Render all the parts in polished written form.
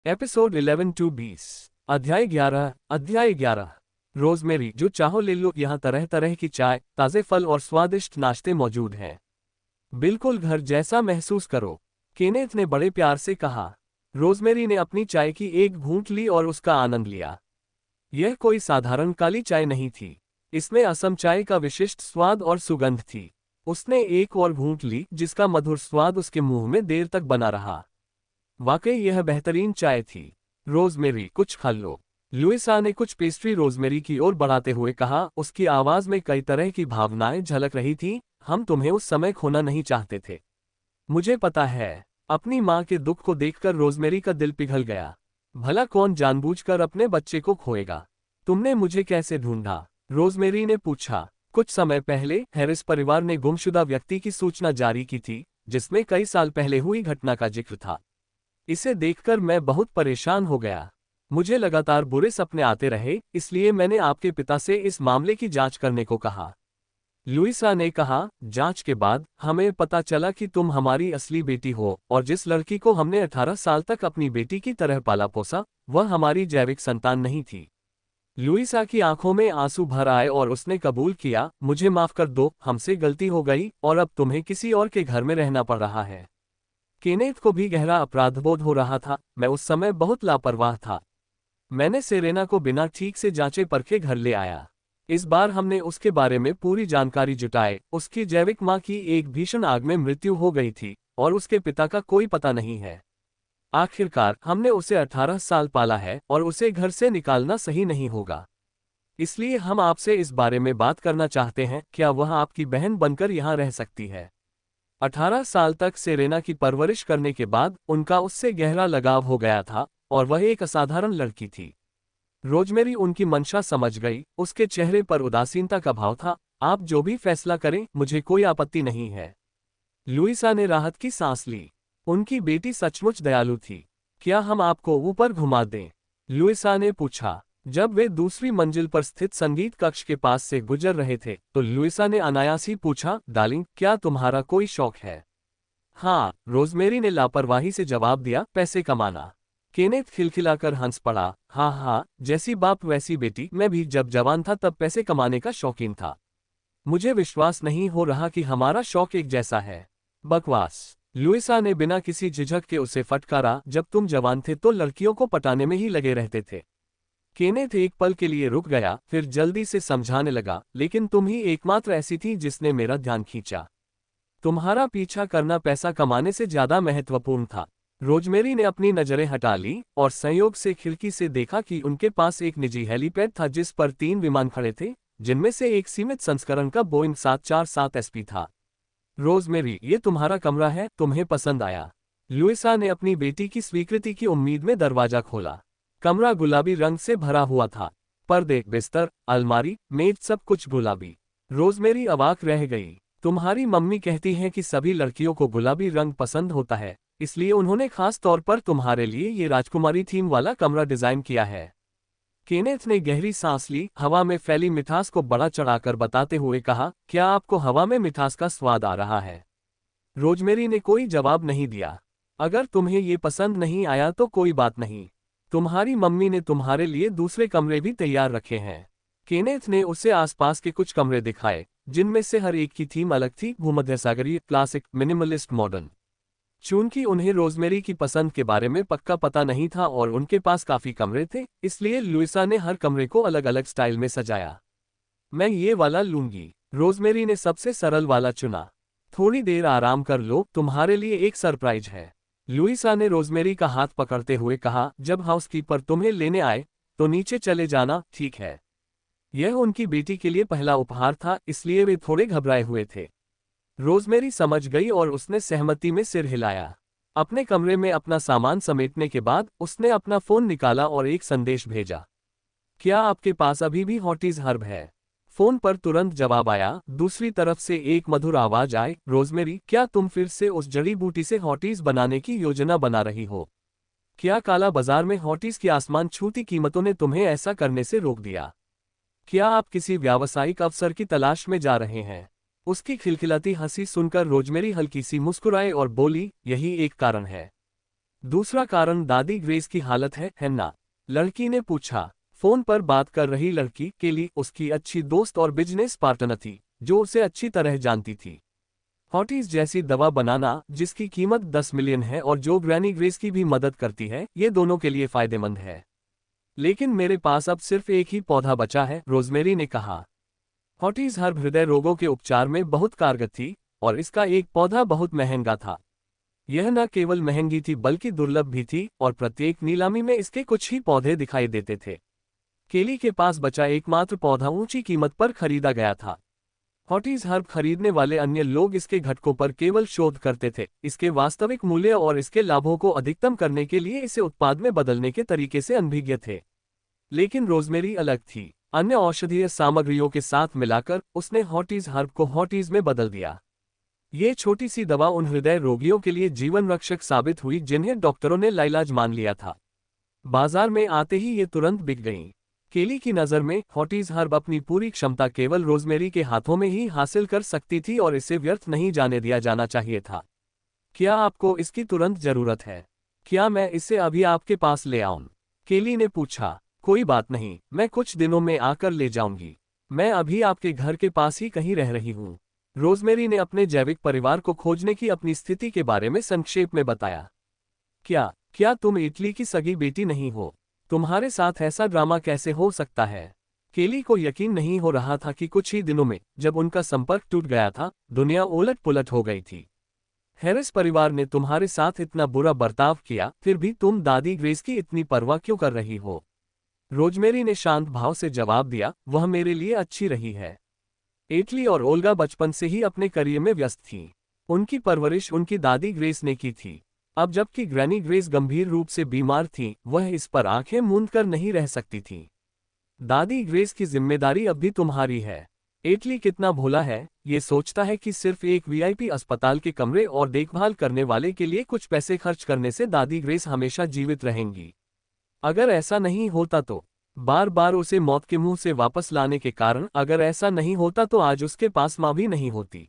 Episode 11 to 20। अध्याय 11। Rosemary, जो चाहो ले लो, यहाँ तरह तरह की चाय, ताजे फल और स्वादिष्ट नाश्ते मौजूद हैं। बिल्कुल घर जैसा महसूस करो, केनेथ ने बड़े प्यार से कहा। रोजमेरी ने अपनी चाय की एक घूंट ली और उसका आनंद लिया। यह कोई साधारण काली चाय नहीं थी। इसमें असम चाय का विशिष्ट स्वाद और सुगंध थी। उसने एक और घूंट ली, जिसका मधुर स्वाद उसके मुंह में देर तक बना रहा। वाकई यह बेहतरीन चाय थी। रोजमेरी, कुछ खा लो। लुइसा ने कुछ पेस्ट्री रोजमेरी की ओर बढ़ाते हुए कहा। उसकी आवाज में कई तरह की भावनाएं झलक रही थी। हम तुम्हें उस समय खोना नहीं चाहते थे। मुझे पता है। अपनी माँ के दुख को देखकर रोजमेरी का दिल पिघल गया। भला कौन जानबूझकर अपने बच्चे को खोएगा। तुमने मुझे कैसे ढूंढा? रोजमेरी ने पूछा। कुछ समय पहले हैरिस परिवार ने गुमशुदा व्यक्ति की सूचना जारी की थी, जिसमें कई साल पहले हुई घटना का जिक्र था। इसे देखकर मैं बहुत परेशान हो गया। मुझे लगातार बुरे सपने आते रहे, इसलिए मैंने आपके पिता से इस मामले की जांच करने को कहा। लुइसा ने कहा, जांच के बाद हमें पता चला कि तुम हमारी असली बेटी हो और जिस लड़की को हमने 18 साल तक अपनी बेटी की तरह पाला पोसा, वह हमारी जैविक संतान नहीं थी। लुइसा की आंखों में आंसू भर आए और उसने कबूल किया, मुझे माफ कर दो, हमसे गलती हो गई और अब तुम्हें किसी और के घर में रहना पड़ रहा है। केनेथ को भी गहरा अपराधबोध हो रहा था। मैं उस समय बहुत लापरवाह था। मैंने सेरेना को बिना ठीक से जांचे परखे घर ले आया। इस बार हमने उसके बारे में पूरी जानकारी जुटाई। उसकी जैविक मां की एक भीषण आग में मृत्यु हो गई थी और उसके पिता का कोई पता नहीं है। आखिरकार हमने उसे 18 साल पाला है और उसे घर से निकालना सही नहीं होगा। इसलिए हम आपसे इस बारे में बात करना चाहते हैं, क्या वह आपकी बहन बनकर यहाँ रह सकती है? 18 साल तक सेरेना की परवरिश करने के बाद उनका उससे गहरा लगाव हो गया था और वह एक असाधारण लड़की थी। रोजमेरी उनकी मंशा समझ गई। उसके चेहरे पर उदासीनता का भाव था। आप जो भी फैसला करें, मुझे कोई आपत्ति नहीं है। लुइसा ने राहत की सांस ली। उनकी बेटी सचमुच दयालु थी। क्या हम आपको ऊपर घुमा दें? लुइसा ने पूछा। जब वे दूसरी मंजिल पर स्थित संगीत कक्ष के पास से गुजर रहे थे तो लुइसा ने अनायास ही पूछा, डार्लिंग, क्या तुम्हारा कोई शौक है? हाँ, रोजमेरी ने लापरवाही से जवाब दिया, पैसे कमाना। केनेथ खिलखिलाकर हंस पड़ा। हाँ हाँ, जैसी बाप वैसी बेटी। मैं भी जब जवान था तब पैसे कमाने का शौकीन था। मुझे विश्वास नहीं हो रहा कि हमारा शौक एक जैसा है। बकवास। लुइसा ने बिना किसी झिझक के उसे फटकारा। जब तुम जवान थे तो लड़कियों को पटाने में ही लगे रहते थे। केनेथ एक पल के लिए रुक गया, फिर जल्दी से समझाने लगा, लेकिन तुम ही एकमात्र ऐसी थी जिसने मेरा ध्यान खींचा। तुम्हारा पीछा करना पैसा कमाने से ज्यादा महत्वपूर्ण था। रोजमेरी ने अपनी नजरें हटा ली और संयोग से खिड़की से देखा कि उनके पास एक निजी हेलीपैड था जिस पर 3 विमान खड़े थे, जिनमें से एक सीमित संस्करण का बोइंग 747 एसपी था। रोजमेरी, ये तुम्हारा कमरा है, तुम्हें पसंद आया? लुइसा ने अपनी बेटी की स्वीकृति की उम्मीद में दरवाजा खोला। कमरा गुलाबी रंग से भरा हुआ था। पर्दे, बिस्तर, अलमारी, मेज, सब कुछ गुलाबी। रोजमेरी अवाक रह गई। तुम्हारी मम्मी कहती हैं कि सभी लड़कियों को गुलाबी रंग पसंद होता है, इसलिए उन्होंने खास तौर पर तुम्हारे लिए ये राजकुमारी थीम वाला कमरा डिजाइन किया है। केनेथ ने गहरी सांस ली, हवा में फैली मिठास को बड़ा चढ़ाकर बताते हुए कहा, क्या आपको हवा में मिठास का स्वाद आ रहा है? रोजमेरी ने कोई जवाब नहीं दिया। अगर तुम्हें ये पसंद नहीं आया तो कोई बात नहीं। तुम्हारी मम्मी ने तुम्हारे लिए दूसरे कमरे भी तैयार रखे हैं। केनेथ ने उसे आसपास के कुछ कमरे दिखाए, जिनमें से हर एक की थीम अलग थी, भूमध्यसागरीय, क्लासिक, मिनिमलिस्ट, मॉडर्न। चूंकि उन्हें रोजमेरी की पसंद के बारे में पक्का पता नहीं था और उनके पास काफी कमरे थे, इसलिए लुइसा ने हर कमरे को अलग अलग स्टाइल में सजाया। मैं ये वाला लूंगी। रोजमेरी ने सबसे सरल वाला चुना। थोड़ी देर आराम कर लो, तुम्हारे लिए एक सरप्राइज है। लुइसा ने रोजमेरी का हाथ पकड़ते हुए कहा, जब हाउसकीपर तुम्हें लेने आए तो नीचे चले जाना, ठीक है? यह उनकी बेटी के लिए पहला उपहार था, इसलिए वे थोड़े घबराए हुए थे। रोजमेरी समझ गई और उसने सहमति में सिर हिलाया। अपने कमरे में अपना सामान समेटने के बाद उसने अपना फोन निकाला और एक संदेश भेजा। क्या आपके पास अभी भी हॉटीज हर्ब है? फोन पर तुरंत जवाब आया। दूसरी तरफ से एक मधुर आवाज आई, रोजमेरी, क्या तुम फिर से उस जड़ी बूटी से हॉटीज बनाने की योजना बना रही हो? क्या काला बाजार में हॉटीज की आसमान छूती कीमतों ने तुम्हें ऐसा करने से रोक दिया? क्या आप किसी व्यावसायिक अवसर की तलाश में जा रहे हैं? उसकी खिलखिलाती हंसी सुनकर रोजमेरी हल्की सी मुस्कुराई और बोली, यही एक कारण है। दूसरा कारण दादी ग्रेस की हालत है ना? लड़की ने पूछा। फोन पर बात कर रही लड़की केली उसकी अच्छी दोस्त और बिजनेस पार्टनर थी, जो उसे अच्छी तरह जानती थी। हॉटीज जैसी दवा बनाना, जिसकी कीमत 10 मिलियन है और जो ग्रैनी ग्रेस की भी मदद करती है, ये दोनों के लिए फायदेमंद है। लेकिन मेरे पास अब सिर्फ एक ही पौधा बचा है, रोजमेरी ने कहा। हॉटीज हर्ब हृदय रोगों के उपचार में बहुत कारगर थी, और इसका एक पौधा बहुत महंगा था। यह न केवल महंगी थी बल्कि दुर्लभ भी थी, और प्रत्येक नीलामी में इसके कुछ ही पौधे दिखाई देते थे। केली के पास बचा एकमात्र पौधा ऊंची कीमत पर खरीदा गया था। हॉटीज हर्ब खरीदने वाले अन्य लोग इसके घटकों पर केवल शोध करते थे, इसके वास्तविक मूल्य और इसके लाभों को अधिकतम करने के लिए इसे उत्पाद में बदलने के तरीके से अनभिज्ञ थे। लेकिन रोजमेरी अलग थी। अन्य औषधीय सामग्रियों के साथ मिलाकर उसने हॉटीज हर्ब को हॉटीज में बदल दिया। ये छोटी सी दवा उन हृदय रोगियों के लिए जीवन रक्षक साबित हुई जिन्हें डॉक्टरों ने लाइलाज मान लिया था। बाजार में आते ही ये तुरंत बिक गईं। केली की नज़र में हॉटीज हर्ब अपनी पूरी क्षमता केवल रोजमेरी के हाथों में ही हासिल कर सकती थी और इसे व्यर्थ नहीं जाने दिया जाना चाहिए था। क्या आपको इसकी तुरंत जरूरत है? क्या मैं इसे अभी आपके पास ले आऊं? केली ने पूछा। कोई बात नहीं, मैं कुछ दिनों में आकर ले जाऊंगी। मैं अभी आपके घर के पास ही कहीं रह रही हूं। रोजमेरी ने अपने जैविक परिवार को खोजने की अपनी स्थिति के बारे में संक्षेप में बताया। क्या तुम इटली की सगी बेटी नहीं हो? तुम्हारे साथ ऐसा ड्रामा कैसे हो सकता है? केली को यकीन नहीं हो रहा था कि कुछ ही दिनों में, जब उनका संपर्क टूट गया था, दुनिया उलट पुलट हो गई थी। हैरिस परिवार ने तुम्हारे साथ इतना बुरा बर्ताव किया, फिर भी तुम दादी ग्रेस की इतनी परवाह क्यों कर रही हो? रोजमेरी ने शांत भाव से जवाब दिया, वह मेरे लिए अच्छी रही है। एटली और ओल्गा बचपन से ही अपने करियर में व्यस्त थीं। उनकी परवरिश उनकी दादी ग्रेस ने की थी। अब जबकि ग्रैनी ग्रेस गंभीर रूप से बीमार थीं, वह इस पर आंखें मूंद कर नहीं रह सकती थीं। दादी ग्रेस की जिम्मेदारी अब भी तुम्हारी है। एटली कितना भोला है, ये सोचता है कि सिर्फ एक वीआईपी अस्पताल के कमरे और देखभाल करने वाले के लिए कुछ पैसे खर्च करने से दादी ग्रेस हमेशा जीवित रहेंगी। अगर ऐसा नहीं होता तो बार बार उसे मौत के मुंह से वापस लाने के कारण, अगर ऐसा नहीं होता तो आज उसके पास मां भी नहीं होती।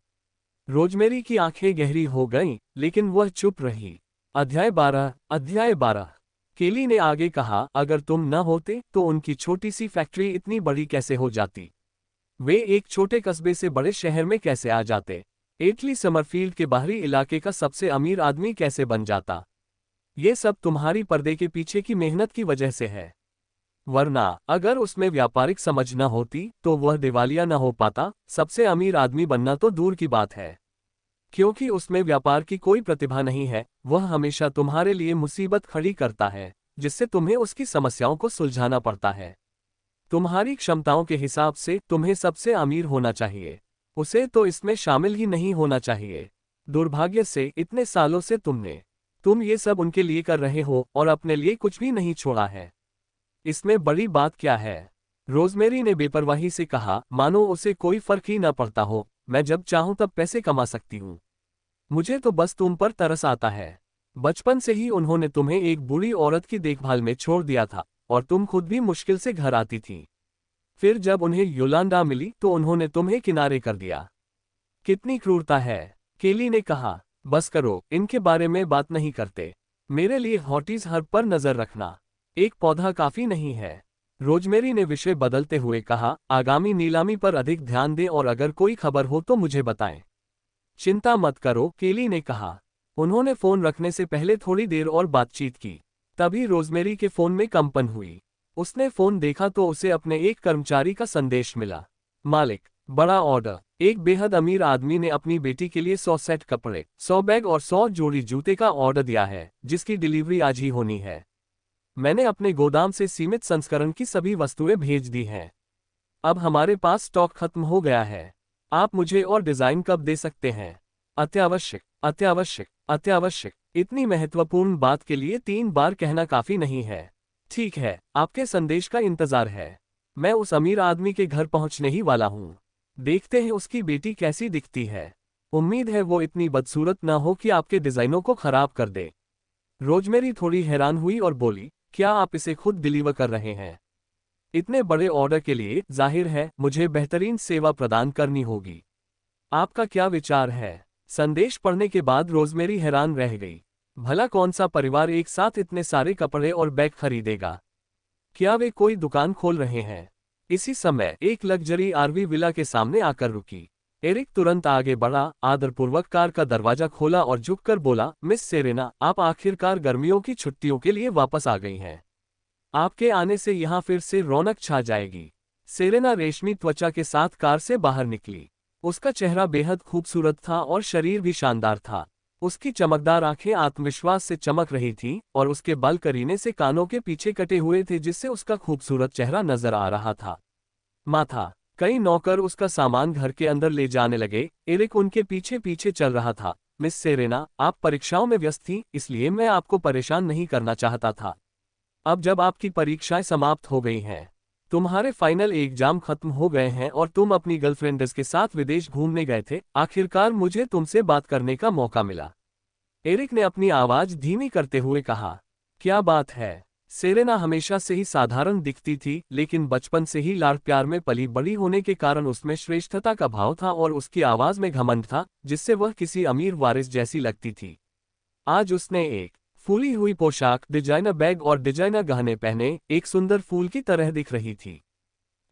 रोजमेरी की आंखें गहरी हो गईं, लेकिन वह चुप रही। अध्याय 12। केली ने आगे कहा, अगर तुम न होते तो उनकी छोटी सी फैक्ट्री इतनी बड़ी कैसे हो जाती? वे एक छोटे कस्बे से बड़े शहर में कैसे आ जाते? एटली समरफील्ड के बाहरी इलाके का सबसे अमीर आदमी कैसे बन जाता? ये सब तुम्हारी पर्दे के पीछे की मेहनत की वजह से है। वरना अगर उसमें व्यापारिक समझ न होती तो वह दिवालिया न हो पाता। सबसे अमीर आदमी बनना तो दूर की बात है, क्योंकि उसमें व्यापार की कोई प्रतिभा नहीं है। वह हमेशा तुम्हारे लिए मुसीबत खड़ी करता है, जिससे तुम्हें उसकी समस्याओं को सुलझाना पड़ता है। तुम्हारी क्षमताओं के हिसाब से तुम्हें सबसे अमीर होना चाहिए, उसे तो इसमें शामिल ही नहीं होना चाहिए। दुर्भाग्य से इतने सालों से तुम ये सब उनके लिए कर रहे हो और अपने लिए कुछ भी नहीं छोड़ा है। इसमें बड़ी बात क्या है? रोजमेरी ने बेपरवाही से कहा, मानो उसे कोई फर्क ही न पड़ता हो। मैं जब चाहूं तब पैसे कमा सकती हूं। मुझे तो बस तुम पर तरस आता है। बचपन से ही उन्होंने तुम्हें एक बूढ़ी औरत की देखभाल में छोड़ दिया था, और तुम खुद भी मुश्किल से घर आती थी। फिर जब उन्हें योलांडा मिली तो उन्होंने तुम्हें किनारे कर दिया। कितनी क्रूरता है! केली ने कहा। बस करो, इनके बारे में बात नहीं करते। मेरे लिए हॉटीज हर्ब पर नजर रखना। एक पौधा काफी नहीं है। रोजमेरी ने विषय बदलते हुए कहा, आगामी नीलामी पर अधिक ध्यान दें और अगर कोई खबर हो तो मुझे बताएं। चिंता मत करो, केली ने कहा। उन्होंने फोन रखने से पहले थोड़ी देर और बातचीत की। तभी रोजमेरी के फोन में कंपन हुई। उसने फोन देखा तो उसे अपने एक कर्मचारी का संदेश मिला। मालिक, बड़ा ऑर्डर। एक बेहद अमीर आदमी ने अपनी बेटी के लिए 100 सेट कपड़े, 100 बैग और 100 जोड़ी जूते का ऑर्डर दिया है, जिसकी डिलीवरी आज ही होनी है। मैंने अपने गोदाम से सीमित संस्करण की सभी वस्तुएं भेज दी हैं। अब हमारे पास स्टॉक खत्म हो गया है। आप मुझे और डिजाइन कब दे सकते हैं? अत्यावश्यक, अत्यावश्यक, अत्यावश्यक। इतनी महत्वपूर्ण बात के लिए 3 बार कहना काफी नहीं है। ठीक है, आपके संदेश का इंतजार है। मैं उस अमीर आदमी के घर पहुंचने ही वाला हूं। देखते हैं उसकी बेटी कैसी दिखती है। उम्मीद है वो इतनी बदसूरत ना हो कि आपके डिजाइनों को खराब कर दे। रोजमेरी थोड़ी हैरान हुई और बोली, क्या आप इसे खुद डिलीवर कर रहे हैं? इतने बड़े ऑर्डर के लिए जाहिर है मुझे बेहतरीन सेवा प्रदान करनी होगी। आपका क्या विचार है? संदेश पढ़ने के बाद रोजमेरी हैरान रह गई। भला कौन सा परिवार एक साथ इतने सारे कपड़े और बैग खरीदेगा? क्या वे कोई दुकान खोल रहे हैं? इसी समय एक लग्जरी आरवी विला के सामने आकर रुकी। एरिक तुरंत आगे बढ़ा, आदरपूर्वक कार का दरवाजा खोला और झुककर बोला, मिस सेरेना, आप आखिरकार गर्मियों की छुट्टियों के लिए वापस आ गई हैं। आपके आने से यहाँ फिर से रौनक छा जाएगी। सेरेना रेशमी त्वचा के साथ कार से बाहर निकली। उसका चेहरा बेहद खूबसूरत था और शरीर भी शानदार था। उसकी चमकदार आंखें आत्मविश्वास से चमक रही थीं और उसके बाल करीने से कानों के पीछे कटे हुए थे, जिससे उसका खूबसूरत चेहरा नजर आ रहा था। माथा। कई नौकर उसका सामान घर के अंदर ले जाने लगे। एरिक उनके पीछे पीछे चल रहा था। मिस सेरेना, आप परीक्षाओं में व्यस्त थी, इसलिए मैं आपको परेशान नहीं करना चाहता था। अब जब आपकी परीक्षाएं समाप्त हो गई हैं, तुम्हारे फाइनल एग्जाम खत्म हो गए हैं और तुम अपनी गर्लफ्रेंड्स के साथ विदेश घूमने गए थे, आखिरकार मुझे तुमसे बात करने का मौका मिला। एरिक ने अपनी आवाज धीमी करते हुए कहा। क्या बात है? सेरेना हमेशा से ही साधारण दिखती थी, लेकिन बचपन से ही लाड़ प्यार में पली बड़ी होने के कारण उसमें श्रेष्ठता का भाव था और उसकी आवाज में घमंड था, जिससे वह किसी अमीर वारिस जैसी लगती थी। आज उसने एक फूली हुई पोशाक, डिजाइनर बैग और डिजाइनर गहने पहने एक सुंदर फूल की तरह दिख रही थी।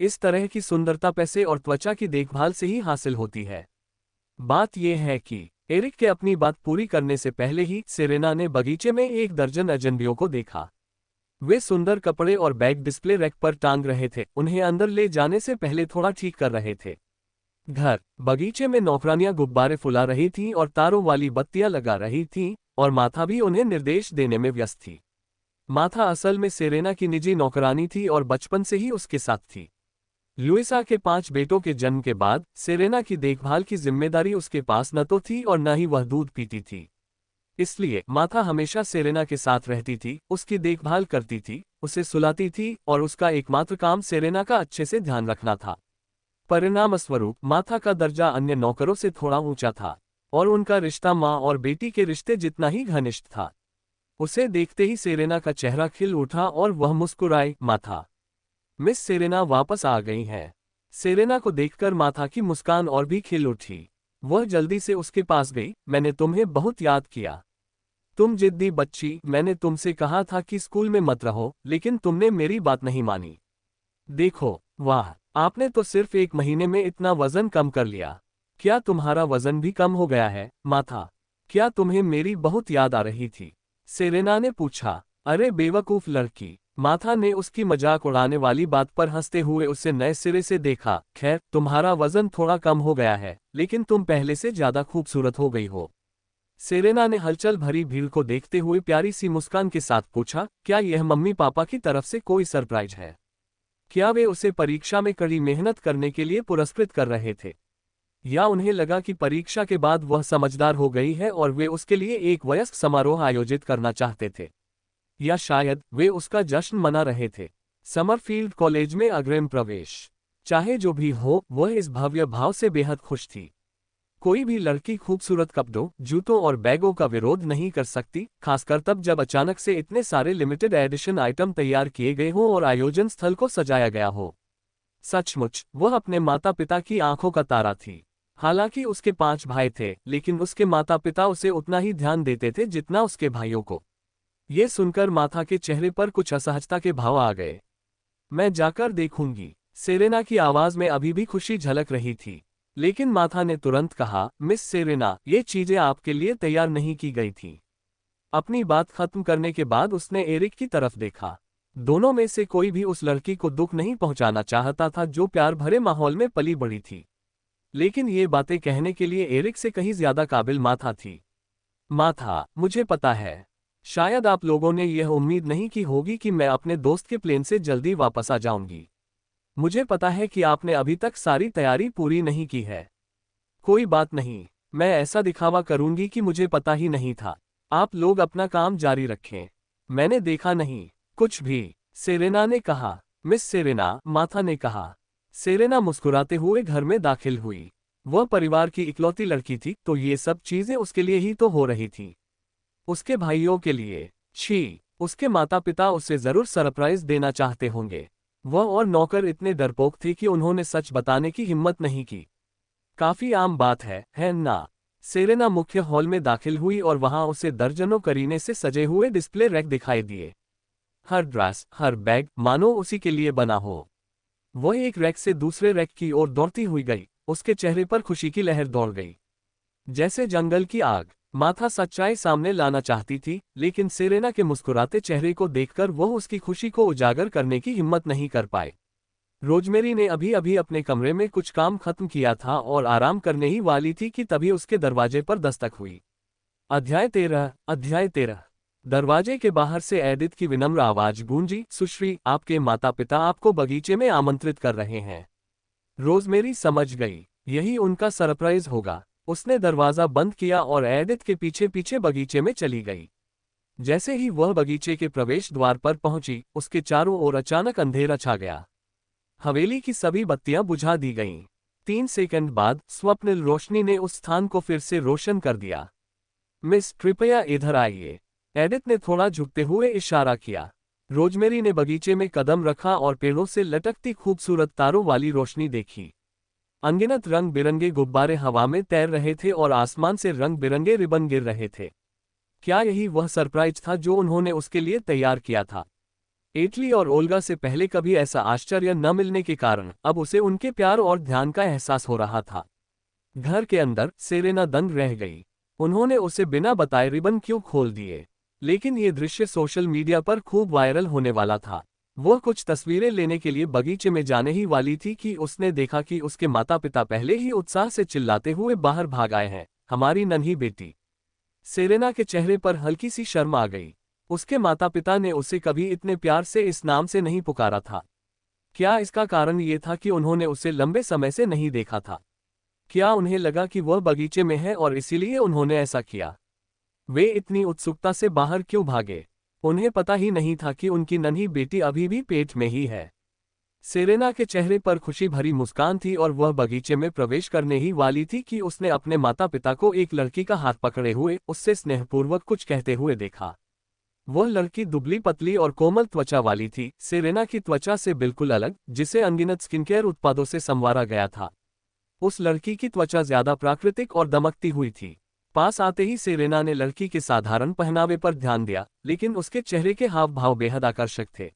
इस तरह की सुंदरता पैसे और त्वचा की देखभाल से ही हासिल होती है। बात यह है कि एरिक के अपनी बात पूरी करने से पहले ही सेरेना ने बगीचे में एक दर्जन अजनबियों को देखा। वे सुंदर कपड़े और बैग डिस्प्ले रैक पर टांग रहे थे, उन्हें अंदर ले जाने से पहले थोड़ा ठीक कर रहे थे। घर बगीचे में नौकरानियां गुब्बारे फुला रही थीं और तारों वाली बत्तियां लगा रही थीं, और माथा भी उन्हें निर्देश देने में व्यस्त थी। माथा असल में सेरेना की निजी नौकरानी थी और बचपन से ही उसके साथ थी। लुइसा के 5 बेटों के जन्म के बाद सेरेना की देखभाल की जिम्मेदारी उसके पास न तो थी और न ही वह दूध पीती थी। इसलिए माथा हमेशा सेरेना के साथ रहती थी, उसकी देखभाल करती थी, उसे सुलाती थी और उसका एकमात्र काम सेरेना का अच्छे से ध्यान रखना था। परिणामस्वरूप माथा का दर्जा अन्य नौकरों से थोड़ा ऊंचा था और उनका रिश्ता माँ और बेटी के रिश्ते जितना ही घनिष्ठ था। उसे देखते ही सेरेना का चेहरा खिल उठा और वह मुस्कुराई। माथा, मिस सेरेना वापस आ गई हैं। सेरेना को देखकर माथा की मुस्कान और भी खिल उठी। वह जल्दी से उसके पास गई। मैंने तुम्हें बहुत याद किया। तुम जिद्दी बच्ची, मैंने तुमसे कहा था कि स्कूल में मत रहो, लेकिन तुमने मेरी बात नहीं मानी। देखो, वाह, आपने तो सिर्फ 1 महीने में इतना वजन कम कर लिया। क्या तुम्हारा वजन भी कम हो गया है? माथा, क्या तुम्हें मेरी बहुत याद आ रही थी? सेरेना ने पूछा। अरे बेवकूफ लड़की। माथा ने उसकी मजाक उड़ाने वाली बात पर हंसते हुए उसे नए सिरे से देखा। खैर, तुम्हारा वजन थोड़ा कम हो गया है, लेकिन तुम पहले से ज्यादा खूबसूरत हो गई हो। सेरेना ने हलचल भरी भीड़ को देखते हुए प्यारी सी मुस्कान के साथ पूछा, क्या यह मम्मी पापा की तरफ से कोई सरप्राइज है? क्या वे उसे परीक्षा में कड़ी मेहनत करने के लिए पुरस्कृत कर रहे थे? या उन्हें लगा कि परीक्षा के बाद वह समझदार हो गई है और वे उसके लिए एक वयस्क समारोह आयोजित करना चाहते थे? या शायद वे उसका जश्न मना रहे थे? समरफील्ड कॉलेज में अग्रिम प्रवेश। चाहे जो भी हो, वह इस भव्य भाव से बेहद खुश थी। कोई भी लड़की खूबसूरत कपड़ों, जूतों और बैगों का विरोध नहीं कर सकती, खासकर तब जब अचानक से इतने सारे लिमिटेड एडिशन आइटम तैयार किए गए हों और आयोजन स्थल को सजाया गया हो। सचमुच, वह अपने माता पिता की आंखों का तारा थी। हालांकि उसके 5 भाई थे, लेकिन उसके माता पिता उसे उतना ही ध्यान देते थे जितना उसके भाइयों को। ये सुनकर माथा के चेहरे पर कुछ असहजता के भाव आ गए। मैं जाकर देखूंगी। सेरेना की आवाज में अभी भी खुशी झलक रही थी, लेकिन माथा ने तुरंत कहा, मिस सेरेना, ये चीजें आपके लिए तैयार नहीं की गई थीं। अपनी बात खत्म करने के बाद उसने एरिक की तरफ देखा। दोनों में से कोई भी उस लड़की को दुख नहीं पहुंचाना चाहता था जो प्यार भरे माहौल में पली बड़ी थी। लेकिन ये बातें कहने के लिए एरिक से कहीं ज्यादा काबिल माथा थी। माथा, मुझे पता है, शायद आप लोगों ने यह उम्मीद नहीं की होगी कि मैं अपने दोस्त के प्लेन से जल्दी वापस आ जाऊंगी। मुझे पता है कि आपने अभी तक सारी तैयारी पूरी नहीं की है। कोई बात नहीं, मैं ऐसा दिखावा करूंगी कि मुझे पता ही नहीं था। आप लोग अपना काम जारी रखें। मैंने देखा नहीं कुछ भी, सेरेना ने कहा। मिस सेरेना, माथा ने कहा। सेरेना मुस्कुराते हुए घर में दाखिल हुई। वह परिवार की इकलौती लड़की थी, तो ये सब चीजें उसके लिए ही तो हो रही थी। उसके भाइयों के लिए? छी, उसके माता पिता उसे जरूर सरप्राइज देना चाहते होंगे। वह और नौकर इतने डरपोक थे कि उन्होंने सच बताने की हिम्मत नहीं की। काफी आम बात है ना? सेरेना मुख्य हॉल में दाखिल हुई और वहां उसे दर्जनों करीने से सजे हुए डिस्प्ले रैक दिखाई दिए। हर ड्रेस, हर बैग मानो उसी के लिए बना हो। वह एक रैक से दूसरे रैक की ओर दौड़ती हुई गई, उसके चेहरे पर खुशी की लहर दौड़ गई। जैसे जंगल की आग, माथा सच्चाई सामने लाना चाहती थी, लेकिन सेरेना के मुस्कुराते चेहरे को देखकर वह उसकी खुशी को उजागर करने की हिम्मत नहीं कर पाए। रोजमेरी ने अभी अभी अपने कमरे में कुछ काम खत्म किया था और आराम करने ही वाली थी कि तभी उसके दरवाजे पर दस्तक हुई। अध्याय 13। दरवाजे के बाहर से एडिथ की विनम्र आवाज गूंजी, सुश्री, आपके माता पिता आपको बगीचे में आमंत्रित कर रहे हैं। रोजमेरी समझ गई, यही उनका सरप्राइज होगा। उसने दरवाजा बंद किया और एडिथ के पीछे पीछे बगीचे में चली गई। जैसे ही वह बगीचे के प्रवेश द्वार पर पहुंची, उसके चारों ओर अचानक अंधेरा छा गया। हवेली की सभी बत्तियां बुझा दी गईं। 3 सेकंड बाद स्वप्निल रोशनी ने उस स्थान को फिर से रोशन कर दिया। मिस, कृपया इधर आइए, एडिथ ने थोड़ा झुकते हुए इशारा किया। रोजमेरी ने बगीचे में कदम रखा और पेड़ों से लटकती खूबसूरत तारों वाली रोशनी देखी। अनगिनत रंग बिरंगे गुब्बारे हवा में तैर रहे थे और आसमान से रंग बिरंगे रिबन गिर रहे थे। क्या यही वह सरप्राइज था जो उन्होंने उसके लिए तैयार किया था? एटली और ओल्गा से पहले कभी ऐसा आश्चर्य न मिलने के कारण अब उसे उनके प्यार और ध्यान का एहसास हो रहा था। घर के अंदर सेरेना दंग रह गई। उन्होंने उसे बिना बताए रिबन क्यों खोल दिए? लेकिन ये दृश्य सोशल मीडिया पर खूब वायरल होने वाला था। वह कुछ तस्वीरें लेने के लिए बगीचे में जाने ही वाली थी कि उसने देखा कि उसके माता पिता पहले ही उत्साह से चिल्लाते हुए बाहर भाग आए हैं, हमारी नन्ही बेटी। सेरेना के चेहरे पर हल्की सी शर्म आ गई। उसके माता पिता ने उसे कभी इतने प्यार से इस नाम से नहीं पुकारा था। क्या इसका कारण ये था कि उन्होंने उसे लंबे समय से नहीं देखा था? क्या उन्हें लगा कि वह बगीचे में है और इसीलिए उन्होंने ऐसा किया? वे इतनी उत्सुकता से बाहर क्यों भागे? उन्हें पता ही नहीं था कि उनकी नन्ही बेटी अभी भी पेट में ही है। सेरेना के चेहरे पर खुशी भरी मुस्कान थी और वह बगीचे में प्रवेश करने ही वाली थी कि उसने अपने माता पिता को एक लड़की का हाथ पकड़े हुए उससे स्नेहपूर्वक कुछ कहते हुए देखा। वह लड़की दुबली पतली और कोमल त्वचा वाली थी, सेरेना की त्वचा से बिल्कुल अलग, जिसे अनगिनत स्किनकेयर उत्पादों से संवारा गया था। उस लड़की की त्वचा ज्यादा प्राकृतिक और दमकती हुई थी। पास आते ही सेरेना ने लड़की के साधारण पहनावे पर ध्यान दिया, लेकिन उसके चेहरे के हाव भाव बेहद आकर्षक थे।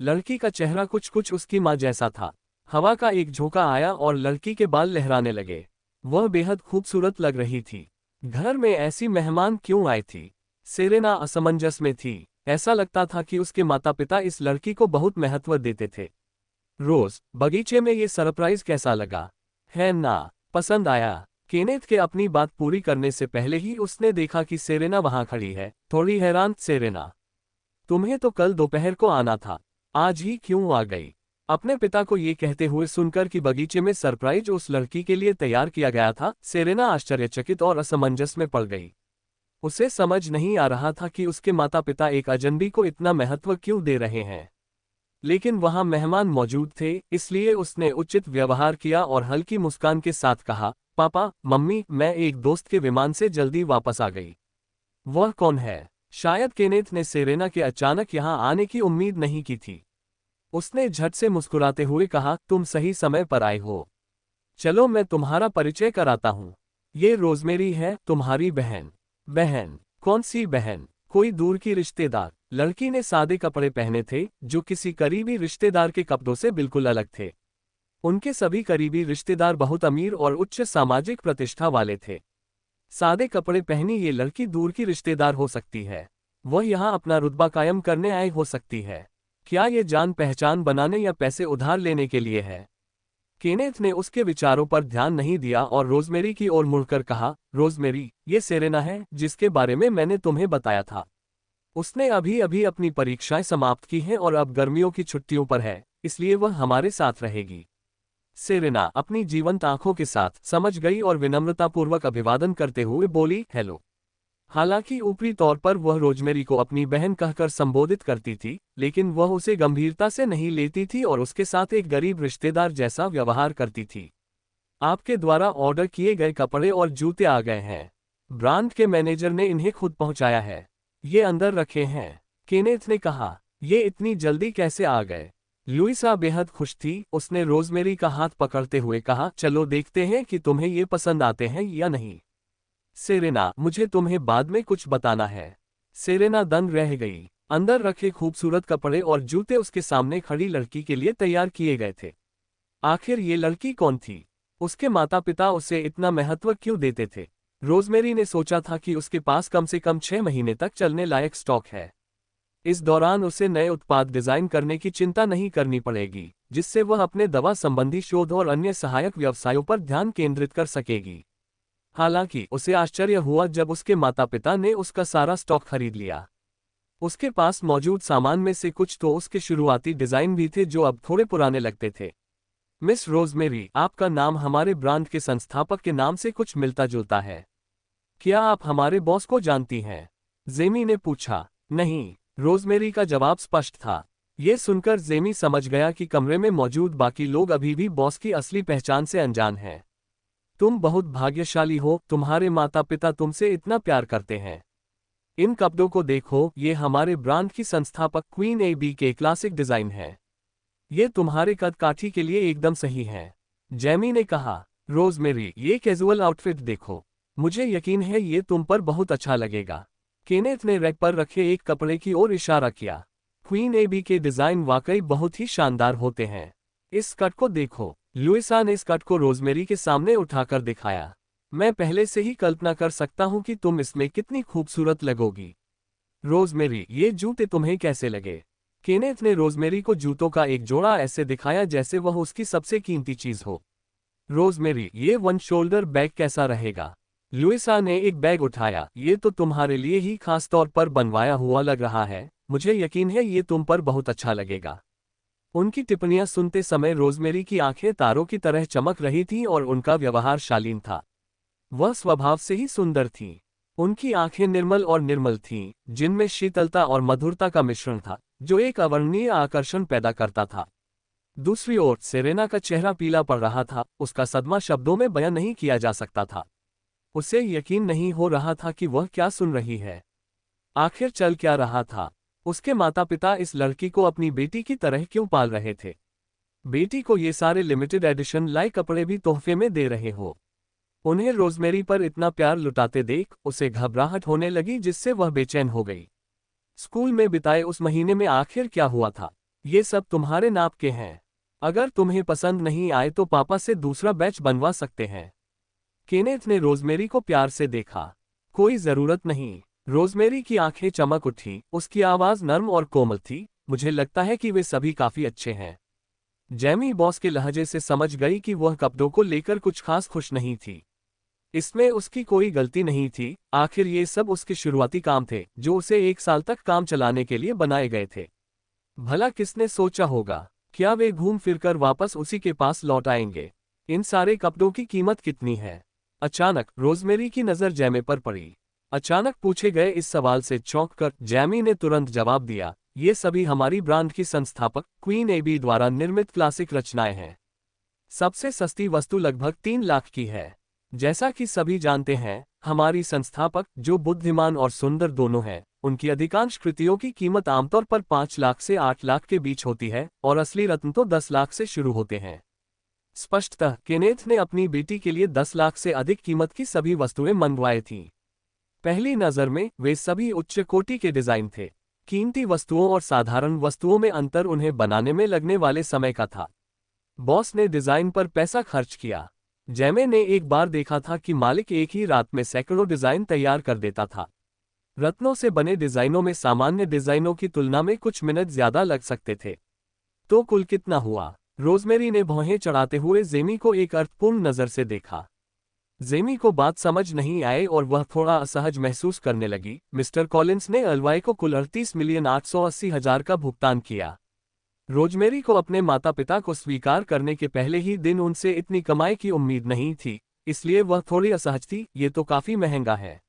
लड़की का चेहरा कुछ कुछ उसकी माँ जैसा था। हवा का एक झोंका आया और लड़की के बाल लहराने लगे। वह बेहद खूबसूरत लग रही थी। घर में ऐसी मेहमान क्यों आई थी? सेरेना असमंजस में थी। ऐसा लगता था कि उसके माता पिता इस लड़की को बहुत महत्व देते थे। रोज, बगीचे में ये सरप्राइज कैसा लगा? है ना? पसंद आया? केनेथ के अपनी बात पूरी करने से पहले ही उसने देखा कि सेरेना वहां खड़ी है। थोड़ी हैरान, सेरेना, तुम्हें तो कल दोपहर को आना था, आज ही क्यों आ गई? अपने पिता को ये कहते हुए सुनकर कि बगीचे में सरप्राइज उस लड़की के लिए तैयार किया गया था, सेरेना आश्चर्यचकित और असमंजस में पड़ गई। उसे समझ नहीं आ रहा था कि उसके माता पिता एक अजनबी को इतना महत्व क्यों दे रहे हैं। लेकिन वहां मेहमान मौजूद थे, इसलिए उसने उचित व्यवहार किया और हल्की मुस्कान के साथ कहा, पापा, मम्मी, मैं एक दोस्त के विमान से जल्दी वापस आ गई। वह कौन है? शायद केनेथ ने सेरेना के अचानक यहां आने की उम्मीद नहीं की थी। उसने झट से मुस्कुराते हुए कहा, तुम सही समय पर आए हो। चलो मैं तुम्हारा परिचय कराता हूं। ये रोजमेरी है, तुम्हारी बहन। बहन? कौन सी बहन? कोई दूर की रिश्तेदार? लड़की ने सादे कपड़े पहने थे, जो किसी करीबी रिश्तेदार के कपड़ों से बिल्कुल अलग थे। उनके सभी करीबी रिश्तेदार बहुत अमीर और उच्च सामाजिक प्रतिष्ठा वाले थे। सादे कपड़े पहनी ये लड़की दूर की रिश्तेदार हो सकती है। वह यहाँ अपना रुतबा कायम करने आई हो सकती है। क्या ये जान पहचान बनाने या पैसे उधार लेने के लिए है? केनेथ ने उसके विचारों पर ध्यान नहीं दिया और रोजमेरी की ओर मुड़कर कहा, रोजमेरी, ये सेरेना है जिसके बारे में मैंने तुम्हें बताया था। उसने अभी अभी अपनी परीक्षाएं समाप्त की हैं और अब गर्मियों की छुट्टियों पर है, इसलिए वह हमारे साथ रहेगी। सेरेना अपनी जीवंत आंखों के साथ समझ गई और विनम्रतापूर्वक अभिवादन करते हुए बोली, हेलो। हालांकि ऊपरी तौर पर वह रोजमेरी को अपनी बहन कहकर संबोधित करती थी, लेकिन वह उसे गंभीरता से नहीं लेती थी और उसके साथ एक गरीब रिश्तेदार जैसा व्यवहार करती थी। आपके द्वारा ऑर्डर किए गए कपड़े और जूते आ गए हैं। ब्रांड के मैनेजर ने इन्हें खुद पहुंचाया है। ये अंदर रखे हैं। केनेथ ने कहा, ये इतनी जल्दी कैसे आ गए? लुइसा बेहद खुश थी। उसने रोजमेरी का हाथ पकड़ते हुए कहा, चलो देखते हैं कि तुम्हें ये पसंद आते हैं या नहीं। सेरेना, मुझे तुम्हें बाद में कुछ बताना है। सेरेना दंग रह गई। अंदर रखे खूबसूरत कपड़े और जूते उसके सामने खड़ी लड़की के लिए तैयार किए गए थे। आखिर ये लड़की कौन थी? उसके माता पिता उसे इतना महत्व क्यों देते थे? रोजमेरी ने सोचा था कि उसके पास कम से कम 6 महीने तक चलने लायक स्टॉक है। इस दौरान उसे नए उत्पाद डिजाइन करने की चिंता नहीं करनी पड़ेगी, जिससे वह अपने दवा संबंधी शोध और अन्य सहायक व्यवसायों पर ध्यान केंद्रित कर सकेगी। हालांकि उसे आश्चर्य हुआ जब उसके माता पिता ने उसका सारा स्टॉक खरीद लिया। उसके पास मौजूद सामान में से कुछ तो उसके शुरुआती डिजाइन भी थे जो अब थोड़े पुराने लगते थे। मिस रोजमेरी, आपका नाम हमारे ब्रांड के संस्थापक के नाम से कुछ मिलता जुलता है। क्या आप हमारे बॉस को जानती हैं? जेमी ने पूछा। नहीं, रोजमेरी का जवाब स्पष्ट था। ये सुनकर जेमी समझ गया कि कमरे में मौजूद बाकी लोग अभी भी बॉस की असली पहचान से अनजान हैं। तुम बहुत भाग्यशाली हो, तुम्हारे माता पिता तुमसे इतना प्यार करते हैं। इन कपड़ों को देखो, ये हमारे ब्रांड की संस्थापक क्वीन एबी के क्लासिक डिजाइन हैं। ये तुम्हारे कद काठी के लिए एकदम सही है। जेमी ने कहा। रोजमेरी, ये कैजुअल आउटफिट देखो, मुझे यकीन है ये तुम पर बहुत अच्छा लगेगा। केनेथ ने रैक पर रखे एक कपड़े की ओर इशारा किया। क्वीन एबी के डिजाइन वाकई बहुत ही शानदार होते हैं। इस कट को देखो। लुइसा ने इस कट को रोजमेरी के सामने उठाकर दिखाया। मैं पहले से ही कल्पना कर सकता हूं कि तुम इसमें कितनी खूबसूरत लगोगी। रोजमेरी, ये जूते तुम्हें कैसे लगे? केनेथ ने रोजमेरी को जूतों का एक जोड़ा ऐसे दिखाया जैसे वह उसकी सबसे कीमती चीज हो। रोजमेरी, ये वन शोल्डर बैग कैसा रहेगा? लुइसा ने एक बैग उठाया। ये तो तुम्हारे लिए ही खास तौर पर बनवाया हुआ लग रहा है, मुझे यकीन है ये तुम पर बहुत अच्छा लगेगा। उनकी टिप्पणियां सुनते समय रोजमेरी की आंखें तारों की तरह चमक रही थीं और उनका व्यवहार शालीन था। वह स्वभाव से ही सुंदर थीं। उनकी आंखें निर्मल और निर्मल थीं, जिनमें शीतलता और मधुरता का मिश्रण था, जो एक अवर्णनीय आकर्षण पैदा करता था। दूसरी ओर सेरेना का चेहरा पीला पड़ रहा था, उसका सदमा शब्दों में बयां नहीं किया जा सकता था। उसे यकीन नहीं हो रहा था कि वह क्या सुन रही है। आखिर चल क्या रहा था? उसके माता पिता इस लड़की को अपनी बेटी की तरह क्यों पाल रहे थे? बेटी को ये सारे लिमिटेड एडिशन लाए कपड़े भी तोहफे में दे रहे हो। उन्हें रोजमेरी पर इतना प्यार लुटाते देख उसे घबराहट होने लगी, जिससे वह बेचैन हो गई। स्कूल में बिताए उस महीने में आखिर क्या हुआ था? ये सब तुम्हारे नाप के हैं। अगर तुम्हें पसंद नहीं आए तो पापा से दूसरा बैच बनवा सकते हैं। केनेथ ने रोजमेरी को प्यार से देखा। कोई जरूरत नहीं। रोजमेरी की आंखें चमक उठी, उसकी आवाज नर्म और कोमल थी। मुझे लगता है कि वे सभी काफी अच्छे हैं। जेमी बॉस के लहजे से समझ गई कि वह कपड़ों को लेकर कुछ खास खुश नहीं थी। इसमें उसकी कोई गलती नहीं थी, आखिर ये सब उसके शुरुआती काम थे जो उसे 1 साल तक काम चलाने के लिए बनाए गए थे। भला किसने सोचा होगा, क्या वे घूम फिरकर वापस उसी के पास लौट आएंगे? इन सारे कपड़ों की कीमत कितनी है? अचानक रोजमेरी की नजर जेमी पर पड़ी। अचानक पूछे गए इस सवाल से चौंककर जेमी ने तुरंत जवाब दिया, ये सभी हमारी ब्रांड की संस्थापक क्वीन एबी द्वारा निर्मित क्लासिक रचनाएं हैं। सबसे सस्ती वस्तु लगभग 3 लाख की है। जैसा कि सभी जानते हैं, हमारी संस्थापक, जो बुद्धिमान और सुंदर दोनों हैं, उनकी अधिकांश कृतियों की कीमत आमतौर पर 5 लाख से 8 लाख के बीच होती है और असली रत्न तो 10 लाख से शुरू होते हैं। स्पष्टतः केनेथ ने अपनी बेटी के लिए 10 लाख से अधिक कीमत की सभी वस्तुएं मंगवाई थीं। पहली नज़र में वे सभी उच्च कोटि के डिजाइन थे। कीमती वस्तुओं और साधारण वस्तुओं में अंतर उन्हें बनाने में लगने वाले समय का था। बॉस ने डिजाइन पर पैसा खर्च किया। जेमे ने एक बार देखा था कि मालिक एक ही रात में सैकड़ों डिजाइन तैयार कर देता था। रत्नों से बने डिजाइनों में सामान्य डिजाइनों की तुलना में कुछ मिनट ज्यादा लग सकते थे। तो कुल कितना हुआ? रोजमेरी ने भौहें चढ़ाते हुए जेमी को एक अर्थपूर्ण नजर से देखा। जेमी को बात समझ नहीं आई और वह थोड़ा असहज महसूस करने लगी। मिस्टर कॉलिंस ने अलवाई को कुल 38,880,000 का भुगतान किया। रोजमेरी को अपने माता पिता को स्वीकार करने के पहले ही दिन उनसे इतनी कमाई की उम्मीद नहीं थी, इसलिए वह थोड़ी असहज थी। ये तो काफी महंगा है।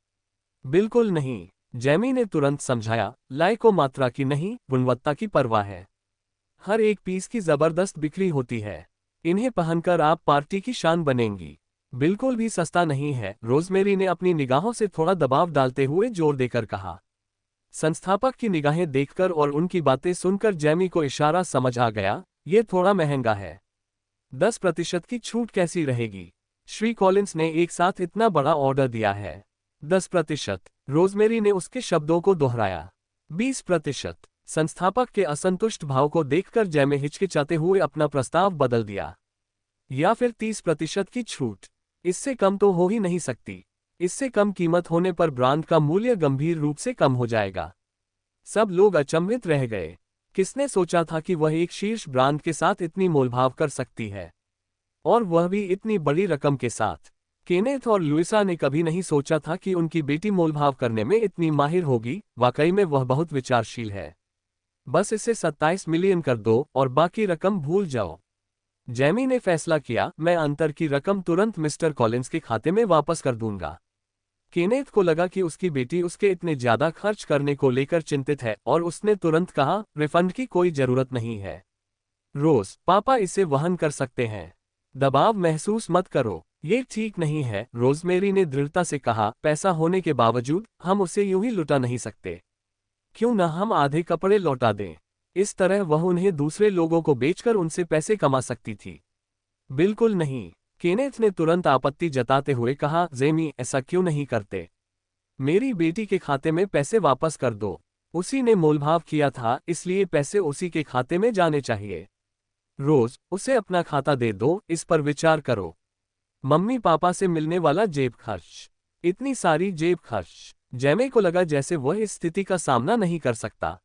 बिल्कुल नहीं, जेमी ने तुरंत समझाया, लाए को मात्रा की नहीं, गुणवत्ता की परवाह है। हर एक पीस की जबरदस्त बिक्री होती है। इन्हें पहनकर आप पार्टी की शान बनेंगी। बिल्कुल भी सस्ता नहीं है, रोजमेरी ने अपनी निगाहों से थोड़ा दबाव डालते हुए जोर देकर कहा। संस्थापक की निगाहें देखकर और उनकी बातें सुनकर जेमी को इशारा समझ आ गया, ये थोड़ा महंगा है। 10% की छूट कैसी रहेगी? श्री कॉलिंस ने एक साथ इतना बड़ा ऑर्डर दिया है। 10%। रोजमेरी ने उसके शब्दों को दोहराया। 20%। संस्थापक के असंतुष्ट भाव को देखकर जैमे हिचकिचाते हुए अपना प्रस्ताव बदल दिया। या फिर 30% की छूट। इससे कम तो हो ही नहीं सकती। इससे कम कीमत होने पर ब्रांड का मूल्य गंभीर रूप से कम हो जाएगा। सब लोग अचंभित रह गए। किसने सोचा था कि वह एक शीर्ष ब्रांड के साथ इतनी मोलभाव कर सकती है, और वह भी इतनी बड़ी रकम के साथ। केनेथ और लुइसा ने कभी नहीं सोचा था कि उनकी बेटी मोलभाव करने में इतनी माहिर होगी। वाकई में वह बहुत विचारशील है। बस इसे 27 मिलियन कर दो और बाकी रकम भूल जाओ। जैमी ने फैसला किया, मैं अंतर की रकम तुरंत मिस्टर कॉलिंस के खाते में वापस कर दूंगा। केनेथ को लगा कि उसकी बेटी उसके इतने ज्यादा खर्च करने को लेकर चिंतित है, और उसने तुरंत कहा, रिफंड की कोई जरूरत नहीं है रोज, पापा इसे वहन कर सकते हैं। दबाव महसूस मत करो, ये ठीक नहीं है, रोजमेरी ने दृढ़ता से कहा। पैसा होने के बावजूद हम उसे यूं ही लुटा नहीं सकते। क्यों न हम आधे कपड़े लौटा दें। इस तरह वह उन्हें दूसरे लोगों को बेचकर उनसे पैसे कमा सकती थी। बिल्कुल नहीं, केनेथ ने तुरंत आपत्ति जताते हुए कहा। जेमी, ऐसा क्यों नहीं करते? मेरी बेटी के खाते में पैसे वापस कर दो। उसी ने मोलभाव किया था, इसलिए पैसे उसी के खाते में जाने चाहिए। रोज, उसे अपना खाता दे दो, इस पर विचार करो। मम्मी पापा से मिलने वाला जेब खर्च, इतनी सारी जेब खर्च। जैमे को लगा जैसे वह इस स्थिति का सामना नहीं कर सकता।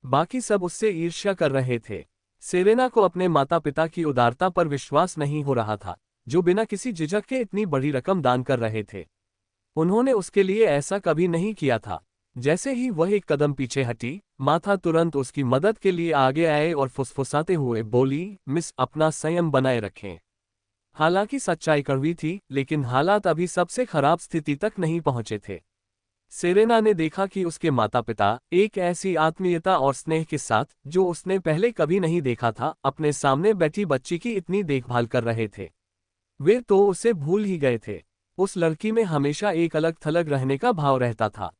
बाकी सब उससे ईर्ष्या कर रहे थे। सेरेना को अपने माता पिता की उदारता पर विश्वास नहीं हो रहा था, जो बिना किसी झिझक के इतनी बड़ी रकम दान कर रहे थे। उन्होंने उसके लिए ऐसा कभी नहीं किया था। जैसे ही वह एक कदम पीछे हटी, माथा तुरंत उसकी मदद के लिए आगे आए और फुसफुसाते हुए बोली, मिस, अपना संयम बनाए रखें। हालांकि सच्चाई कड़वी थी, लेकिन हालात अभी सबसे खराब स्थिति तक नहीं पहुंचे थे। सेरेना ने देखा कि उसके माता पिता एक ऐसी आत्मीयता और स्नेह के साथ, जो उसने पहले कभी नहीं देखा था, अपने सामने बैठी बच्ची की इतनी देखभाल कर रहे थे। वे तो उसे भूल ही गए थे। उस लड़की में हमेशा एक अलग थलग रहने का भाव रहता था।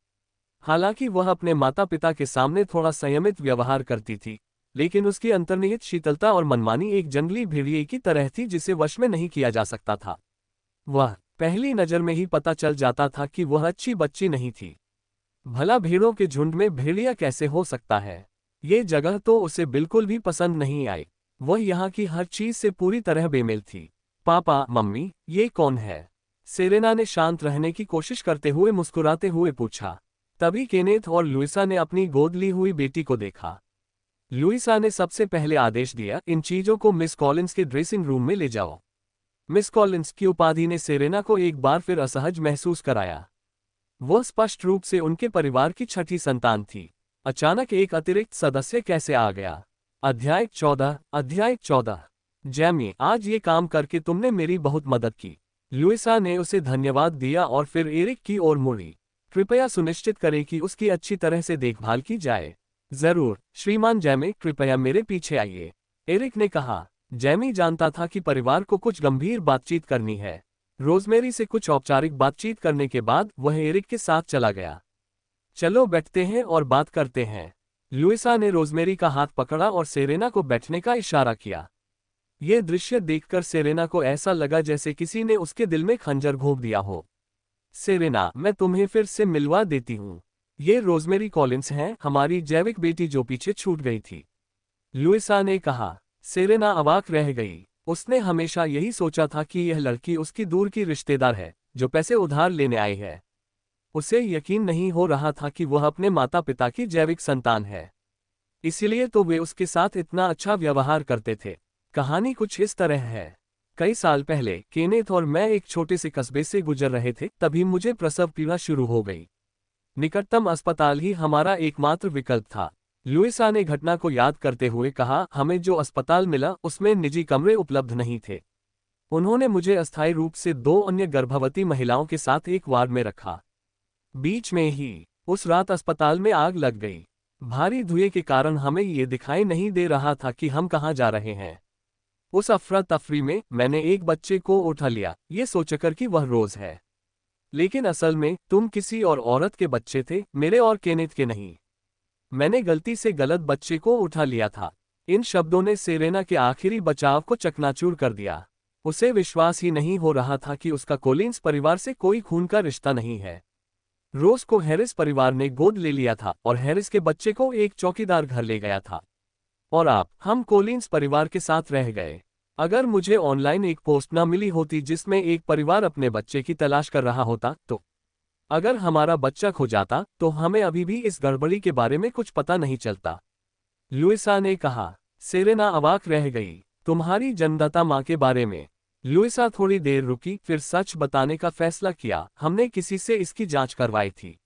हालांकि वह अपने माता पिता के सामने थोड़ा संयमित व्यवहार करती थी, लेकिन उसकी अंतर्निहित शीतलता और मनमानी एक जंगली भेड़िए की तरह थी जिसे वश में नहीं किया जा सकता था। वह पहली नजर में ही पता चल जाता था कि वह अच्छी बच्ची नहीं थी। भला भेड़ों के झुंड में भेड़िया कैसे हो सकता है? ये जगह तो उसे बिल्कुल भी पसंद नहीं आई। वह यहाँ की हर चीज से पूरी तरह बेमेल थी। पापा, मम्मी, ये कौन है? सेरेना ने शांत रहने की कोशिश करते हुए मुस्कुराते हुए पूछा। तभी केनेथ और लुइसा ने अपनी गोद ली हुई बेटी को देखा। लुइसा ने सबसे पहले आदेश दिया, इन चीजों को मिस कॉलिंस के ड्रेसिंग रूम में ले जाओ। मिस कॉलिंस की उपाधि ने सेरेना को एक बार फिर असहज महसूस कराया। वह स्पष्ट रूप से उनके परिवार की छठी संतान थी। अचानक एक अतिरिक्त सदस्य कैसे आ गया? अध्याय 14। जैमी, आज ये काम करके तुमने मेरी बहुत मदद की। लुइसा ने उसे धन्यवाद दिया और फिर एरिक की ओर मुड़ी। कृपया सुनिश्चित करें कि उसकी अच्छी तरह से देखभाल की जाए। जरूर श्रीमान जैमे, कृपया मेरे पीछे आइए, एरिक ने कहा। जैमी जानता था कि परिवार को कुछ गंभीर बातचीत करनी है। रोजमेरी से कुछ औपचारिक बातचीत करने के बाद वह एरिक के साथ चला गया। चलो बैठते हैं और बात करते हैं। लुइसा ने रोजमेरी का हाथ पकड़ा और सेरेना को बैठने का इशारा किया। यह दृश्य देखकर सेरेना को ऐसा लगा जैसे किसी ने उसके दिल में खंजर घोंप दिया हो। सेरेना, मैं तुम्हें फिर से मिलवा देती हूँ। ये रोजमेरी कॉलिंस हैं, हमारी जैविक बेटी जो पीछे छूट गई थी, लुइसा ने कहा। सेरेना अवाक रह गई। उसने हमेशा यही सोचा था कि यह लड़की उसकी दूर की रिश्तेदार है, जो पैसे उधार लेने आई है। उसे यकीन नहीं हो रहा था कि वह अपने माता पिता की जैविक संतान है। इसलिए तो वे उसके साथ इतना अच्छा व्यवहार करते थे। कहानी कुछ इस तरह है। कई साल पहले केनेथ और मैं एक छोटे से कस्बे से गुजर रहे थे, तभी मुझे प्रसव पीड़ा शुरू हो गई। निकटतम अस्पताल ही हमारा एकमात्र विकल्प था। लुइसा ने घटना को याद करते हुए कहा, हमें जो अस्पताल मिला उसमें निजी कमरे उपलब्ध नहीं थे। उन्होंने मुझे अस्थायी रूप से 2 अन्य गर्भवती महिलाओं के साथ एक वार्ड में रखा। बीच में ही उस रात अस्पताल में आग लग गई। भारी धुएं के कारण हमें ये दिखाई नहीं दे रहा था कि हम कहाँ जा रहे हैं। उस अफरा तफरी में मैंने एक बच्चे को उठा लिया, ये सोचकर कि वह रोज है। लेकिन असल में तुम किसी और औरत के बच्चे थे, मेरे और केनेथ के नहीं। मैंने गलती से गलत बच्चे को उठा लिया था। इन शब्दों ने सेरेना के आखिरी बचाव को चकनाचूर कर दिया। उसे विश्वास ही नहीं हो रहा था कि उसका कोलिंस परिवार से कोई खून का रिश्ता नहीं है। रोज को हैरिस परिवार ने गोद ले लिया था और हैरिस के बच्चे को एक चौकीदार घर ले गया था। और हम कोलिन्स परिवार के साथ रह गए। अगर मुझे ऑनलाइन एक पोस्ट ना मिली होती जिसमें एक परिवार अपने बच्चे की तलाश कर रहा होता तो अगर हमारा बच्चा खो जाता तो हमें अभी भी इस गड़बड़ी के बारे में कुछ पता नहीं चलता, लुइसा ने कहा। सेरेना अवाक रह गई। तुम्हारी जन्मदाता माँ के बारे में? लुइसा थोड़ी देर रुकी, फिर सच बताने का फैसला किया। हमने किसी से इसकी जांच करवाई थी।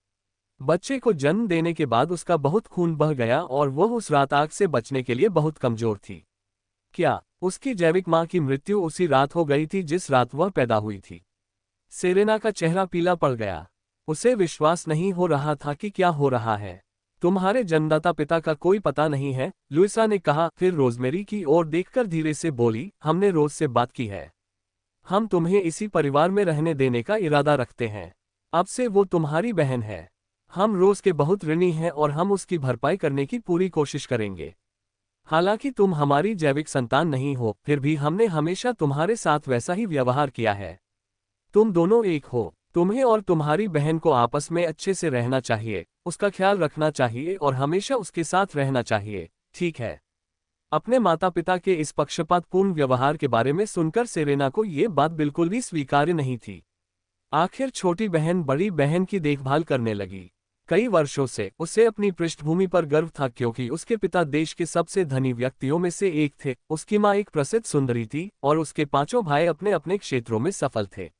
बच्चे को जन्म देने के बाद उसका बहुत खून बह गया और वह उस रात आग से बचने के लिए बहुत कमजोर थी। क्या उसकी जैविक माँ की मृत्यु उसी रात हो गई थी जिस रात वह पैदा हुई थी? सेरेना का चेहरा पीला पड़ गया। उसे विश्वास नहीं हो रहा था कि क्या हो रहा है। तुम्हारे जन्मदाता पिता का कोई पता नहीं है, लुइसा ने कहा, फिर रोजमेरी की ओर देखकर धीरे से बोली, हमने रोज से बात की है। हम तुम्हें इसी परिवार में रहने देने का इरादा रखते हैं। अब से वो तुम्हारी बहन है। हम रोज के बहुत ऋणी हैं और हम उसकी भरपाई करने की पूरी कोशिश करेंगे। हालांकि तुम हमारी जैविक संतान नहीं हो, फिर भी हमने हमेशा तुम्हारे साथ वैसा ही व्यवहार किया है। तुम दोनों एक हो। तुम्हें और तुम्हारी बहन को आपस में अच्छे से रहना चाहिए, उसका ख्याल रखना चाहिए और हमेशा उसके साथ रहना चाहिए, ठीक है? अपने माता पिता के इस पक्षपातपूर्ण व्यवहार के बारे में सुनकर सेरेना को ये बात बिल्कुल भी स्वीकार्य नहीं थी। आखिर छोटी बहन बड़ी बहन की देखभाल करने लगी। कई वर्षों से उसे अपनी पृष्ठभूमि पर गर्व था क्योंकि उसके पिता देश के सबसे धनी व्यक्तियों में से एक थे, उसकी माँ एक प्रसिद्ध सुंदरी थी और उसके पांचों भाई अपने अपने क्षेत्रों में सफल थे।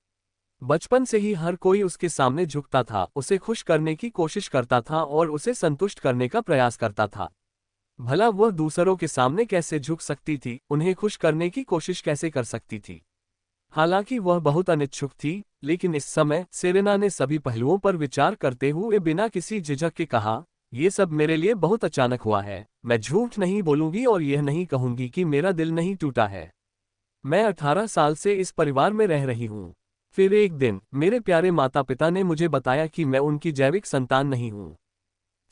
बचपन से ही हर कोई उसके सामने झुकता था, उसे खुश करने की कोशिश करता था और उसे संतुष्ट करने का प्रयास करता था। भला वह दूसरों के सामने कैसे झुक सकती थी, उन्हें खुश करने की कोशिश कैसे कर सकती थी? हालांकि वह बहुत अनिच्छुक थी, लेकिन इस समय सेरेना ने सभी पहलुओं पर विचार करते हुए बिना किसी झिझक के कहा, ये सब मेरे लिए बहुत अचानक हुआ है। मैं झूठ नहीं बोलूंगी और यह नहीं कहूंगी कि मेरा दिल नहीं टूटा है। मैं 18 साल से इस परिवार में रह रही हूँ। फिर एक दिन मेरे प्यारे माता पिता ने मुझे बताया कि मैं उनकी जैविक संतान नहीं हूँ।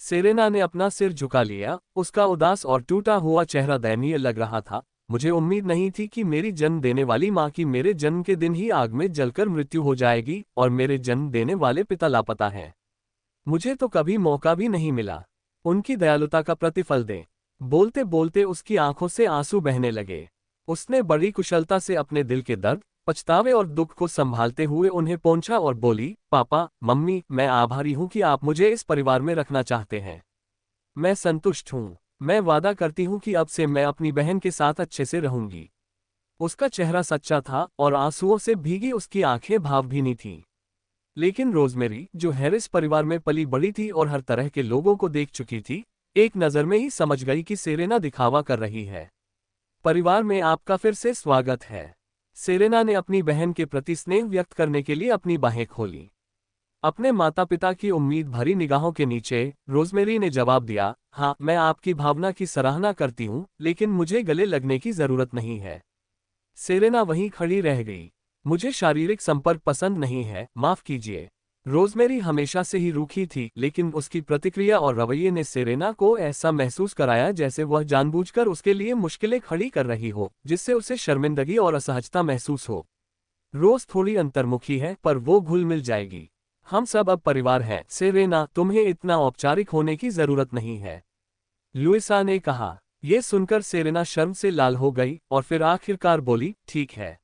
सेरेना ने अपना सिर झुका लिया, उसका उदास और टूटा हुआ चेहरा दयनीय लग रहा था। मुझे उम्मीद नहीं थी कि मेरी जन्म देने वाली माँ की मेरे जन्म के दिन ही आग में जलकर मृत्यु हो जाएगी और मेरे जन्म देने वाले पिता लापता हैं। मुझे तो कभी मौका भी नहीं मिला उनकी दयालुता का प्रतिफल दें। बोलते बोलते उसकी आंखों से आंसू बहने लगे। उसने बड़ी कुशलता से अपने दिल के दर्द, पछतावे और दुख को संभालते हुए उन्हें पोंछा और बोली, पापा, मम्मी, मैं आभारी हूं कि आप मुझे इस परिवार में रखना चाहते हैं। मैं संतुष्ट हूं। मैं वादा करती हूं कि अब से मैं अपनी बहन के साथ अच्छे से रहूंगी। उसका चेहरा सच्चा था और आंसुओं से भीगी उसकी आंखें भावभीनी थीं। लेकिन रोजमेरी, जो हैरिस परिवार में पली बड़ी थी और हर तरह के लोगों को देख चुकी थी, एक नज़र में ही समझ गई कि सेरेना दिखावा कर रही है। परिवार में आपका फिर से स्वागत है। सेरेना ने अपनी बहन के प्रति स्नेह व्यक्त करने के लिए अपनी बाहें खोली। अपने माता पिता की उम्मीद भरी निगाहों के नीचे रोजमेरी ने जवाब दिया, हाँ, मैं आपकी भावना की सराहना करती हूँ, लेकिन मुझे गले लगने की जरूरत नहीं है। सेरेना वहीं खड़ी रह गई। मुझे शारीरिक संपर्क पसंद नहीं है, माफ कीजिए। रोजमेरी हमेशा से ही रूखी थी, लेकिन उसकी प्रतिक्रिया और रवैये ने सेरेना को ऐसा महसूस कराया जैसे वह जानबूझकर उसके लिए मुश्किलें खड़ी कर रही हो, जिससे उसे शर्मिंदगी और असहजता महसूस हो। रोज थोड़ी अंतर्मुखी है, पर वो घुल मिल जाएगी। हम सब अब परिवार हैं। सेरेना, तुम्हें इतना औपचारिक होने की जरूरत नहीं है, लुइसा ने कहा। यह सुनकर सेरेना शर्म से लाल हो गई और फिर आखिरकार बोली, ठीक है,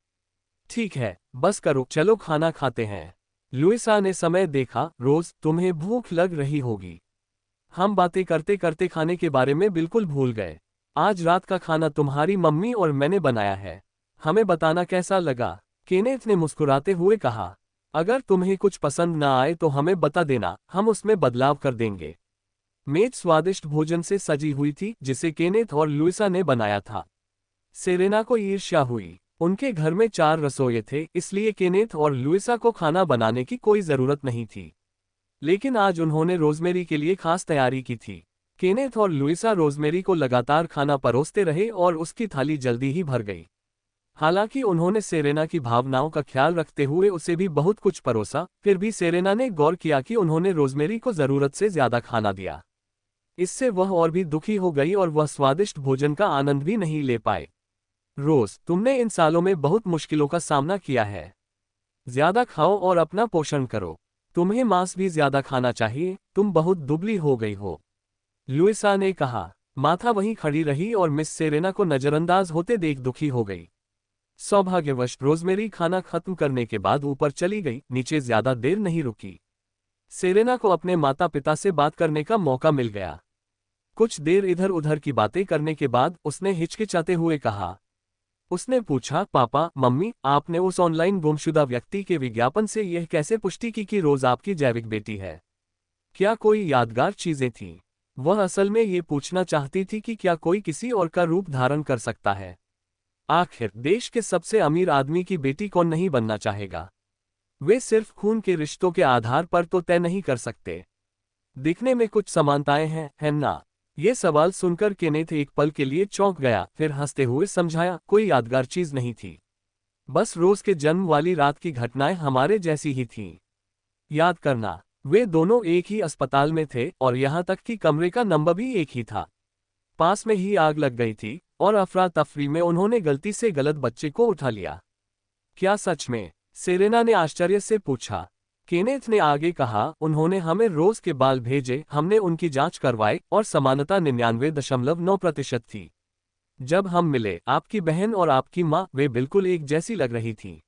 ठीक है, बस करो, चलो खाना खाते हैं। लुइसा ने समय देखा, रोज, तुम्हें भूख लग रही होगी। हम बातें करते करते खाने के बारे में बिल्कुल भूल गए। आज रात का खाना तुम्हारी मम्मी और मैंने बनाया है। हमें बताना कैसा लगा, केनेथ ने मुस्कुराते हुए कहा। अगर तुम्हें कुछ पसंद ना आए तो हमें बता देना, हम उसमें बदलाव कर देंगे। मेज स्वादिष्ट भोजन से सजी हुई थी, जिसे केनेथ और लुइसा ने बनाया था। सेरेना को ईर्ष्या हुई। उनके घर में 4 रसोइये थे, इसलिए केनेथ और लुइसा को खाना बनाने की कोई जरूरत नहीं थी। लेकिन आज उन्होंने रोजमेरी के लिए खास तैयारी की थी। केनेथ और लुइसा रोजमेरी को लगातार खाना परोसते रहे और उसकी थाली जल्दी ही भर गई। हालांकि उन्होंने सेरेना की भावनाओं का ख्याल रखते हुए उसे भी बहुत कुछ परोसा, फिर भी सेरेना ने गौर किया कि उन्होंने रोजमेरी को जरूरत से ज्यादा खाना दिया। इससे वह और भी दुखी हो गई और वह स्वादिष्ट भोजन का आनंद भी नहीं ले पाए। रोज, तुमने इन सालों में बहुत मुश्किलों का सामना किया है। ज्यादा खाओ और अपना पोषण करो। तुम्हें मांस भी ज्यादा खाना चाहिए, तुम बहुत दुबली हो गई हो, लुइसा ने कहा। माथा वहीं खड़ी रही और मिस सेरेना को नजरअंदाज होते देख दुखी हो गई। सौभाग्यवश रोजमेरी खाना खत्म करने के बाद ऊपर चली गई, नीचे ज्यादा देर नहीं रुकी। सेरेना को अपने माता पिता से बात करने का मौका मिल गया। कुछ देर इधर उधर की बातें करने के बाद उसने हिचकिचाते हुए कहा। उसने पूछा, पापा मम्मी, आपने उस ऑनलाइन गुमशुदा व्यक्ति के विज्ञापन से यह कैसे पुष्टि की कि रोज आपकी जैविक बेटी है? क्या कोई यादगार चीजें थीं? वह असल में ये पूछना चाहती थी कि क्या कोई किसी और का रूप धारण कर सकता है। आखिर देश के सबसे अमीर आदमी की बेटी कौन नहीं बनना चाहेगा? वे सिर्फ खून के रिश्तों के आधार पर तो तय नहीं कर सकते। दिखने में कुछ समानताएं हैं, है ना? ये सवाल सुनकर केनेथ एक पल के लिए चौंक गया, फिर हंसते हुए समझाया, कोई यादगार चीज नहीं थी। बस रोज के जन्म वाली रात की घटनाएं हमारे जैसी ही थीं। याद करना, वे दोनों एक ही अस्पताल में थे और यहाँ तक कि कमरे का नंबर भी एक ही था। पास में ही आग लग गई थी और अफरा तफरी में उन्होंने गलती से गलत बच्चे को उठा लिया। क्या सच में? सेरेना ने आश्चर्य से पूछा। केनेथ ने आगे कहा, उन्होंने हमें रोज के बाल भेजे, हमने उनकी जांच करवाई और समानता 99.9% थी। जब हम मिले, आपकी बहन और आपकी माँ, वे बिल्कुल एक जैसी लग रही थीं।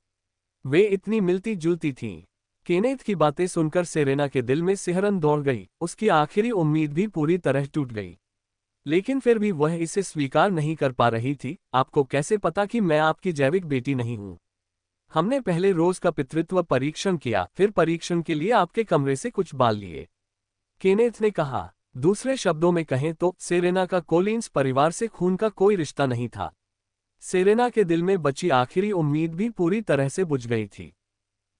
वे इतनी मिलती जुलती थीं। केनेथ की बातें सुनकर सेरेना के दिल में सिहरन दौड़ गई, उसकी आखिरी उम्मीद भी पूरी तरह टूट गई। लेकिन फिर भी वह इसे स्वीकार नहीं कर पा रही थी। आपको कैसे पता कि मैं आपकी जैविक बेटी नहीं हूं? हमने पहले रोज का पितृत्व परीक्षण किया, फिर परीक्षण के लिए आपके कमरे से कुछ बाल लिए, केनेथ ने कहा। दूसरे शब्दों में कहें तो सेरेना का कोलिंस परिवार से खून का कोई रिश्ता नहीं था। सेरेना के दिल में बची आखिरी उम्मीद भी पूरी तरह से बुझ गई थी।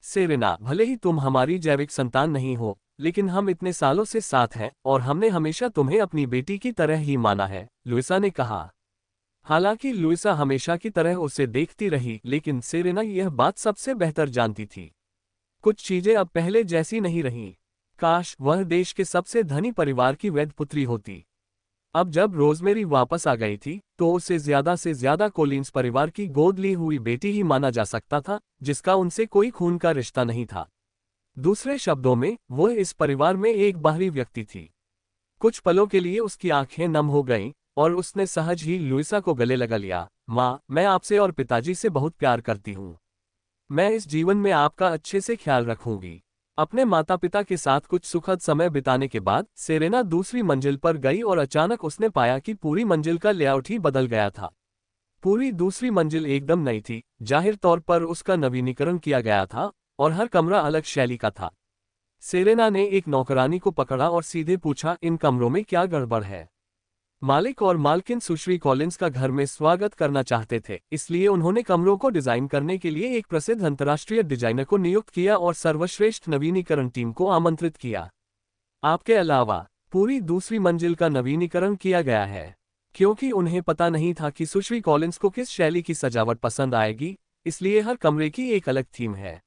सेरेना, भले ही तुम हमारी जैविक संतान नहीं हो, लेकिन हम इतने सालों से साथ हैं और हमने हमेशा तुम्हें अपनी बेटी की तरह ही माना है, लुइसा ने कहा। हालांकि लुइसा हमेशा की तरह उसे देखती रही, लेकिन सेरेना यह बात सबसे बेहतर जानती थी। कुछ चीजें अब पहले जैसी नहीं रहीं। काश वह देश के सबसे धनी परिवार की वैध पुत्री होती। अब जब रोजमेरी वापस आ गई थी, तो उसे ज्यादा से ज्यादा कोलिंस परिवार की गोद ली हुई बेटी ही माना जा सकता था, जिसका उनसे कोई खून का रिश्ता नहीं था। दूसरे शब्दों में, वह इस परिवार में एक बाहरी व्यक्ति थी। कुछ पलों के लिए उसकी आंखें नम हो गईं और उसने सहज ही लुइसा को गले लगा लिया। माँ, मैं आपसे और पिताजी से बहुत प्यार करती हूँ। मैं इस जीवन में आपका अच्छे से ख्याल रखूंगी। अपने माता पिता के साथ कुछ सुखद समय बिताने के बाद सेरेना दूसरी मंजिल पर गई और अचानक उसने पाया कि पूरी मंजिल का लेआउट ही बदल गया था। पूरी दूसरी मंजिल एकदम नई थी, जाहिर तौर पर उसका नवीनीकरण किया गया था और हर कमरा अलग शैली का था। सेरेना ने एक नौकरानी को पकड़ा और सीधे पूछा, इन कमरों में क्या गड़बड़ है? मालिक और मालकिन सुश्री कॉलिंस का घर में स्वागत करना चाहते थे, इसलिए उन्होंने कमरों को डिजाइन करने के लिए एक प्रसिद्ध अंतर्राष्ट्रीय डिजाइनर को नियुक्त किया और सर्वश्रेष्ठ नवीनीकरण टीम को आमंत्रित किया। आपके अलावा पूरी दूसरी मंजिल का नवीनीकरण किया गया है। क्योंकि उन्हें पता नहीं था कि सुश्री कॉलिंस को किस शैली की सजावट पसंद आएगी, इसलिए हर कमरे की एक अलग थीम है,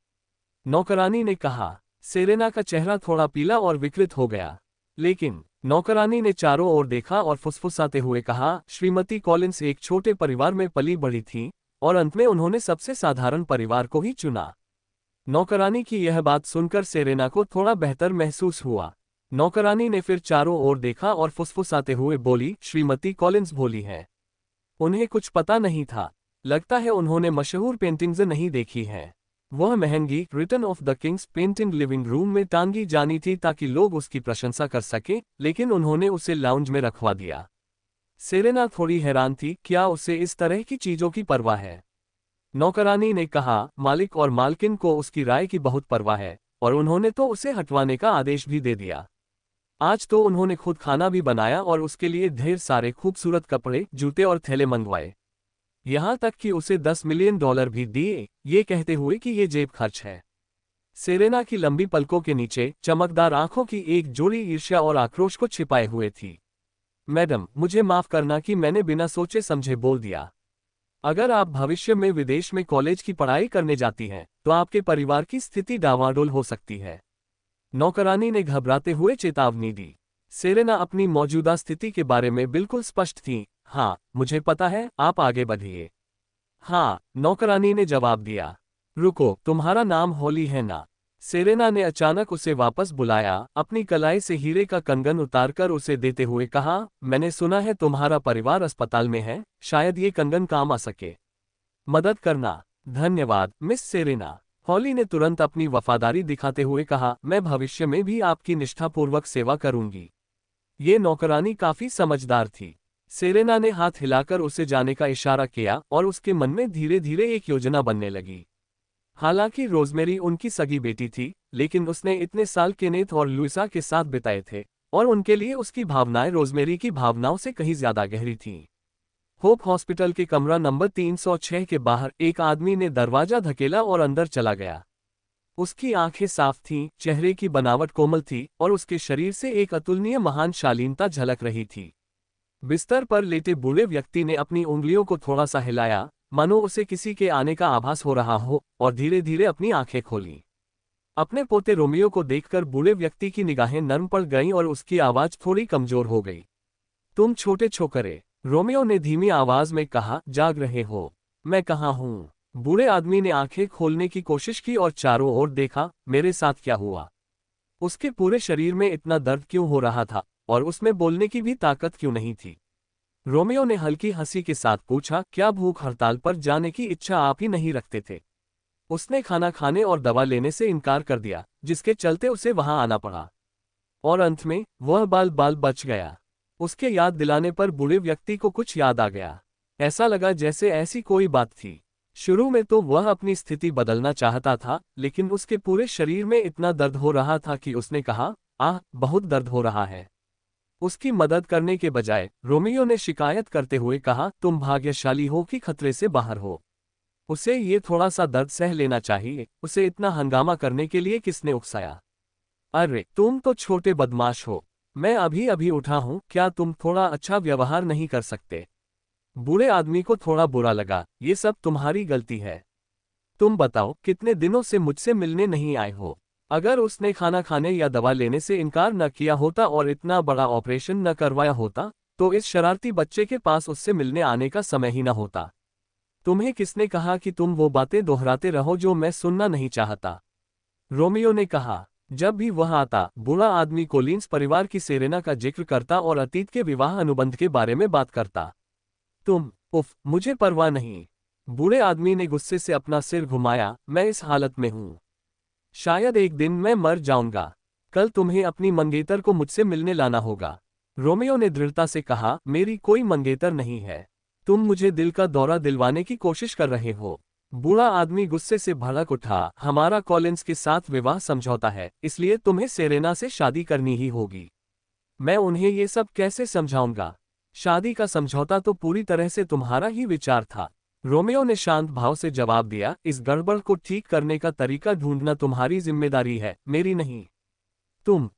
नौकरानी ने कहा। सेरेना का चेहरा थोड़ा पीला और विकृत हो गया, लेकिन नौकरानी ने चारों ओर देखा और फुसफुसाते हुए कहा, श्रीमती कॉलिंस एक छोटे परिवार में पली बढ़ी थीं और अंत में उन्होंने सबसे साधारण परिवार को ही चुना। नौकरानी की यह बात सुनकर सेरेना को थोड़ा बेहतर महसूस हुआ। नौकरानी ने फिर चारों ओर देखा और फुसफुसाते हुए बोली, श्रीमती कॉलिंस भोली हैं। उन्हें कुछ पता नहीं था। लगता है उन्होंने मशहूर पेंटिंग्स नहीं देखी हैं। वह महंगी return of the Kings painting living room में टांगी जानी थी ताकि लोग उसकी प्रशंसा कर सकें, लेकिन उन्होंने उसे लाउंज में रखवा दिया। सेरेना थोड़ी हैरान थी, क्या उसे इस तरह की चीजों की परवाह है? नौकरानी ने कहा, मालिक और मालकिन को उसकी राय की बहुत परवाह है और उन्होंने तो उसे हटवाने का आदेश भी दे दिया। आज तो उन्होंने खुद खाना भी बनाया और उसके लिए ढेर सारे खूबसूरत कपड़े, जूते और थैले मंगवाए। यहाँ तक कि उसे $10 मिलियन भी दिए, ये कहते हुए कि ये जेब खर्च है। सेरेना की लंबी पलकों के नीचे चमकदार आंखों की एक जोड़ी ईर्ष्या और आक्रोश को छिपाए हुए थी। मैडम, मुझे माफ करना कि मैंने बिना सोचे समझे बोल दिया। अगर आप भविष्य में विदेश में कॉलेज की पढ़ाई करने जाती हैं, तो आपके परिवार की स्थिति डावाडोल हो सकती है, नौकरानी ने घबराते हुए चेतावनी दी। सेरेना अपनी मौजूदा स्थिति के बारे में बिल्कुल स्पष्ट थी। हाँ, मुझे पता है, आप आगे बढ़िए। हाँ, नौकरानी ने जवाब दिया। रुको, तुम्हारा नाम हॉली है ना? सेरेना ने अचानक उसे वापस बुलाया, अपनी कलाई से हीरे का कंगन उतारकर उसे देते हुए कहा, मैंने सुना है तुम्हारा परिवार अस्पताल में है, शायद ये कंगन काम आ सके। मदद करना। धन्यवाद मिस सेरेना। हॉली ने तुरंत अपनी वफादारी दिखाते हुए कहा, मैं भविष्य में भी आपकी निष्ठापूर्वक सेवा करूंगी। ये नौकरानी काफी समझदार थी। सेरेना ने हाथ हिलाकर उसे जाने का इशारा किया और उसके मन में धीरे धीरे एक योजना बनने लगी। हालांकि रोजमेरी उनकी सगी बेटी थी, लेकिन उसने इतने साल केनेथ और लुइसा के साथ बिताए थे, और उनके लिए उसकी भावनाएं रोजमेरी की भावनाओं से कहीं ज्यादा गहरी थीं। होप हॉस्पिटल के कमरा नंबर 306 के बाहर एक आदमी ने दरवाजा धकेला और अंदर चला गया। उसकी आंखें साफ थीं, चेहरे की बनावट कोमल थी और उसके शरीर से एक अतुलनीय महान शालीनता झलक रही थी। बिस्तर पर लेटे बूढ़े व्यक्ति ने अपनी उंगलियों को थोड़ा सा हिलाया, मानो उसे किसी के आने का आभास हो रहा हो, और धीरे धीरे अपनी आंखें खोलीं। अपने पोते रोमियो को देखकर बूढ़े व्यक्ति की निगाहें नर्म पड़ गईं और उसकी आवाज थोड़ी कमजोर हो गई। तुम छोटे छोकरे, रोमियो ने धीमी आवाज में कहा, जाग रहे हो? मैं कहाँ हूँ? बूढ़े आदमी ने आंखें खोलने की कोशिश की और चारों ओर देखा। मेरे साथ क्या हुआ? उसके पूरे शरीर में इतना दर्द क्यों हो रहा था, और उसमें बोलने की भी ताकत क्यों नहीं थी? रोमियो ने हल्की हंसी के साथ पूछा, क्या भूख हड़ताल पर जाने की इच्छा आप ही नहीं रखते थे? उसने खाना खाने और दवा लेने से इनकार कर दिया, जिसके चलते उसे वहां आना पड़ा। और अंत में वह बाल बाल बच गया। उसके याद दिलाने पर बूढ़े व्यक्ति को कुछ याद आ गया। ऐसा लगा जैसे ऐसी कोई बात थी। शुरू में तो वह अपनी स्थिति बदलना चाहता था, लेकिन उसके पूरे शरीर में इतना दर्द हो रहा था कि उसने कहा, आह, बहुत दर्द हो रहा है। उसकी मदद करने के बजाय रोमियो ने शिकायत करते हुए कहा, तुम भाग्यशाली हो कि खतरे से बाहर हो। उसे ये थोड़ा सा दर्द सह लेना चाहिए। उसे इतना हंगामा करने के लिए किसने उकसाया? अरे तुम तो छोटे बदमाश हो। मैं अभी अभी उठा हूं, क्या तुम थोड़ा अच्छा व्यवहार नहीं कर सकते? बूढ़े आदमी को थोड़ा बुरा लगा, ये सब तुम्हारी गलती है। तुम बताओ, कितने दिनों से मुझसे मिलने नहीं आए हो? अगर उसने खाना खाने या दवा लेने से इनकार न किया होता और इतना बड़ा ऑपरेशन न करवाया होता, तो इस शरारती बच्चे के पास उससे मिलने आने का समय ही न होता। तुम्हें किसने कहा कि तुम वो बातें दोहराते रहो जो मैं सुनना नहीं चाहता? रोमियो ने कहा। जब भी वह आता, बूढ़ा आदमी कोलिंस परिवार की सेरेना का जिक्र करता और अतीत के विवाह अनुबंध के बारे में बात करता। उफ, मुझे परवाह नहीं। बूढ़े आदमी ने गुस्से से अपना सिर घुमाया, मैं इस हालत में हूं। शायद एक दिन मैं मर जाऊंगा। कल तुम्हें अपनी मंगेतर को मुझसे मिलने लाना होगा। रोमियो ने दृढ़ता से कहा, मेरी कोई मंगेतर नहीं है। तुम मुझे दिल का दौरा दिलवाने की कोशिश कर रहे हो। बूढ़ा आदमी गुस्से से भड़क उठा, हमारा कॉलिंस के साथ विवाह समझौता है, इसलिए तुम्हें सेरेना से शादी करनी ही होगी। मैं उन्हें ये सब कैसे समझाऊंगा? शादी का समझौता तो पूरी तरह से तुम्हारा ही विचार था। रोमियो ने शांत भाव से जवाब दिया, इस गड़बड़ को ठीक करने का तरीका ढूंढना तुम्हारी जिम्मेदारी है, मेरी नहीं।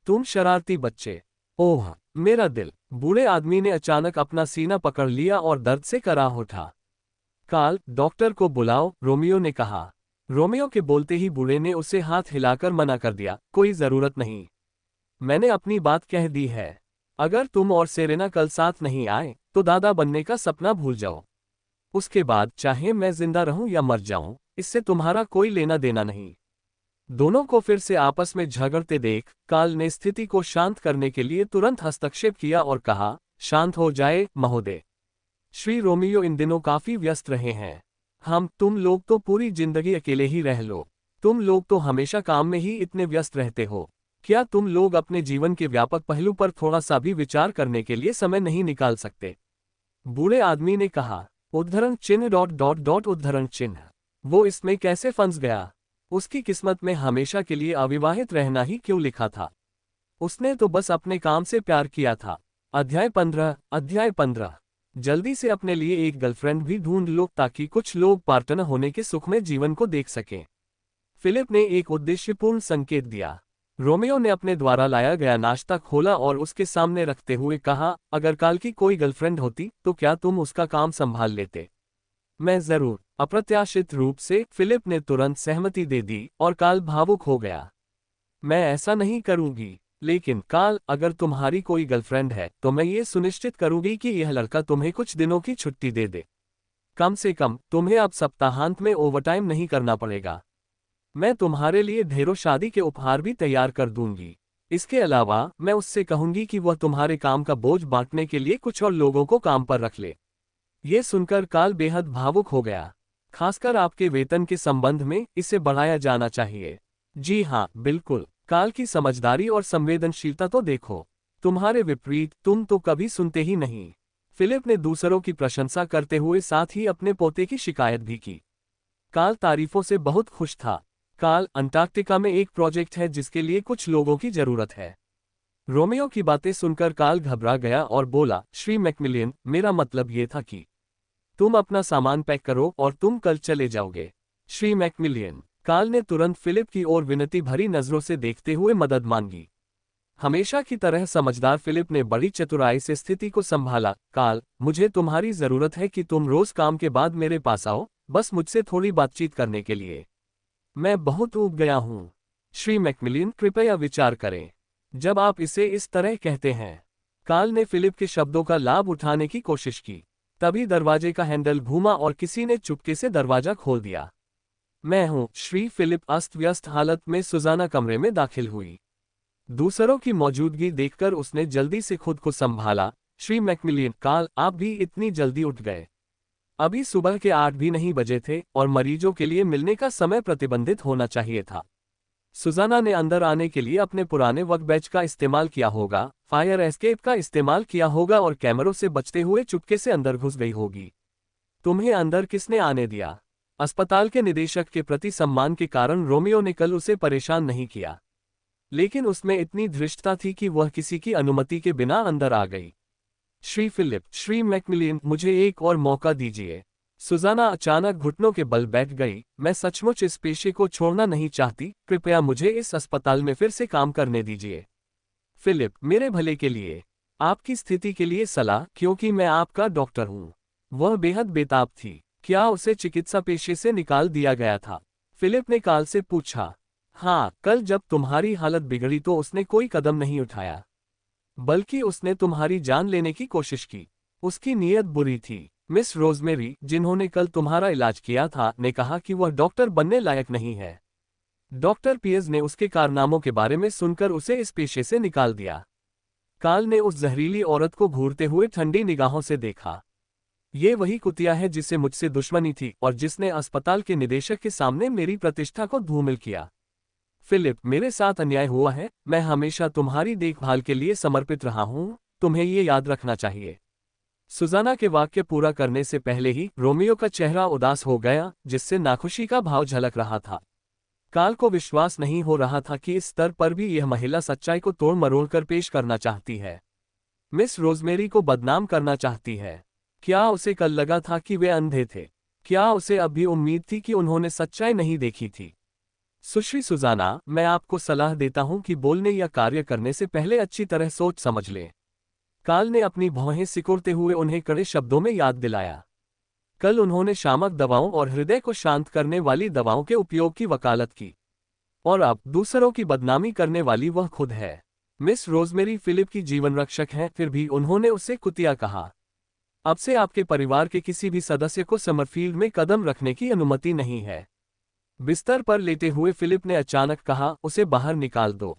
तुम शरारती बच्चे। ओह, मेरा दिल। बूढ़े आदमी ने अचानक अपना सीना पकड़ लिया और दर्द से कराह उठा। काल, डॉक्टर को बुलाओ, रोमियो ने कहा। रोमियो के बोलते ही बूढ़े ने उसे हाथ हिलाकर मना कर दिया, कोई जरूरत नहीं। मैंने अपनी बात कह दी है। अगर तुम और सेरेना कल साथ नहीं आए, तो दादा बनने का सपना भूल जाओ। उसके बाद चाहे मैं जिंदा रहूं या मर जाऊं, इससे तुम्हारा कोई लेना देना नहीं। दोनों को फिर से आपस में झगड़ते देख काल ने स्थिति को शांत करने के लिए तुरंत हस्तक्षेप किया और कहा, शांत हो जाए महोदय। श्री रोमियो इन दिनों काफी व्यस्त रहे हैं। तुम लोग तो पूरी जिंदगी अकेले ही रह लो। तुम लोग तो हमेशा काम में ही इतने व्यस्त रहते हो। क्या तुम लोग अपने जीवन के व्यापक पहलू पर थोड़ा सा भी विचार करने के लिए समय नहीं निकाल सकते? बूढ़े आदमी ने कहा। उद्धरण चिन्ह डॉट डॉट डॉट उद्धरण चिन्ह। वो इसमें कैसे फंस गया? उसकी किस्मत में हमेशा के लिए अविवाहित रहना ही क्यों लिखा था? उसने तो बस अपने काम से प्यार किया था। अध्याय 15। जल्दी से अपने लिए एक गर्लफ्रेंड भी ढूंढ लो ताकि कुछ लोग पार्टनर होने के सुख में जीवन को देख सकें। फिलिप ने एक उद्देश्यपूर्ण संकेत दिया। रोमियो ने अपने द्वारा लाया गया नाश्ता खोला और उसके सामने रखते हुए कहा, अगर काल की कोई गर्लफ्रेंड होती तो क्या तुम उसका काम संभाल लेते? मैं जरूर। अप्रत्याशित रूप से फिलिप ने तुरंत सहमति दे दी और काल भावुक हो गया। मैं ऐसा नहीं करूंगी। लेकिन काल, अगर तुम्हारी कोई गर्लफ्रेंड है तो मैं ये सुनिश्चित करूंगी कि यह लड़का तुम्हें कुछ दिनों की छुट्टी दे दे। कम से कम तुम्हें अब सप्ताहांत में ओवरटाइम नहीं करना पड़ेगा। मैं तुम्हारे लिए ढेरों शादी के उपहार भी तैयार कर दूंगी। इसके अलावा मैं उससे कहूंगी कि वह तुम्हारे काम का बोझ बांटने के लिए कुछ और लोगों को काम पर रख ले। ये सुनकर काल बेहद भावुक हो गया। खासकर आपके वेतन के संबंध में इसे बढ़ाया जाना चाहिए। जी हाँ, बिल्कुल। काल की समझदारी और संवेदनशीलता तो देखो। तुम्हारे विपरीत तुम तो कभी सुनते ही नहीं। फिलिप ने दूसरों की प्रशंसा करते हुए साथ ही अपने पोते की शिकायत भी की। काल तारीफों से बहुत खुश था। काल, अंटार्कटिका में एक प्रोजेक्ट है जिसके लिए कुछ लोगों की जरूरत है। रोमियो की बातें सुनकर काल घबरा गया और बोला, श्री मैक्मिलियन, मेरा मतलब ये था कि तुम अपना सामान पैक करो और तुम कल चले जाओगे। श्री मैक्मिलियन। काल ने तुरंत फिलिप की ओर विनती भरी नजरों से देखते हुए मदद मांगी। हमेशा की तरह समझदार फिलिप ने बड़ी चतुराई से स्थिति को संभाला। काल, मुझे तुम्हारी जरूरत है कि तुम रोज काम के बाद मेरे पास आओ, बस मुझसे थोड़ी बातचीत करने के लिए। मैं बहुत ऊब गया हूं। श्री मैक्मिलियन, कृपया विचार करें जब आप इसे इस तरह कहते हैं। काल ने फिलिप के शब्दों का लाभ उठाने की कोशिश की। तभी दरवाजे का हैंडल घूमा और किसी ने चुपके से दरवाजा खोल दिया। मैं हूं। श्री फिलिप अस्त व्यस्त हालत में सुजाना कमरे में दाखिल हुई। दूसरों की मौजूदगी देखकर उसने जल्दी से खुद को संभाला। श्री मैक्मिलियन, काल, आप भी इतनी जल्दी उठ गए? अभी सुबह के 8 भी नहीं बजे थे और मरीजों के लिए मिलने का समय प्रतिबंधित होना चाहिए था। सुजाना ने अंदर आने के लिए अपने पुराने वर्क बेंच का इस्तेमाल किया होगा, फायर एस्केप का इस्तेमाल किया होगा और कैमरों से बचते हुए चुपके से अंदर घुस गई होगी। तुम्हें अंदर किसने आने दिया? अस्पताल के निदेशक के प्रति सम्मान के कारण रोमियो ने कल उसे परेशान नहीं किया, लेकिन उसमें इतनी धृष्टता थी कि वह किसी की अनुमति के बिना अंदर आ गई। श्री फिलिप, श्री मैक्मिलियन, मुझे एक और मौका दीजिए। सुजाना अचानक घुटनों के बल बैठ गई। मैं सचमुच इस पेशे को छोड़ना नहीं चाहती, कृपया मुझे इस अस्पताल में फिर से काम करने दीजिए। फिलिप, मेरे भले के लिए, आपकी स्थिति के लिए सलाह, क्योंकि मैं आपका डॉक्टर हूं। वह बेहद बेताब थी। क्या उसे चिकित्सा पेशे से निकाल दिया गया था? फिलिप ने काल से पूछा। हाँ, कल जब तुम्हारी हालत बिगड़ी तो उसने कोई कदम नहीं उठाया, बल्कि उसने तुम्हारी जान लेने की कोशिश की। उसकी नीयत बुरी थी। मिस रोजमेरी, जिन्होंने कल तुम्हारा इलाज किया था, ने कहा कि वह डॉक्टर बनने लायक नहीं है। डॉक्टर पियर्स ने उसके कारनामों के बारे में सुनकर उसे इस पेशे से निकाल दिया। काल ने उस जहरीली औरत को घूरते हुए ठंडी निगाहों से देखा। ये वही कुतिया है जिससे मुझसे दुश्मनी थी और जिसने अस्पताल के निदेशक के सामने मेरी प्रतिष्ठा को धूमिल किया। फिलिप, मेरे साथ अन्याय हुआ है। मैं हमेशा तुम्हारी देखभाल के लिए समर्पित रहा हूं, तुम्हें ये याद रखना चाहिए। सुजाना के वाक्य पूरा करने से पहले ही रोमियो का चेहरा उदास हो गया, जिससे नाखुशी का भाव झलक रहा था। काल को विश्वास नहीं हो रहा था कि इस स्तर पर भी यह महिला सच्चाई को तोड़ मरोड़ कर पेश करना चाहती है। मिस रोजमेरी को बदनाम करना चाहती है। क्या उसे कल लगा था कि वे अंधे थे? क्या उसे अब भी उम्मीद थी कि उन्होंने सच्चाई नहीं देखी थी? सुश्री सुजाना, मैं आपको सलाह देता हूं कि बोलने या कार्य करने से पहले अच्छी तरह सोच समझ लें। काल ने अपनी भौहें सिकुड़ते हुए उन्हें कड़े शब्दों में याद दिलाया। कल उन्होंने शामक दवाओं और हृदय को शांत करने वाली दवाओं के उपयोग की वकालत की, और अब दूसरों की बदनामी करने वाली वह खुद है। मिस रोजमेरी फिलिप की जीवन रक्षक हैं, फिर भी उन्होंने उसे कुतिया कहा। अब से आपके परिवार के किसी भी सदस्य को समरफील्ड में कदम रखने की अनुमति नहीं है। बिस्तर पर लेटे हुए फिलिप ने अचानक कहा, उसे बाहर निकाल दो।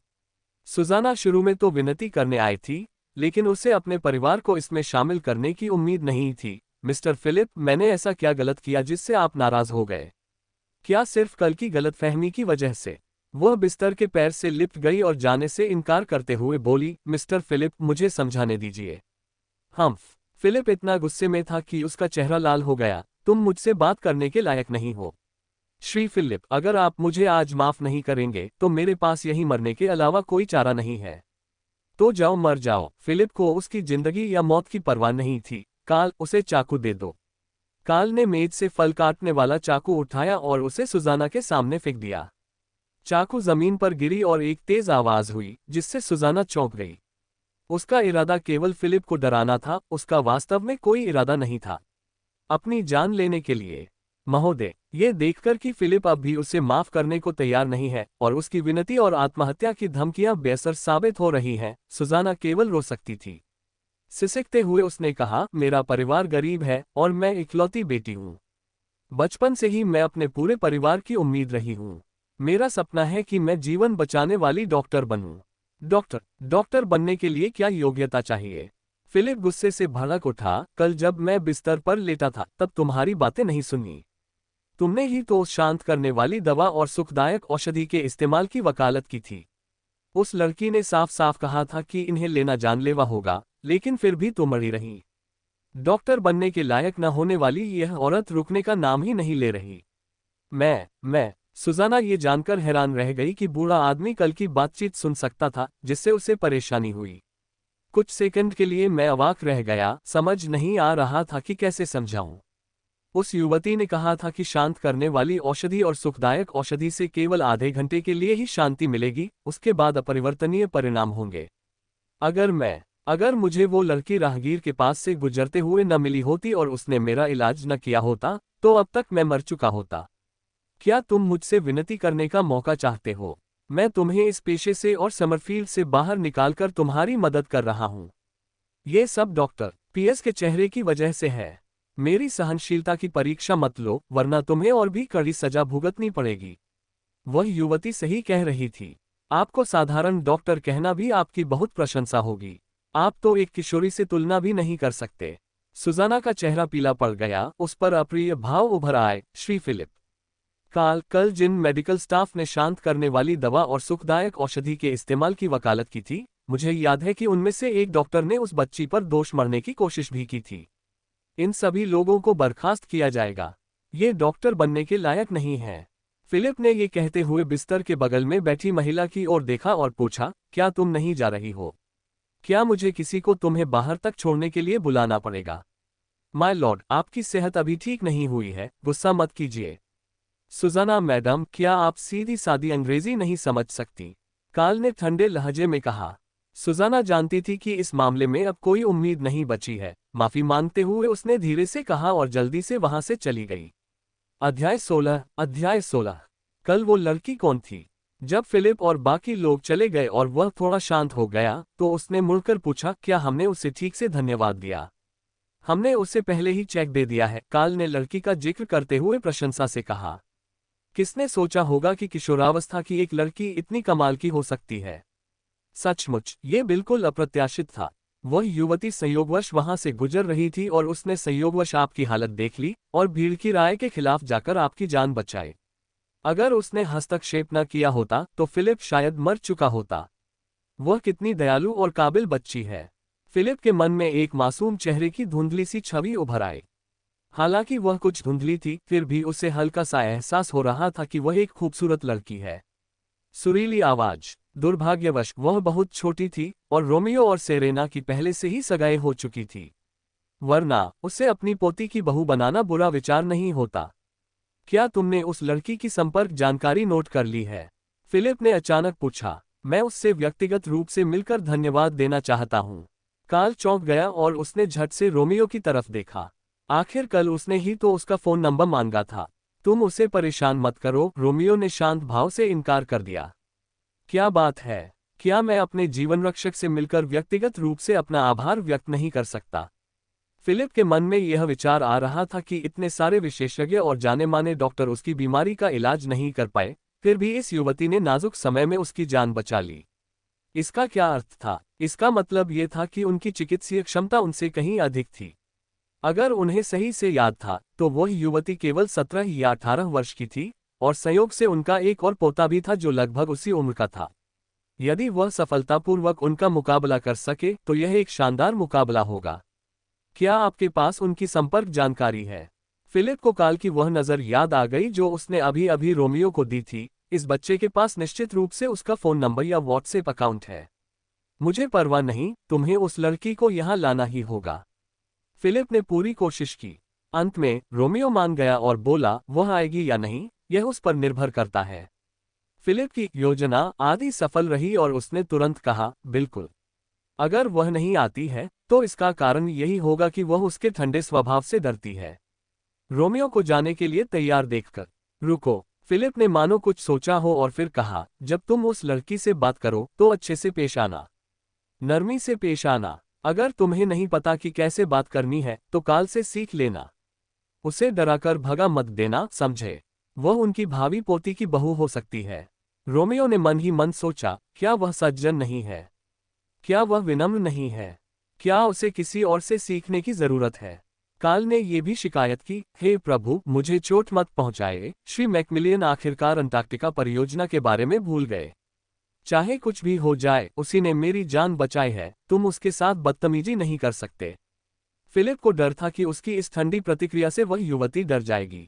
सुजाना शुरू में तो विनती करने आई थी, लेकिन उसे अपने परिवार को इसमें शामिल करने की उम्मीद नहीं थी। मिस्टर फिलिप, मैंने ऐसा क्या गलत किया जिससे आप नाराज हो गए? क्या सिर्फ कल की गलतफहमी की वजह से? वह बिस्तर के पैर से लिपट गई और जाने से इनकार करते हुए बोली, मिस्टर फिलिप, मुझे समझाने दीजिए। हम्फ। फिलिप इतना गुस्से में था कि उसका चेहरा लाल हो गया। तुम मुझसे बात करने के लायक नहीं हो। श्री फिलिप, अगर आप मुझे आज माफ नहीं करेंगे तो मेरे पास यही मरने के अलावा कोई चारा नहीं है। तो जाओ, मर जाओ। फिलिप को उसकी जिंदगी या मौत की परवाह नहीं थी। काल, उसे चाकू दे दो। काल ने मेज से फल काटने वाला चाकू उठाया और उसे सुजाना के सामने फेंक दिया। चाकू जमीन पर गिरी और एक तेज आवाज हुई, जिससे सुजाना चौंक गई। उसका इरादा केवल फिलिप को डराना था, उसका वास्तव में कोई इरादा नहीं था। अपनी जान लेने के लिए। महोदय, ये देखकर कि फिलिप अब भी उसे माफ करने को तैयार नहीं है और उसकी विनती और आत्महत्या की धमकियां बेअसर साबित हो रही हैं, सुजाना केवल रो सकती थी। सिसकते हुए उसने कहा, मेरा परिवार गरीब है और मैं इकलौती बेटी हूं। बचपन से ही मैं अपने पूरे परिवार की उम्मीद रही हूं। मेरा सपना है कि मैं जीवन बचाने वाली डॉक्टर बनूं। डॉक्टर बनने के लिए क्या योग्यता चाहिए? फिलिप गुस्से से भड़क उठा, कल जब मैं बिस्तर पर लेटा था तब तुम्हारी बातें नहीं सुनी। तुमने ही तो उस शांत करने वाली दवा और सुखदायक औषधि के इस्तेमाल की वकालत की थी। उस लड़की ने साफ साफ कहा था कि इन्हें लेना जानलेवा होगा, लेकिन फिर भी तुम अड़ी रही। डॉक्टर बनने के लायक न होने वाली यह औरत रुकने का नाम ही नहीं ले रही। मैं सुजाना ये जानकर हैरान रह गई कि बूढ़ा आदमी कल की बातचीत सुन सकता था, जिससे उसे परेशानी हुई। कुछ सेकंड के लिए मैं अवाक रह गया, समझ नहीं आ रहा था कि कैसे समझाऊं। उस युवती ने कहा था कि शांत करने वाली औषधि और सुखदायक औषधि से केवल आधे घंटे के लिए ही शांति मिलेगी, उसके बाद अपरिवर्तनीय परिणाम होंगे। अगर मुझे वो लड़की राहगीर के पास से गुजरते हुए न मिली होती और उसने मेरा इलाज न किया होता, तो अब तक मैं मर चुका होता। क्या तुम मुझसे विनती करने का मौका चाहते हो? मैं तुम्हें इस पेशे से और समरफील्ड से बाहर निकालकर तुम्हारी मदद कर रहा हूं। ये सब डॉक्टर पीएस के चेहरे की वजह से है। मेरी सहनशीलता की परीक्षा मत लो, वरना तुम्हें और भी कड़ी सजा भुगतनी पड़ेगी। वह युवती सही कह रही थी। आपको साधारण डॉक्टर कहना भी आपकी बहुत प्रशंसा होगी। आप तो एक किशोरी से तुलना भी नहीं कर सकते। सुजाना का चेहरा पीला पड़ गया, उस पर अप्रिय भाव उभर आए। श्री फिलिप, कल जिन मेडिकल स्टाफ ने शांत करने वाली दवा और सुखदायक औषधि के इस्तेमाल की वकालत की थी, मुझे याद है कि उनमें से एक डॉक्टर ने उस बच्ची पर दोष मढ़ने की कोशिश भी की थी। इन सभी लोगों को बर्खास्त किया जाएगा। ये डॉक्टर बनने के लायक नहीं है। फिलिप ने ये कहते हुए बिस्तर के बगल में बैठी महिला की ओर देखा और पूछा, क्या तुम नहीं जा रही हो? क्या मुझे किसी को तुम्हें बाहर तक छोड़ने के लिए बुलाना पड़ेगा? माय लॉर्ड, आपकी सेहत अभी ठीक नहीं हुई है, गुस्सा मत कीजिए। सुजाना मैडम, क्या आप सीधी सादी अंग्रेजी नहीं समझ सकती? काल ने ठंडे लहजे में कहा। सुजाना जानती थी कि इस मामले में अब कोई उम्मीद नहीं बची है। माफी मांगते हुए उसने धीरे से कहा और जल्दी से वहां से चली गई। अध्याय 16। कल वो लड़की कौन थी? जब फिलिप और बाकी लोग चले गए और वह थोड़ा शांत हो गया, तो उसने मुड़कर पूछा, क्या हमने उसे ठीक से धन्यवाद दिया? हमने उसे पहले ही चेक दे दिया है, काल ने लड़की का जिक्र करते हुए प्रशंसा से कहा। किसने सोचा होगा कि किशोरावस्था की एक लड़की इतनी कमाल की हो सकती है? सचमुच ये बिल्कुल अप्रत्याशित था। वह युवती संयोगवश वहां से गुजर रही थी और उसने संयोगवश आपकी हालत देख ली और भीड़ की राय के खिलाफ जाकर आपकी जान बचाई। अगर उसने हस्तक्षेप न किया होता तो फिलिप शायद मर चुका होता। वह कितनी दयालु और काबिल बच्ची है। फिलिप के मन में एक मासूम चेहरे की धुंधली सी छवि उभर आई। हालांकि वह कुछ धुंधली थी, फिर भी उसे हल्का सा एहसास हो रहा था कि वह एक खूबसूरत लड़की है। सुरीली आवाज। दुर्भाग्यवश वह बहुत छोटी थी और रोमियो और सेरेना की पहले से ही सगाई हो चुकी थी, वरना उसे अपनी पोती की बहू बनाना बुरा विचार नहीं होता। क्या तुमने उस लड़की की संपर्क जानकारी नोट कर ली है? फिलिप ने अचानक पूछा। मैं उससे व्यक्तिगत रूप से मिलकर धन्यवाद देना चाहता हूँ। काल चौंक गया और उसने झट से रोमियो की तरफ देखा। आखिर कल उसने ही तो उसका फोन नंबर मांगा था। तुम उसे परेशान मत करो, रोमियो ने शांत भाव से इनकार कर दिया। क्या बात है? क्या मैं अपने जीवन रक्षक से मिलकर व्यक्तिगत रूप से अपना आभार व्यक्त नहीं कर सकता? फिलिप के मन में यह विचार आ रहा था कि इतने सारे विशेषज्ञ और जाने माने डॉक्टर उसकी बीमारी का इलाज नहीं कर पाए, फिर भी इस युवती ने नाजुक समय में उसकी जान बचा ली। इसका क्या अर्थ था? इसका मतलब ये था कि उनकी चिकित्सीय क्षमता उनसे कहीं अधिक थी। अगर उन्हें सही से याद था तो वह युवती केवल 17 या 18 वर्ष की थी और संयोग से उनका एक और पोता भी था जो लगभग उसी उम्र का था। यदि वह सफलतापूर्वक उनका मुकाबला कर सके तो यह एक शानदार मुकाबला होगा। क्या आपके पास उनकी संपर्क जानकारी है? फिलिप को काल की वह नज़र याद आ गई जो उसने अभी अभी रोमियो को दी थी। इस बच्चे के पास निश्चित रूप से उसका फोन नंबर या व्हाट्सएप अकाउंट है। मुझे परवाह नहीं, तुम्हें उस लड़की को यहाँ लाना ही होगा। फिलिप ने पूरी कोशिश की। अंत में रोमियो मान गया और बोला, वह आएगी या नहीं यह उस पर निर्भर करता है। फिलिप की योजना आधी सफल रही और उसने तुरंत कहा, बिल्कुल। अगर वह नहीं आती है तो इसका कारण यही होगा कि वह उसके ठंडे स्वभाव से डरती है। रोमियो को जाने के लिए तैयार देखकर, रुको। फिलिप ने मानो कुछ सोचा हो और फिर कहा, जब तुम उस लड़की से बात करो तो अच्छे से पेश आना, नरमी से पेश आना। अगर तुम्हें नहीं पता कि कैसे बात करनी है तो काल से सीख लेना। उसे डराकर भगा मत देना, समझे? वह उनकी भावी पोती की बहू हो सकती है। रोमियो ने मन ही मन सोचा, क्या वह सज्जन नहीं है? क्या वह विनम्र नहीं है? क्या उसे किसी और से सीखने की जरूरत है? काल ने यह भी शिकायत की, हे प्रभु, मुझे चोट मत पहुंचाए। श्री मैक्मिलियन आखिरकार अंटार्कटिका परियोजना के बारे में भूल गए। चाहे कुछ भी हो जाए, उसी ने मेरी जान बचाई है, तुम उसके साथ बदतमीजी नहीं कर सकते। फिलिप को डर था कि उसकी इस ठंडी प्रतिक्रिया से वह युवती डर जाएगी।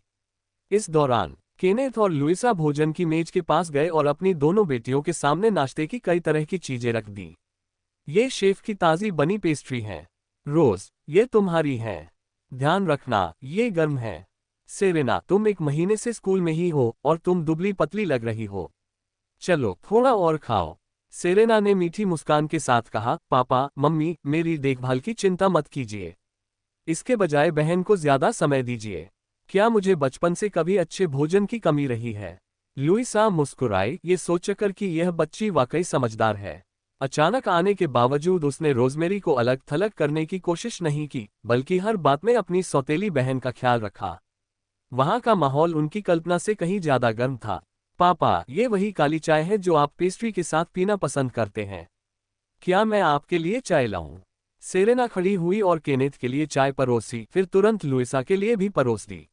इस दौरान केनेथ और लुइसा भोजन की मेज के पास गए और अपनी दोनों बेटियों के सामने नाश्ते की कई तरह की चीजें रख दी। ये शेफ की ताजी बनी पेस्ट्री है। रोज, ये तुम्हारी है। ध्यान रखना, ये गर्म है। सेरेना, तुम एक महीने से स्कूल में ही हो और तुम दुबली पतली लग रही हो। चलो थोड़ा और खाओ। सेरेना ने मीठी मुस्कान के साथ कहा, पापा, मम्मी, मेरी देखभाल की चिंता मत कीजिए। इसके बजाय बहन को ज्यादा समय दीजिए। क्या मुझे बचपन से कभी अच्छे भोजन की कमी रही है? लुइसा मुस्कुराई, ये सोचकर कि यह बच्ची वाकई समझदार है। अचानक आने के बावजूद उसने रोजमेरी को अलग थलग करने की कोशिश नहीं की, बल्कि हर बात में अपनी सौतेली बहन का ख्याल रखा। वहां का माहौल उनकी कल्पना से कहीं ज्यादा गर्म था। पापा, ये वही काली चाय है जो आप पेस्ट्री के साथ पीना पसंद करते हैं। क्या मैं आपके लिए चाय लाऊं? सेरेना खड़ी हुई और केनेथ के लिए चाय परोसी, फिर तुरंत लुइसा के लिए भी परोस दी।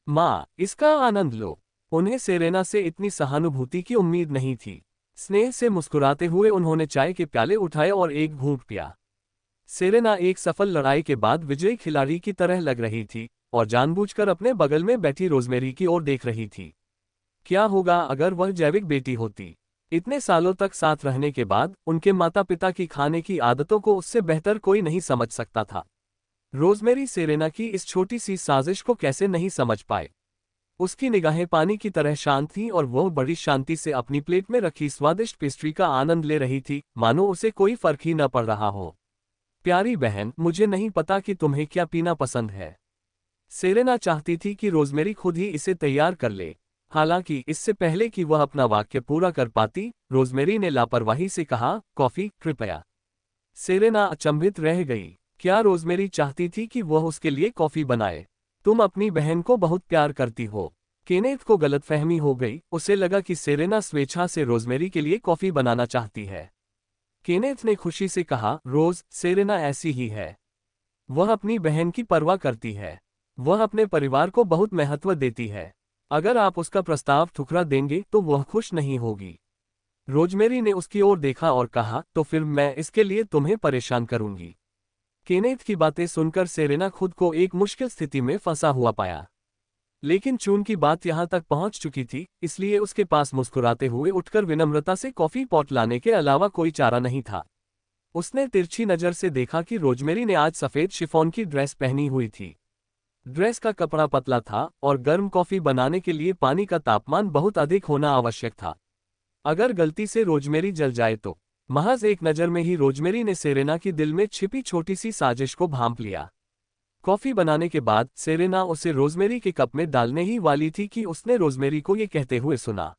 माँ, इसका आनंद लो। उन्हें सेरेना से इतनी सहानुभूति की उम्मीद नहीं थी। स्नेह से मुस्कुराते हुए उन्होंने चाय के प्याले उठाए और एक घूंट पिया। सेरेना एक सफल लड़ाई के बाद विजयी खिलाड़ी की तरह लग रही थी और जानबूझकर अपने बगल में बैठी रोजमेरी की ओर देख रही थी। क्या होगा अगर वह जैविक बेटी होती? इतने सालों तक साथ रहने के बाद उनके माता पिता की खाने की आदतों को उससे बेहतर कोई नहीं समझ सकता था। रोजमेरी सेरेना की इस छोटी सी साजिश को कैसे नहीं समझ पाए। उसकी निगाहें पानी की तरह शांत थीं और वह बड़ी शांति से अपनी प्लेट में रखी स्वादिष्ट पेस्ट्री का आनंद ले रही थी, मानो उसे कोई फर्क ही न पड़ रहा हो। प्यारी बहन, मुझे नहीं पता कि तुम्हें क्या पीना पसंद है। सेरेना चाहती थी कि रोजमेरी खुद ही इसे तैयार कर ले। हालांकि इससे पहले कि वह अपना वाक्य पूरा कर पाती, रोजमेरी ने लापरवाही से कहा, कॉफी कृपया। सेरेना अचंभित रह गई। क्या रोजमेरी चाहती थी कि वह उसके लिए कॉफी बनाए? तुम अपनी बहन को बहुत प्यार करती हो। केनेथ को गलतफहमी हो गई, उसे लगा कि सेरेना स्वेच्छा से रोजमेरी के लिए कॉफी बनाना चाहती है। केनेथ ने खुशी से कहा, रोज, सेरेना ऐसी ही है। वह अपनी बहन की परवाह करती है। वह अपने परिवार को बहुत महत्व देती है। अगर आप उसका प्रस्ताव ठुकरा देंगे तो वह खुश नहीं होगी। रोजमेरी ने उसकी ओर देखा और कहा, तो फिर मैं इसके लिए तुम्हें परेशान करूंगी। केनेथ की बातें सुनकर सेरेना खुद को एक मुश्किल स्थिति में फंसा हुआ पाया। लेकिन चूंकि बात यहां तक पहुंच चुकी थी, इसलिए उसके पास मुस्कुराते हुए उठकर विनम्रता से कॉफी पॉट लाने के अलावा कोई चारा नहीं था। उसने तिरछी नजर से देखा कि रोजमेरी ने आज सफेद शिफॉन की ड्रेस पहनी हुई थी। ड्रेस का कपड़ा पतला था और गर्म कॉफी बनाने के लिए पानी का तापमान बहुत अधिक होना आवश्यक था। अगर गलती से रोजमेरी जल जाए तो। महज एक नज़र में ही रोजमेरी ने सेरेना की दिल में छिपी छोटी सी साजिश को भांप लिया। कॉफी बनाने के बाद सेरेना उसे रोजमेरी के कप में डालने ही वाली थी कि उसने रोजमेरी को ये कहते हुए सुना,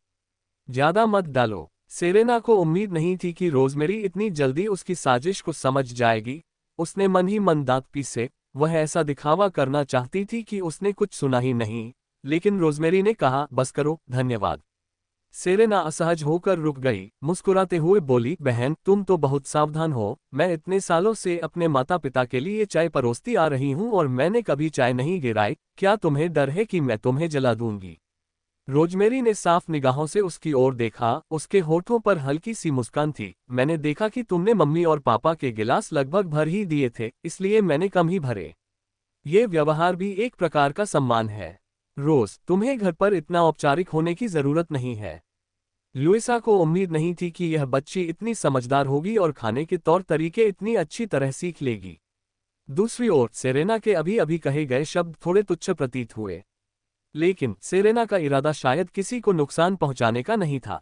ज्यादा मत डालो। सेरेना को उम्मीद नहीं थी कि रोजमेरी इतनी जल्दी उसकी साजिश को समझ जाएगी। उसने मन ही मन दांत पीसे। वह ऐसा दिखावा करना चाहती थी कि उसने कुछ सुना ही नहीं, लेकिन रोजमेरी ने कहा, बस करो, धन्यवाद। सेरेना असहज होकर रुक गई, मुस्कुराते हुए बोली, बहन, तुम तो बहुत सावधान हो। मैं इतने सालों से अपने माता पिता के लिए चाय परोसती आ रही हूँ और मैंने कभी चाय नहीं गिराई। क्या तुम्हें डर है कि मैं तुम्हें जला दूंगी? रोजमेरी ने साफ निगाहों से उसकी ओर देखा। उसके होठों पर हल्की सी मुस्कान थी। मैंने देखा कि तुमने मम्मी और पापा के गिलास लगभग भर ही दिए थे, इसलिए मैंने कम ही भरे। ये व्यवहार भी एक प्रकार का सम्मान है। रोज, तुम्हें घर पर इतना औपचारिक होने की जरूरत नहीं है। लुइसा को उम्मीद नहीं थी कि यह बच्ची इतनी समझदार होगी और खाने के तौर तरीके इतनी अच्छी तरह सीख लेगी। दूसरी ओर सेरेना के अभी अभी कहे गए शब्द थोड़े तुच्छ प्रतीत हुए, लेकिन सेरेना का इरादा शायद किसी को नुकसान पहुंचाने का नहीं था।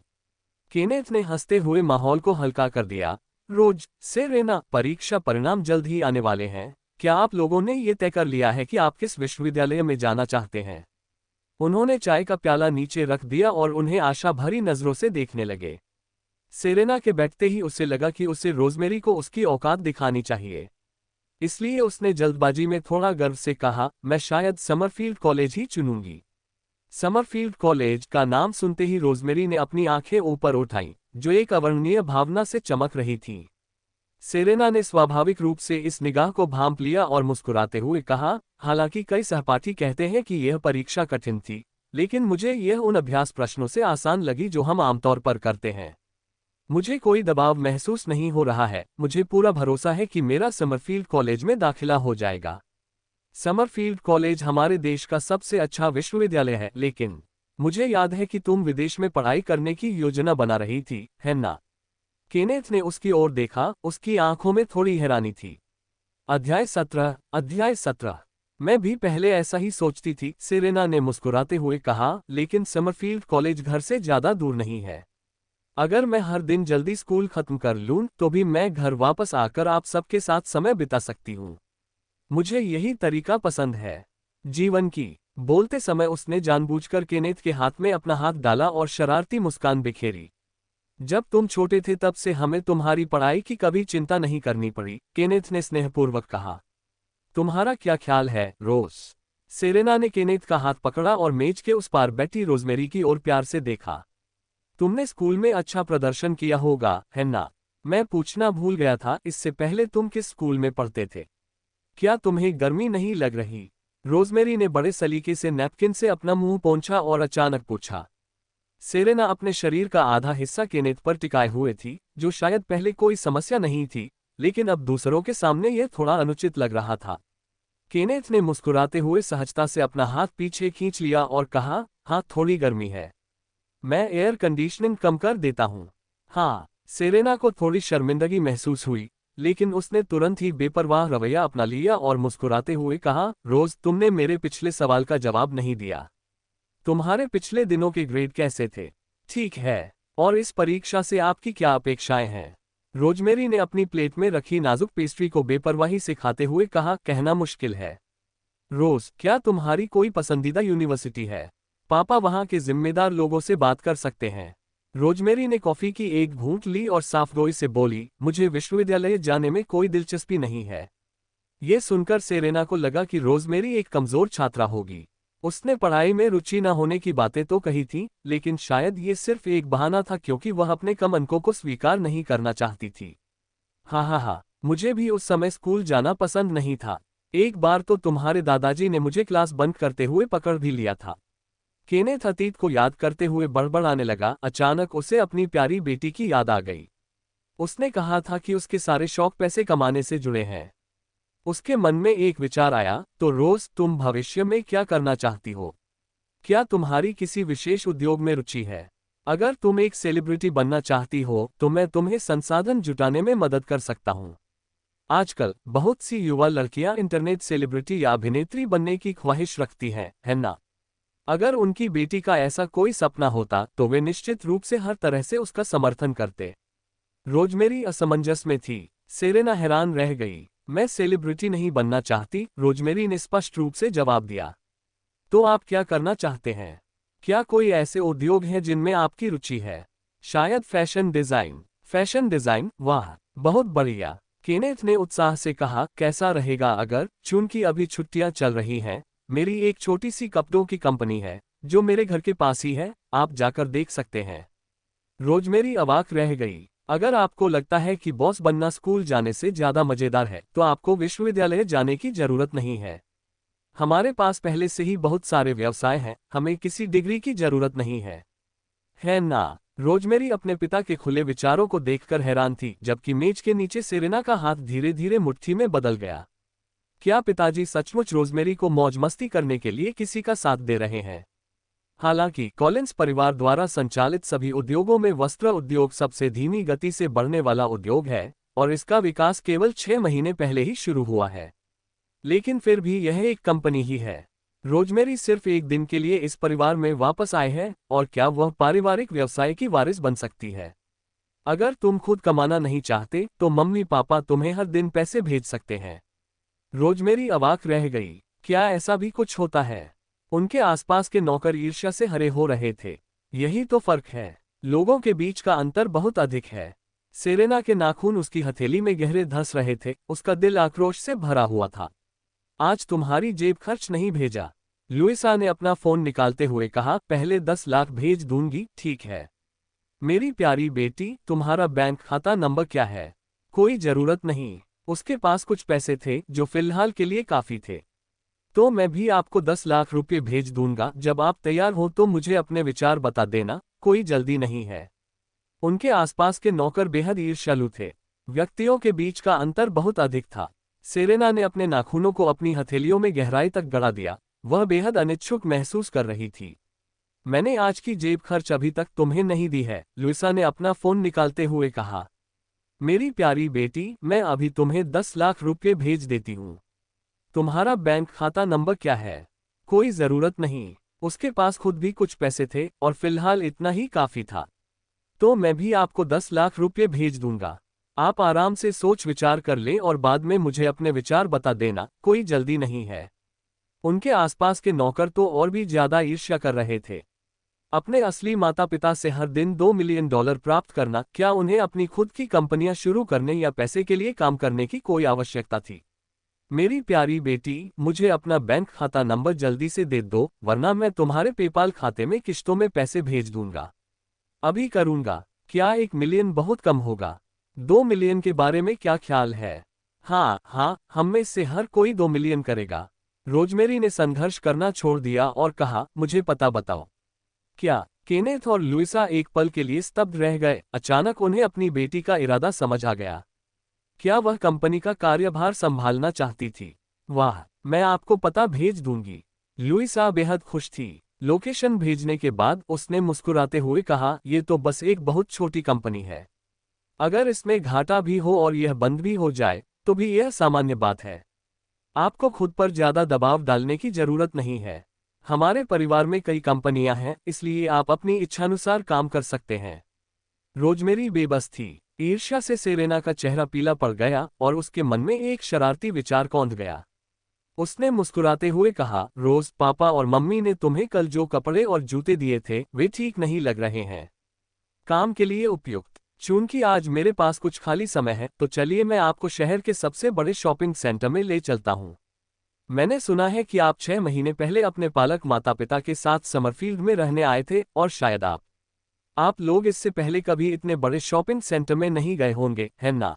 केनेथ ने हंसते हुए माहौल को हल्का कर दिया। रोज, सेरेना, परीक्षा परिणाम जल्द ही आने वाले हैं। क्या आप लोगों ने ये तय कर लिया है कि आप किस विश्वविद्यालय में जाना चाहते हैं? उन्होंने चाय का प्याला नीचे रख दिया और उन्हें आशा भरी नजरों से देखने लगे। सेरेना के बैठते ही उसे लगा कि उसे रोजमेरी को उसकी औकात दिखानी चाहिए। इसलिए उसने जल्दबाजी में थोड़ा गर्व से कहा, मैं शायद समरफील्ड कॉलेज ही चुनूंगी। समरफील्ड कॉलेज का नाम सुनते ही रोजमेरी ने अपनी आंखें ऊपर उठाईं, जो एक अवर्णनीय भावना से चमक रही थीं। सेरेना ने स्वाभाविक रूप से इस निगाह को भांप लिया और मुस्कुराते हुए कहा, हालांकि कई सहपाठी कहते हैं कि यह परीक्षा कठिन थी, लेकिन मुझे यह उन अभ्यास प्रश्नों से आसान लगी जो हम आमतौर पर करते हैं। मुझे कोई दबाव महसूस नहीं हो रहा है, मुझे पूरा भरोसा है कि मेरा समरफील्ड कॉलेज में दाखिला हो जाएगा। समरफील्ड कॉलेज हमारे देश का सबसे अच्छा विश्वविद्यालय है, लेकिन मुझे याद है कि तुम विदेश में पढ़ाई करने की योजना बना रही थी, है ना? केनेथ ने उसकी ओर देखा, उसकी आंखों में थोड़ी हैरानी थी। अध्याय 17। मैं भी पहले ऐसा ही सोचती थी, सेरेना ने मुस्कुराते हुए कहा, लेकिन समरफील्ड कॉलेज घर से ज्यादा दूर नहीं है। अगर मैं हर दिन जल्दी स्कूल खत्म कर लूं, तो भी मैं घर वापस आकर आप सबके साथ समय बिता सकती हूं। मुझे यही तरीका पसंद है जीवन की। बोलते समय उसने जानबूझकर केनेथ के हाथ में अपना हाथ डाला और शरारती मुस्कान बिखेरी। जब तुम छोटे थे तब से हमें तुम्हारी पढ़ाई की कभी चिंता नहीं करनी पड़ी, केनेथ ने स्नेहपूर्वक कहा। तुम्हारा क्या ख्याल है, रोज? सेरेना ने केनेथ का हाथ पकड़ा और मेज के उस पार बैठी रोजमेरी की ओर प्यार से देखा। तुमने स्कूल में अच्छा प्रदर्शन किया होगा, है ना? मैं पूछना भूल गया था, इससे पहले तुम किस स्कूल में पढ़ते थे? क्या तुम्हें गर्मी नहीं लग रही? रोजमेरी ने बड़े सलीके से नैपकिन से अपना मुंह पोंछा और अचानक पूछा। सेरेना अपने शरीर का आधा हिस्सा केनेथ पर टिकाए हुए थी, जो शायद पहले कोई समस्या नहीं थी, लेकिन अब दूसरों के सामने यह थोड़ा अनुचित लग रहा था। केनेथ ने मुस्कुराते हुए सहजता से अपना हाथ पीछे खींच लिया और कहा, हाँ, थोड़ी गर्मी है। मैं एयर कंडीशनिंग कम कर देता हूँ। हाँ। सेरेना को थोड़ी शर्मिंदगी महसूस हुई, लेकिन उसने तुरंत ही बेपरवाह रवैया अपना लिया और मुस्कुराते हुए कहा, रोज, तुमने मेरे पिछले सवाल का जवाब नहीं दिया। तुम्हारे पिछले दिनों के ग्रेड कैसे थे? ठीक है। और इस परीक्षा से आपकी क्या अपेक्षाएं हैं? रोजमेरी ने अपनी प्लेट में रखी नाजुक पेस्ट्री को बेपरवाही से खाते हुए कहा, कहना मुश्किल है। रोज, क्या तुम्हारी कोई पसंदीदा यूनिवर्सिटी है? पापा वहां के जिम्मेदार लोगों से बात कर सकते हैं। रोजमेरी ने कॉफी की एक घूंट ली और साफगोई से बोली, मुझे विश्वविद्यालय जाने में कोई दिलचस्पी नहीं है। ये सुनकर सेरेना को लगा कि रोजमेरी एक कमजोर छात्रा होगी। उसने पढ़ाई में रुचि न होने की बातें तो कही थीं, लेकिन शायद ये सिर्फ एक बहाना था क्योंकि वह अपने कम अंकों को स्वीकार नहीं करना चाहती थी। हाँ, मुझे भी उस समय स्कूल जाना पसंद नहीं था। एक बार तो तुम्हारे दादाजी ने मुझे क्लास बंक करते हुए पकड़ भी लिया था। केनेथ अतीत को याद करते हुए बड़बड़ाने लगा। अचानक उसे अपनी प्यारी बेटी की याद आ गई। उसने कहा था कि उसके सारे शौक पैसे कमाने से जुड़े हैं। उसके मन में एक विचार आया, तो रोज, तुम भविष्य में क्या करना चाहती हो? क्या तुम्हारी किसी विशेष उद्योग में रुचि है? अगर तुम एक सेलिब्रिटी बनना चाहती हो तो मैं तुम्हें संसाधन जुटाने में मदद कर सकता हूँ। आजकल बहुत सी युवा लड़कियां इंटरनेट सेलिब्रिटी या अभिनेत्री बनने की ख्वाहिश रखती हैं, है ना? अगर उनकी बेटी का ऐसा कोई सपना होता तो वे निश्चित रूप से हर तरह से उसका समर्थन करते। रोजमेरी असमंजस में थी। सेरेना हैरान रह गई। मैं सेलिब्रिटी नहीं बनना चाहती, रोजमेरी ने स्पष्ट रूप से जवाब दिया। तो आप क्या करना चाहते हैं? क्या कोई ऐसे उद्योग हैं जिनमें आपकी रुचि है? शायद फैशन डिजाइन। फैशन डिजाइन, वाह, बहुत बढ़िया। केनेथ ने उत्साह से कहा, कैसा रहेगा अगर, चूंकि अभी छुट्टियां चल रही हैं, मेरी एक छोटी सी कपड़ों की कंपनी है जो मेरे घर के पास ही है, आप जाकर देख सकते हैं। रोजमेरी अवाक रह गई। अगर आपको लगता है कि बॉस बनना स्कूल जाने से ज्यादा मजेदार है, तो आपको विश्वविद्यालय जाने की जरूरत नहीं है। हमारे पास पहले से ही बहुत सारे व्यवसाय हैं, हमें किसी डिग्री की जरूरत नहीं है। है ना? रोजमेरी अपने पिता के खुले विचारों को देखकर हैरान थी, जबकि मेज के नीचे सेरेना का हाथ धीरे धीरे मुट्ठी में बदल गया। क्या पिताजी सचमुच रोजमेरी को मौज मस्ती करने के लिए किसी का साथ दे रहे हैं? हालांकि कॉलिंस परिवार द्वारा संचालित सभी उद्योगों में वस्त्र उद्योग सबसे धीमी गति से बढ़ने वाला उद्योग है, और इसका विकास केवल 6 महीने पहले ही शुरू हुआ है। लेकिन फिर भी यह एक कंपनी ही है। रोजमेरी सिर्फ एक दिन के लिए इस परिवार में वापस आए हैं, और क्या वह पारिवारिक व्यवसाय की वारिस बन सकती है? अगर तुम खुद कमाना नहीं चाहते तो मम्मी पापा तुम्हें हर दिन पैसे भेज सकते हैं। रोजमेरी अवाक रह गई। क्या ऐसा भी कुछ होता है? उनके आसपास के नौकर ईर्ष्या से हरे हो रहे थे। यही तो फर्क है। लोगों के बीच का अंतर बहुत अधिक है। सेरेना के नाखून उसकी हथेली में गहरे धंस रहे थे, उसका दिल आक्रोश से भरा हुआ था। आज तुम्हारी जेब खर्च नहीं भेजा। लुइसा ने अपना फोन निकालते हुए कहा, पहले 10 लाख भेज दूंगी, ठीक है। मेरी प्यारी बेटी, तुम्हारा बैंक खाता नंबर क्या है? कोई जरूरत नहीं। उसके पास कुछ पैसे थे जो फिलहाल के लिए काफी थे। तो मैं भी आपको 10 लाख रुपए भेज दूंगा। जब आप तैयार हो तो मुझे अपने विचार बता देना, कोई जल्दी नहीं है। उनके आसपास के नौकर बेहद ईर्ष्यालु थे। व्यक्तियों के बीच का अंतर बहुत अधिक था। सेरेना ने अपने नाखूनों को अपनी हथेलियों में गहराई तक गड़ा दिया। वह बेहद अनिच्छुक महसूस कर रही थी। मैंने आज की जेब खर्च अभी तक तुम्हें नहीं दी है, लुइसा ने अपना फोन निकालते हुए कहा। मेरी प्यारी बेटी, मैं अभी तुम्हें 10 लाख रुपए भेज देती हूँ। तुम्हारा बैंक खाता नंबर क्या है? कोई जरूरत नहीं। उसके पास खुद भी कुछ पैसे थे और फिलहाल इतना ही काफी था। तो मैं भी आपको 10 लाख रुपए भेज दूंगा। आप आराम से सोच विचार कर लें और बाद में मुझे अपने विचार बता देना, कोई जल्दी नहीं है। उनके आसपास के नौकर तो और भी ज्यादा ईर्ष्या कर रहे थे। अपने असली माता पिता से हर दिन $2 मिलियन प्राप्त करना, क्या उन्हें अपनी खुद की कंपनियां शुरू करने या पैसे के लिए काम करने की कोई आवश्यकता थी? मेरी प्यारी बेटी, मुझे अपना बैंक खाता नंबर जल्दी से दे दो, वरना मैं तुम्हारे पेपाल खाते में किश्तों में पैसे भेज दूंगा। अभी करूंगा। क्या 1 मिलियन बहुत कम होगा? 2 मिलियन के बारे में क्या ख्याल है? हाँ हाँ, हम में से हर कोई 2 मिलियन करेगा। रोजमेरी ने संघर्ष करना छोड़ दिया और कहा, मुझे पता बताओ। क्या? केनेथ और लुइसा एक पल के लिए स्तब्ध रह गए। अचानक उन्हें अपनी बेटी का इरादा समझ आ गया। क्या वह कंपनी का कार्यभार संभालना चाहती थी? वाह, मैं आपको पता भेज दूंगी। लुइसा बेहद खुश थी। लोकेशन भेजने के बाद उसने मुस्कुराते हुए कहा, यह तो बस एक बहुत छोटी कंपनी है। अगर इसमें घाटा भी हो और यह बंद भी हो जाए तो भी यह सामान्य बात है। आपको खुद पर ज्यादा दबाव डालने की जरूरत नहीं है। हमारे परिवार में कई कंपनियां हैं, इसलिए आप अपनी इच्छानुसार काम कर सकते हैं। रोजमेरी बेबस थी। ईर्ष्या से सेरेना का चेहरा पीला पड़ गया और उसके मन में एक शरारती विचार कौंध गया। उसने मुस्कुराते हुए कहा, रोज, पापा और मम्मी ने तुम्हें कल जो कपड़े और जूते दिए थे वे ठीक नहीं लग रहे हैं। काम के लिए उपयुक्त। चूंकि आज मेरे पास कुछ खाली समय है तो चलिए मैं आपको शहर के सबसे बड़े शॉपिंग सेंटर में ले चलता हूँ। मैंने सुना है कि आप 6 महीने पहले अपने पालक माता पिता के साथ समरफील्ड में रहने आए थे और शायद आप लोग इससे पहले कभी इतने बड़े शॉपिंग सेंटर में नहीं गए होंगे, है ना?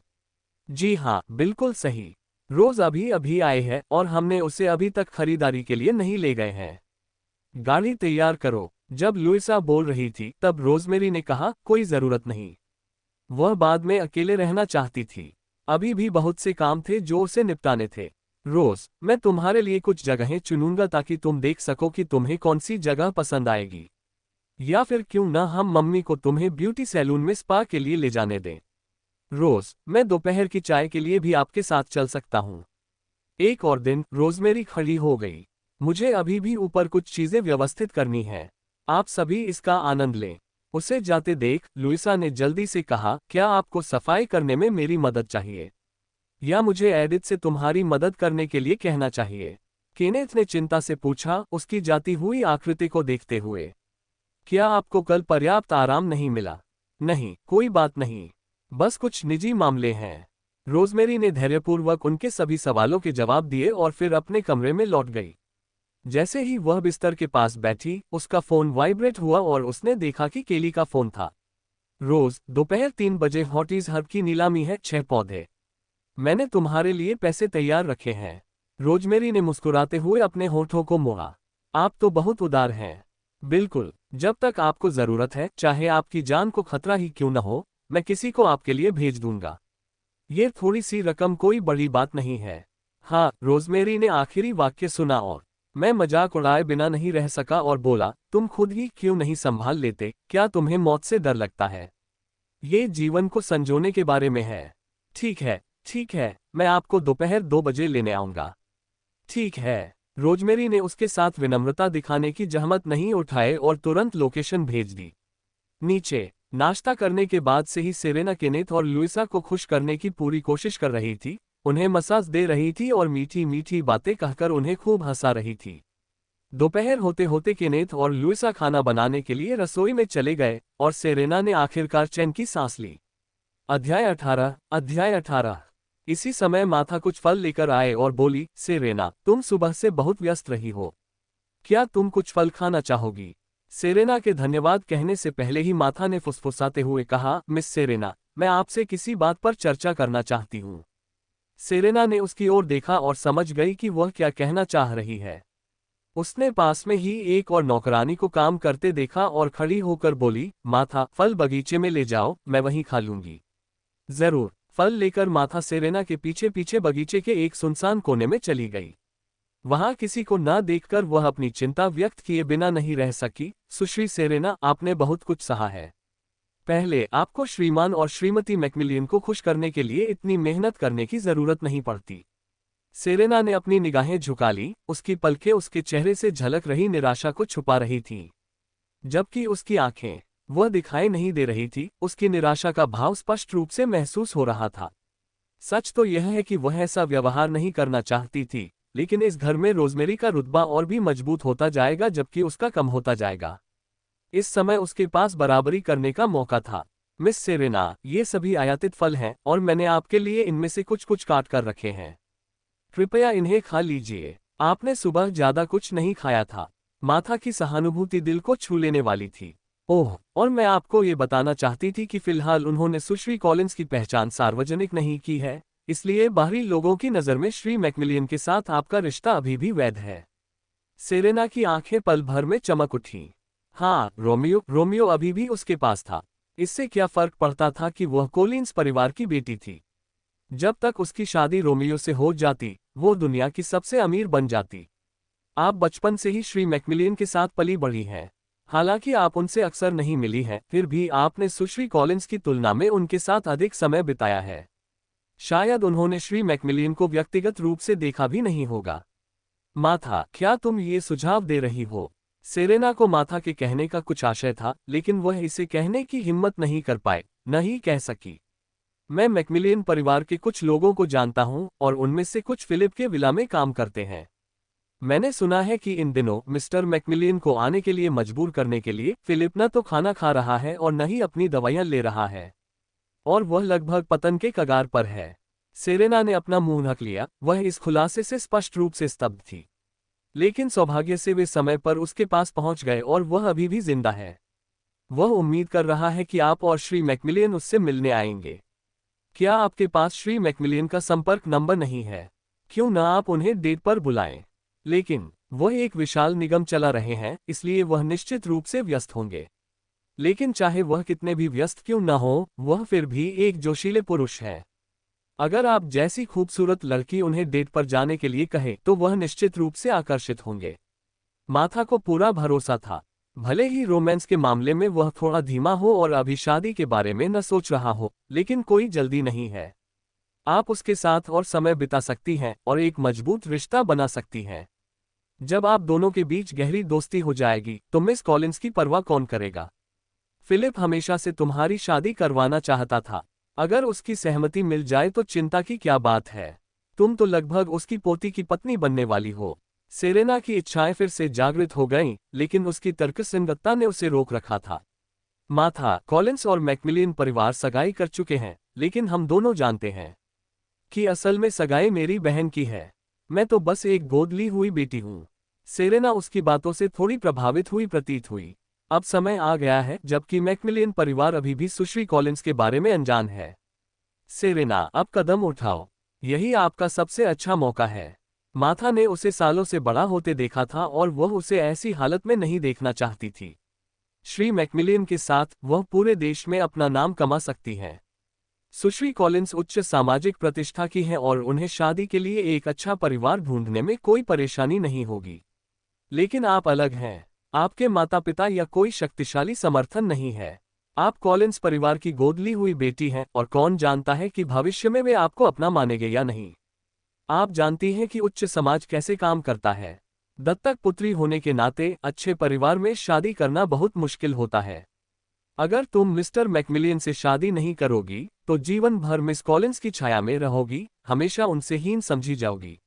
जी हाँ, बिल्कुल सही। रोज अभी अभी आए हैं और हमने उसे अभी तक खरीदारी के लिए नहीं ले गए हैं। गाड़ी तैयार करो। जब लुइसा बोल रही थी तब रोजमेरी ने कहा, कोई जरूरत नहीं। वह बाद में अकेले रहना चाहती थी। अभी भी बहुत से काम थे जो उसे निपटाने थे। रोज, मैं तुम्हारे लिए कुछ जगहें चुनूंगा ताकि तुम देख सको कि तुम्हें कौन सी जगह पसंद आएगी। या फिर क्यों ना हम मम्मी को तुम्हें ब्यूटी सैलून में स्पा के लिए ले जाने दें। रोज, मैं दोपहर की चाय के लिए भी आपके साथ चल सकता हूँ। एक और दिन। रोजमेरी खड़ी हो गई। मुझे अभी भी ऊपर कुछ चीजें व्यवस्थित करनी है। आप सभी इसका आनंद लें। उसे जाते देख लुइसा ने जल्दी से कहा, क्या आपको सफाई करने में मेरी मदद चाहिए? या मुझे एडिथ से तुम्हारी मदद करने के लिए कहना चाहिए? केनेथ ने चिंता से पूछा, उसकी जाती हुई आकृति को देखते हुए। क्या आपको कल पर्याप्त आराम नहीं मिला? नहीं, कोई बात नहीं। बस कुछ निजी मामले हैं। रोजमेरी ने धैर्यपूर्वक उनके सभी सवालों के जवाब दिए और फिर अपने कमरे में लौट गई। जैसे ही वह बिस्तर के पास बैठी, उसका फोन वाइब्रेट हुआ और उसने देखा कि केली का फोन था। रोज, दोपहर 3 बजे हॉटीज हब की नीलामी है, 6 पौधे। मैंने तुम्हारे लिए पैसे तैयार रखे हैं। रोजमेरी ने मुस्कुराते हुए अपने होठों को मोड़ा। आप तो बहुत उदार हैं। बिल्कुल, जब तक आपको जरूरत है, चाहे आपकी जान को खतरा ही क्यों न हो, मैं किसी को आपके लिए भेज दूंगा। ये थोड़ी सी रकम कोई बड़ी बात नहीं है। हाँ, रोजमेरी ने आखिरी वाक्य सुना और मैं मजाक उड़ाए बिना नहीं रह सका और बोला, तुम खुद ही क्यों नहीं संभाल लेते? क्या तुम्हें मौत से डर लगता है? ये जीवन को संजोने के बारे में है। ठीक है, ठीक है, मैं आपको दोपहर 2 बजे लेने आऊंगा। ठीक है। रोजमेरी ने उसके साथ विनम्रता दिखाने की जहमत नहीं उठाए और तुरंत लोकेशन भेज दी। नीचे। नाश्ता करने के बाद से ही सेरेना केनेथ और लुइसा को खुश करने की पूरी कोशिश कर रही थी, उन्हें मसाज दे रही थी और मीठी मीठी बातें कहकर उन्हें खूब हंसा रही थी। दोपहर होते होते केनेथ और लुइसा खाना बनाने के लिए रसोई में चले गए और सेरेना ने आखिरकार चैन की सांस ली। अध्याय 18। इसी समय माथा कुछ फल लेकर आए और बोली, सेरेना, तुम सुबह से बहुत व्यस्त रही हो। क्या तुम कुछ फल खाना चाहोगी? सेरेना के धन्यवाद कहने से पहले ही माथा ने फुसफुसाते हुए कहा, मिस सेरेना, मैं आपसे किसी बात पर चर्चा करना चाहती हूँ। सेरेना ने उसकी ओर देखा और समझ गई कि वह क्या कहना चाह रही है। उसने पास में ही एक और नौकरानी को काम करते देखा और खड़ी होकर बोली, माथा, फल बगीचे में ले जाओ, मैं वहीं खा लूंगी। जरूर। फल लेकर माथा सेरेना के पीछे पीछे बगीचे के एक सुनसान कोने में चली गई। वहां किसी को न देखकर वह अपनी चिंता व्यक्त किए बिना नहीं रह सकी। सुश्री सेरेना, आपने बहुत कुछ सहा है। पहले आपको श्रीमान और श्रीमती मैक्मिलियन को खुश करने के लिए इतनी मेहनत करने की जरूरत नहीं पड़ती। सेरेना ने अपनी निगाहें झुका ली, उसकी पलकें उसके चेहरे से झलक रही निराशा को छुपा रही थीं। जबकि उसकी आंखें वह दिखाई नहीं दे रही थी, उसकी निराशा का भाव स्पष्ट रूप से महसूस हो रहा था। सच तो यह है कि वह ऐसा व्यवहार नहीं करना चाहती थी, लेकिन इस घर में रोजमेरी का रुतबा और भी मजबूत होता जाएगा जबकि उसका कम होता जाएगा। इस समय उसके पास बराबरी करने का मौका था। मिस सेरेना, ये सभी आयातित फल हैं और मैंने आपके लिए इनमें से कुछ कुछ काट कर रखे हैं। कृपया इन्हें खा लीजिए। आपने सुबह ज्यादा कुछ नहीं खाया था। माथा की सहानुभूति दिल को छू लेने वाली थी। ओह, और मैं आपको ये बताना चाहती थी कि फिलहाल उन्होंने सुश्री कॉलिंस की पहचान सार्वजनिक नहीं की है, इसलिए बाहरी लोगों की नज़र में श्री मैक्मिलियन के साथ आपका रिश्ता अभी भी वैध है। सेरेना की आंखें पल भर में चमक उठी। हाँ, रोमियो अभी भी उसके पास था। इससे क्या फर्क पड़ता था कि वह कोलिंस परिवार की बेटी थी। जब तक उसकी शादी रोमियो से हो जाती, वो दुनिया की सबसे अमीर बन जाती। आप बचपन से ही श्री मैक्मिलियन के साथ पली बढ़ी हैं। हालांकि आप उनसे अक्सर नहीं मिली हैं, फिर भी आपने सुश्री कॉलिंस की तुलना में उनके साथ अधिक समय बिताया है। शायद उन्होंने श्री मैक्मिलियन को व्यक्तिगत रूप से देखा भी नहीं होगा। माथा, क्या तुम ये सुझाव दे रही हो? सेरेना को माथा के कहने का कुछ आशय था, लेकिन वह इसे कहने की हिम्मत नहीं कर पाए, न ही कह सकी। मैं मैक्मिलियन परिवार के कुछ लोगों को जानता हूं और उनमें से कुछ फिलिप के विला में काम करते हैं। मैंने सुना है कि इन दिनों मिस्टर मैक्मिलियन को आने के लिए मजबूर करने के लिए फिलिप न तो खाना खा रहा है और न ही अपनी दवाइयां ले रहा है, और वह लगभग पतन के कगार पर है। सेरेना ने अपना मुंह ढक लिया, वह इस खुलासे से स्पष्ट रूप से स्तब्ध थी। लेकिन सौभाग्य से वे समय पर उसके पास पहुंच गए और वह अभी भी जिंदा है। वह उम्मीद कर रहा है कि आप और श्री मैक्मिलियन उससे मिलने आएंगे। क्या आपके पास श्री मैक्मिलियन का संपर्क नंबर नहीं है? क्यों न आप उन्हें डेट पर बुलाएं? लेकिन वह एक विशाल निगम चला रहे हैं, इसलिए वह निश्चित रूप से व्यस्त होंगे। लेकिन चाहे वह कितने भी व्यस्त क्यों न हो, वह फिर भी एक जोशीले पुरुष है। अगर आप जैसी खूबसूरत लड़की उन्हें डेट पर जाने के लिए कहे तो वह निश्चित रूप से आकर्षित होंगे। माथा को पूरा भरोसा था। भले ही रोमांस के मामले में वह थोड़ा धीमा हो और अभी शादी के बारे में न सोच रहा हो, लेकिन कोई जल्दी नहीं है। आप उसके साथ और समय बिता सकती हैं और एक मजबूत रिश्ता बना सकती हैं। जब आप दोनों के बीच गहरी दोस्ती हो जाएगी तो मिस कॉलिंस की परवाह कौन करेगा? फिलिप हमेशा से तुम्हारी शादी करवाना चाहता था। अगर उसकी सहमति मिल जाए तो चिंता की क्या बात है? तुम तो लगभग उसकी पोती की पत्नी बनने वाली हो। सेरेना की इच्छाएं फिर से जागृत हो गईं, लेकिन उसकी तर्कसंगतता ने उसे रोक रखा था। माथा, कॉलिंस और मैक्मिलियन परिवार सगाई कर चुके हैं, लेकिन हम दोनों जानते हैं कि असल में सगाई मेरी बहन की है। मैं तो बस एक गोद ली हुई बेटी हूँ। सेरेना उसकी बातों से थोड़ी प्रभावित हुई प्रतीत हुई। अब समय आ गया है जबकि मैक्मिलियन परिवार अभी भी सुश्री कॉलिंस के बारे में अनजान है। सेरेना, अब कदम उठाओ। यही आपका सबसे अच्छा मौका है। माथा ने उसे सालों से बड़ा होते देखा था और वह उसे ऐसी हालत में नहीं देखना चाहती थी। श्री मैक्मिलियन के साथ वह पूरे देश में अपना नाम कमा सकती हैं। सुश्री कॉलिंस उच्च सामाजिक प्रतिष्ठा की हैं और उन्हें शादी के लिए एक अच्छा परिवार ढूंढने में कोई परेशानी नहीं होगी। लेकिन आप अलग हैं। आपके माता पिता या कोई शक्तिशाली समर्थन नहीं है। आप कॉलिंस परिवार की गोद ली हुई बेटी हैं और कौन जानता है कि भविष्य में वे आपको अपना मानेंगे या नहीं। आप जानती हैं कि उच्च समाज कैसे काम करता है। दत्तक पुत्री होने के नाते अच्छे परिवार में शादी करना बहुत मुश्किल होता है। अगर तुम मिस्टर मैक्मिलियन से शादी नहीं करोगी तो जीवन भर मिस कॉलिंस की छाया में रहोगी, हमेशा उनसे हीन समझी जाओगी।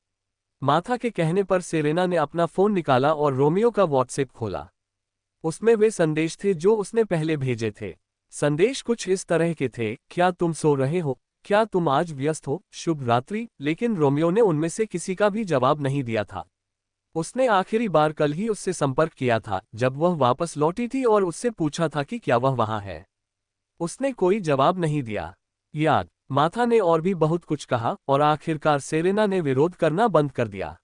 माथा के कहने पर सेरेना ने अपना फोन निकाला और रोमियो का व्हाट्सएप खोला। उसमें वे संदेश थे जो उसने पहले भेजे थे। संदेश कुछ इस तरह के थे, क्या तुम सो रहे हो? क्या तुम आज व्यस्त हो? शुभ रात्रि। लेकिन रोमियो ने उनमें से किसी का भी जवाब नहीं दिया था। उसने आखिरी बार कल ही उससे संपर्क किया था जब वह वापस लौटी थी और उससे पूछा था कि क्या वह वहां है। उसने कोई जवाब नहीं दिया। याद माथा ने और भी बहुत कुछ कहा और आखिरकार सेरेना ने विरोध करना बंद कर दिया।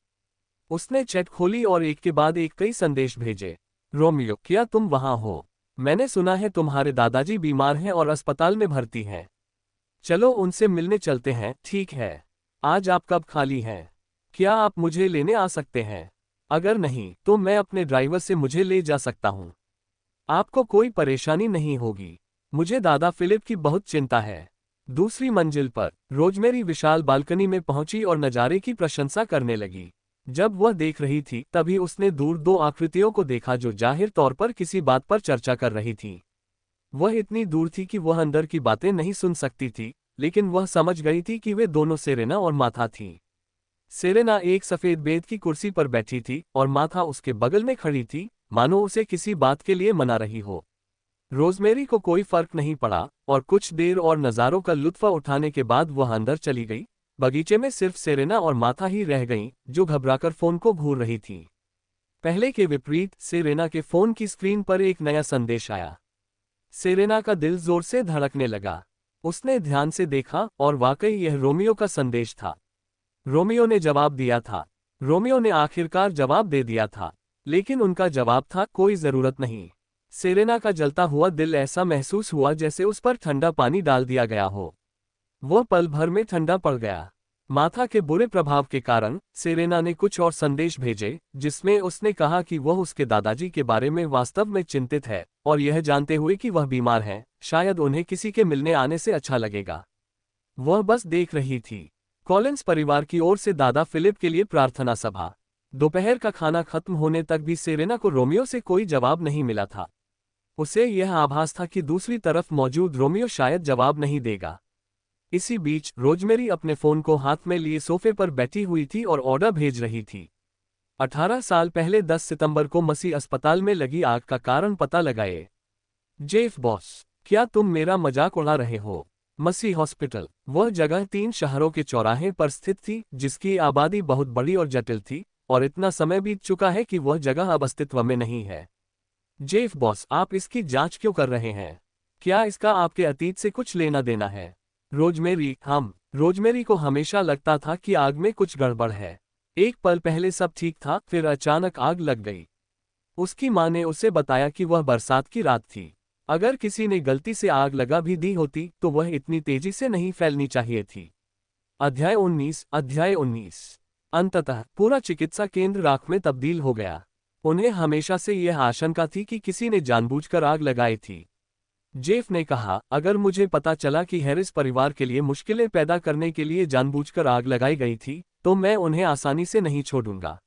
उसने चैट खोली और एक के बाद एक कई संदेश भेजे। रोमियो, क्या तुम वहां हो? मैंने सुना है तुम्हारे दादाजी बीमार हैं और अस्पताल में भर्ती हैं। चलो उनसे मिलने चलते हैं। ठीक है। आज आप कब खाली हैं? क्या आप मुझे लेने आ सकते हैं? अगर नहीं तो मैं अपने ड्राइवर से मुझे ले जा सकता हूं। आपको कोई परेशानी नहीं होगी। मुझे दादा फिलिप की बहुत चिंता है। दूसरी मंजिल पर रोजमेरी विशाल बालकनी में पहुंची और नज़ारे की प्रशंसा करने लगी। जब वह देख रही थी तभी उसने दूर दो आकृतियों को देखा जो जाहिर तौर पर किसी बात पर चर्चा कर रही थी। वह इतनी दूर थी कि वह अंदर की बातें नहीं सुन सकती थी, लेकिन वह समझ गई थी कि वे दोनों सेरेना और माथा थीं। सेरेना एक सफेद बेद की कुर्सी पर बैठी थी और माथा उसके बगल में खड़ी थी, मानो उसे किसी बात के लिए मना रही हो। रोजमेरी को कोई फर्क नहीं पड़ा और कुछ देर और नज़ारों का लुत्फ उठाने के बाद वह अंदर चली गई। बगीचे में सिर्फ सेरेना और माथा ही रह गईं, जो घबराकर फोन को घूर रही थीं। पहले के विपरीत सेरेना के फोन की स्क्रीन पर एक नया संदेश आया। सेरेना का दिल जोर से धड़कने लगा। उसने ध्यान से देखा और वाकई यह रोमियो का संदेश था। रोमियो ने जवाब दिया था। रोमियो ने आखिरकार जवाब दे दिया था, लेकिन उनका जवाब था, कोई जरूरत नहीं। सेरेना का जलता हुआ दिल ऐसा महसूस हुआ जैसे उस पर ठंडा पानी डाल दिया गया हो। वह पल भर में ठंडा पड़ गया। माथा के बुरे प्रभाव के कारण सेरेना ने कुछ और संदेश भेजे, जिसमें उसने कहा कि वह उसके दादाजी के बारे में वास्तव में चिंतित है और यह जानते हुए कि वह बीमार हैं, शायद उन्हें किसी के मिलने आने से अच्छा लगेगा। वह बस देख रही थी। कॉलिंस परिवार की ओर से दादा फिलिप के लिए प्रार्थना सभा। दोपहर का खाना खत्म होने तक भी सेरेना को रोमियो से कोई जवाब नहीं मिला था। उसे यह आभास था कि दूसरी तरफ मौजूद रोमियो शायद जवाब नहीं देगा। इसी बीच रोजमेरी अपने फोन को हाथ में लिए सोफे पर बैठी हुई थी और ऑर्डर भेज रही थी। 18 साल पहले 10 सितंबर को मसी अस्पताल में लगी आग का कारण पता लगाए। जेफ बॉस, क्या तुम मेरा मजाक उड़ा रहे हो? मसी हॉस्पिटल, वह जगह 3 शहरों के चौराहे पर स्थित थी, जिसकी आबादी बहुत बड़ी और जटिल थी, और इतना समय बीत चुका है कि वह जगह अब अस्तित्व में नहीं है। जेफ बॉस, आप इसकी जांच क्यों कर रहे हैं? क्या इसका आपके अतीत से कुछ लेना देना है? रोजमेरी को हमेशा लगता था कि आग में कुछ गड़बड़ है। एक पल पहले सब ठीक था, फिर अचानक आग लग गई। उसकी मां ने उसे बताया कि वह बरसात की रात थी। अगर किसी ने गलती से आग लगा भी दी होती तो वह इतनी तेजी से नहीं फैलनी चाहिए थी। अध्याय 19। अंततः पूरा चिकित्सा केंद्र राख में तब्दील हो गया। उन्हें हमेशा से यह आशंका थी कि किसी ने जानबूझकर आग लगाई थी। जेफ ने कहा, अगर मुझे पता चला कि हैरिस परिवार के लिए मुश्किलें पैदा करने के लिए जानबूझकर आग लगाई गई थी, तो मैं उन्हें आसानी से नहीं छोड़ूंगा।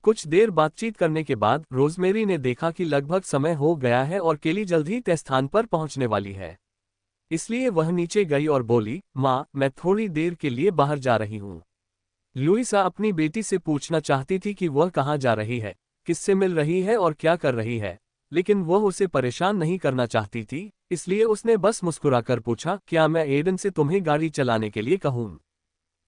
कुछ देर बातचीत करने के बाद रोजमेरी ने देखा कि लगभग समय हो गया है और केली जल्द ही तय स्थान पर पहुंचने वाली है। इसलिए वह नीचे गई और बोली, माँ, मैं थोड़ी देर के लिए बाहर जा रही हूँ। लुइसा अपनी बेटी से पूछना चाहती थी कि वह कहाँ जा रही है, किससे मिल रही है और क्या कर रही है, लेकिन वह उसे परेशान नहीं करना चाहती थी, इसलिए उसने बस मुस्कुराकर पूछा, क्या मैं एडन से तुम्हें गाड़ी चलाने के लिए कहूँ?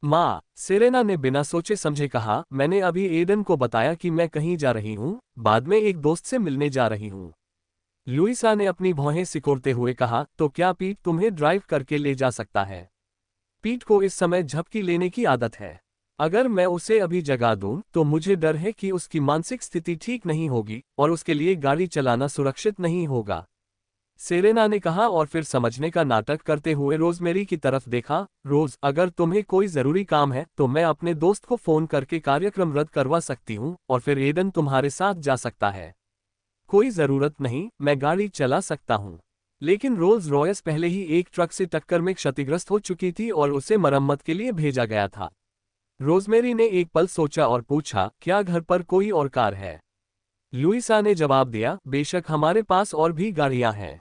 माँ, सेरेना ने बिना सोचे समझे कहा, मैंने अभी एडन को बताया कि मैं कहीं जा रही हूँ, बाद में एक दोस्त से मिलने जा रही हूँ। लुइसा ने अपनी भौहें सिकोड़ते हुए कहा, तो क्या पीट तुम्हें ड्राइव करके ले जा सकता है? पीट को इस समय झपकी लेने की आदत है। अगर मैं उसे अभी जगा दूं, तो मुझे डर है कि उसकी मानसिक स्थिति ठीक नहीं होगी और उसके लिए गाड़ी चलाना सुरक्षित नहीं होगा। सेरेना ने कहा और फिर समझने का नाटक करते हुए रोजमेरी की तरफ देखा। रोज, अगर तुम्हें कोई जरूरी काम है तो मैं अपने दोस्त को फोन करके कार्यक्रम रद्द करवा सकती हूँ और फिर एडन तुम्हारे साथ जा सकता है। कोई जरूरत नहीं, मैं गाड़ी चला सकता हूँ। लेकिन रोल्स रॉयस पहले ही एक ट्रक से टक्कर में क्षतिग्रस्त हो चुकी थी और उसे मरम्मत के लिए भेजा गया था। रोजमेरी ने एक पल सोचा और पूछा, क्या घर पर कोई और कार है? लुइसा ने जवाब दिया, बेशक हमारे पास और भी गाड़ियां हैं।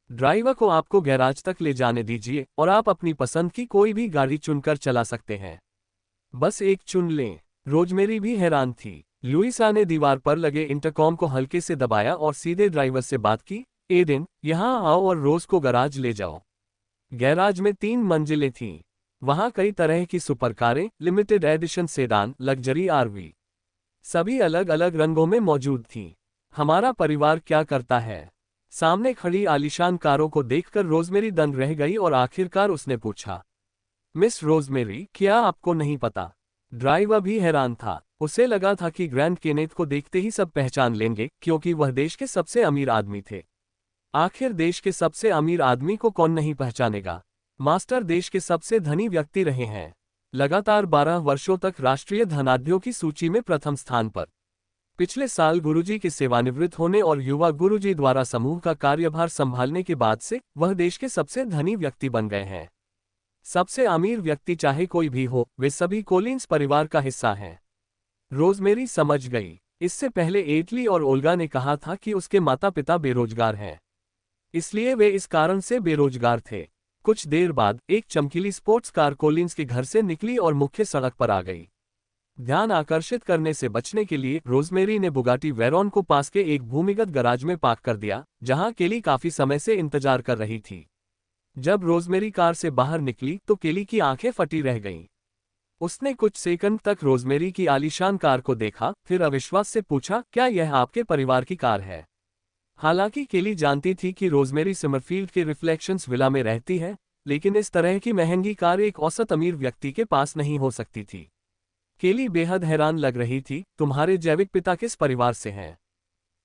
ड्राइवर को आपको गैराज तक ले जाने दीजिए और आप अपनी पसंद की कोई भी गाड़ी चुनकर चला सकते हैं। बस एक चुन लें। रोजमेरी भी हैरान थी। लुइसा ने दीवार पर लगे इंटरकॉम को हल्के से दबाया और सीधे ड्राइवर से बात की, एडन, यहां आओ और रोज को गैराज ले जाओ। गैराज में 3 मंजिलें थीं। वहां कई तरह की सुपर कारें, limited edition sedan, luxury RV सभी अलग अलग रंगों में मौजूद थीं। हमारा परिवार क्या करता है? सामने खड़ी आलीशान कारों को देखकर रोजमेरी दंग रह गई और आखिरकार उसने पूछा, मिस रोजमेरी, क्या आपको नहीं पता? ड्राइवर भी हैरान था। उसे लगा था कि ग्रैंड केनेथ को देखते ही सब पहचान लेंगे, क्योंकि वह देश के सबसे अमीर आदमी थे। आखिर देश के सबसे अमीर आदमी को कौन नहीं पहचानेगा? मास्टर देश के सबसे धनी व्यक्ति रहे हैं, लगातार 12 वर्षों तक राष्ट्रीय धनाढ्यों की सूची में प्रथम स्थान पर। पिछले साल गुरुजी के सेवानिवृत्त होने और युवा गुरुजी द्वारा समूह का कार्यभार संभालने के बाद से वह देश के सबसे धनी व्यक्ति बन गए हैं। सबसे अमीर व्यक्ति चाहे कोई भी हो, वे सभी कोलिंस परिवार का हिस्सा हैं। रोजमेरी समझ गई। इससे पहले एटली और ओल्गा ने कहा था कि उसके माता पिता बेरोजगार हैं, इसलिए वे इस कारण से बेरोजगार थे। कुछ देर बाद एक चमकीली स्पोर्ट्स कार कोलिंस के घर से निकली और मुख्य सड़क पर आ गई। ध्यान आकर्षित करने से बचने के लिए रोजमेरी ने बुगाटी वेरॉन को पास के एक भूमिगत गराज में पार्क कर दिया, जहां केली काफी समय से इंतजार कर रही थी। जब रोजमेरी कार से बाहर निकली तो केली की आंखें फटी रह गईं। उसने कुछ सेकंड तक रोजमेरी की आलीशान कार को देखा, फिर अविश्वास से पूछा, क्या यह आपके परिवार की कार है? हालांकि केली जानती थी कि रोजमेरी समरफील्ड के रिफ्लेक्शंस विला में रहती है, लेकिन इस तरह की महंगी कार एक औसत अमीर व्यक्ति के पास नहीं हो सकती थी। केली बेहद हैरान लग रही थी। तुम्हारे जैविक पिता किस परिवार से हैं?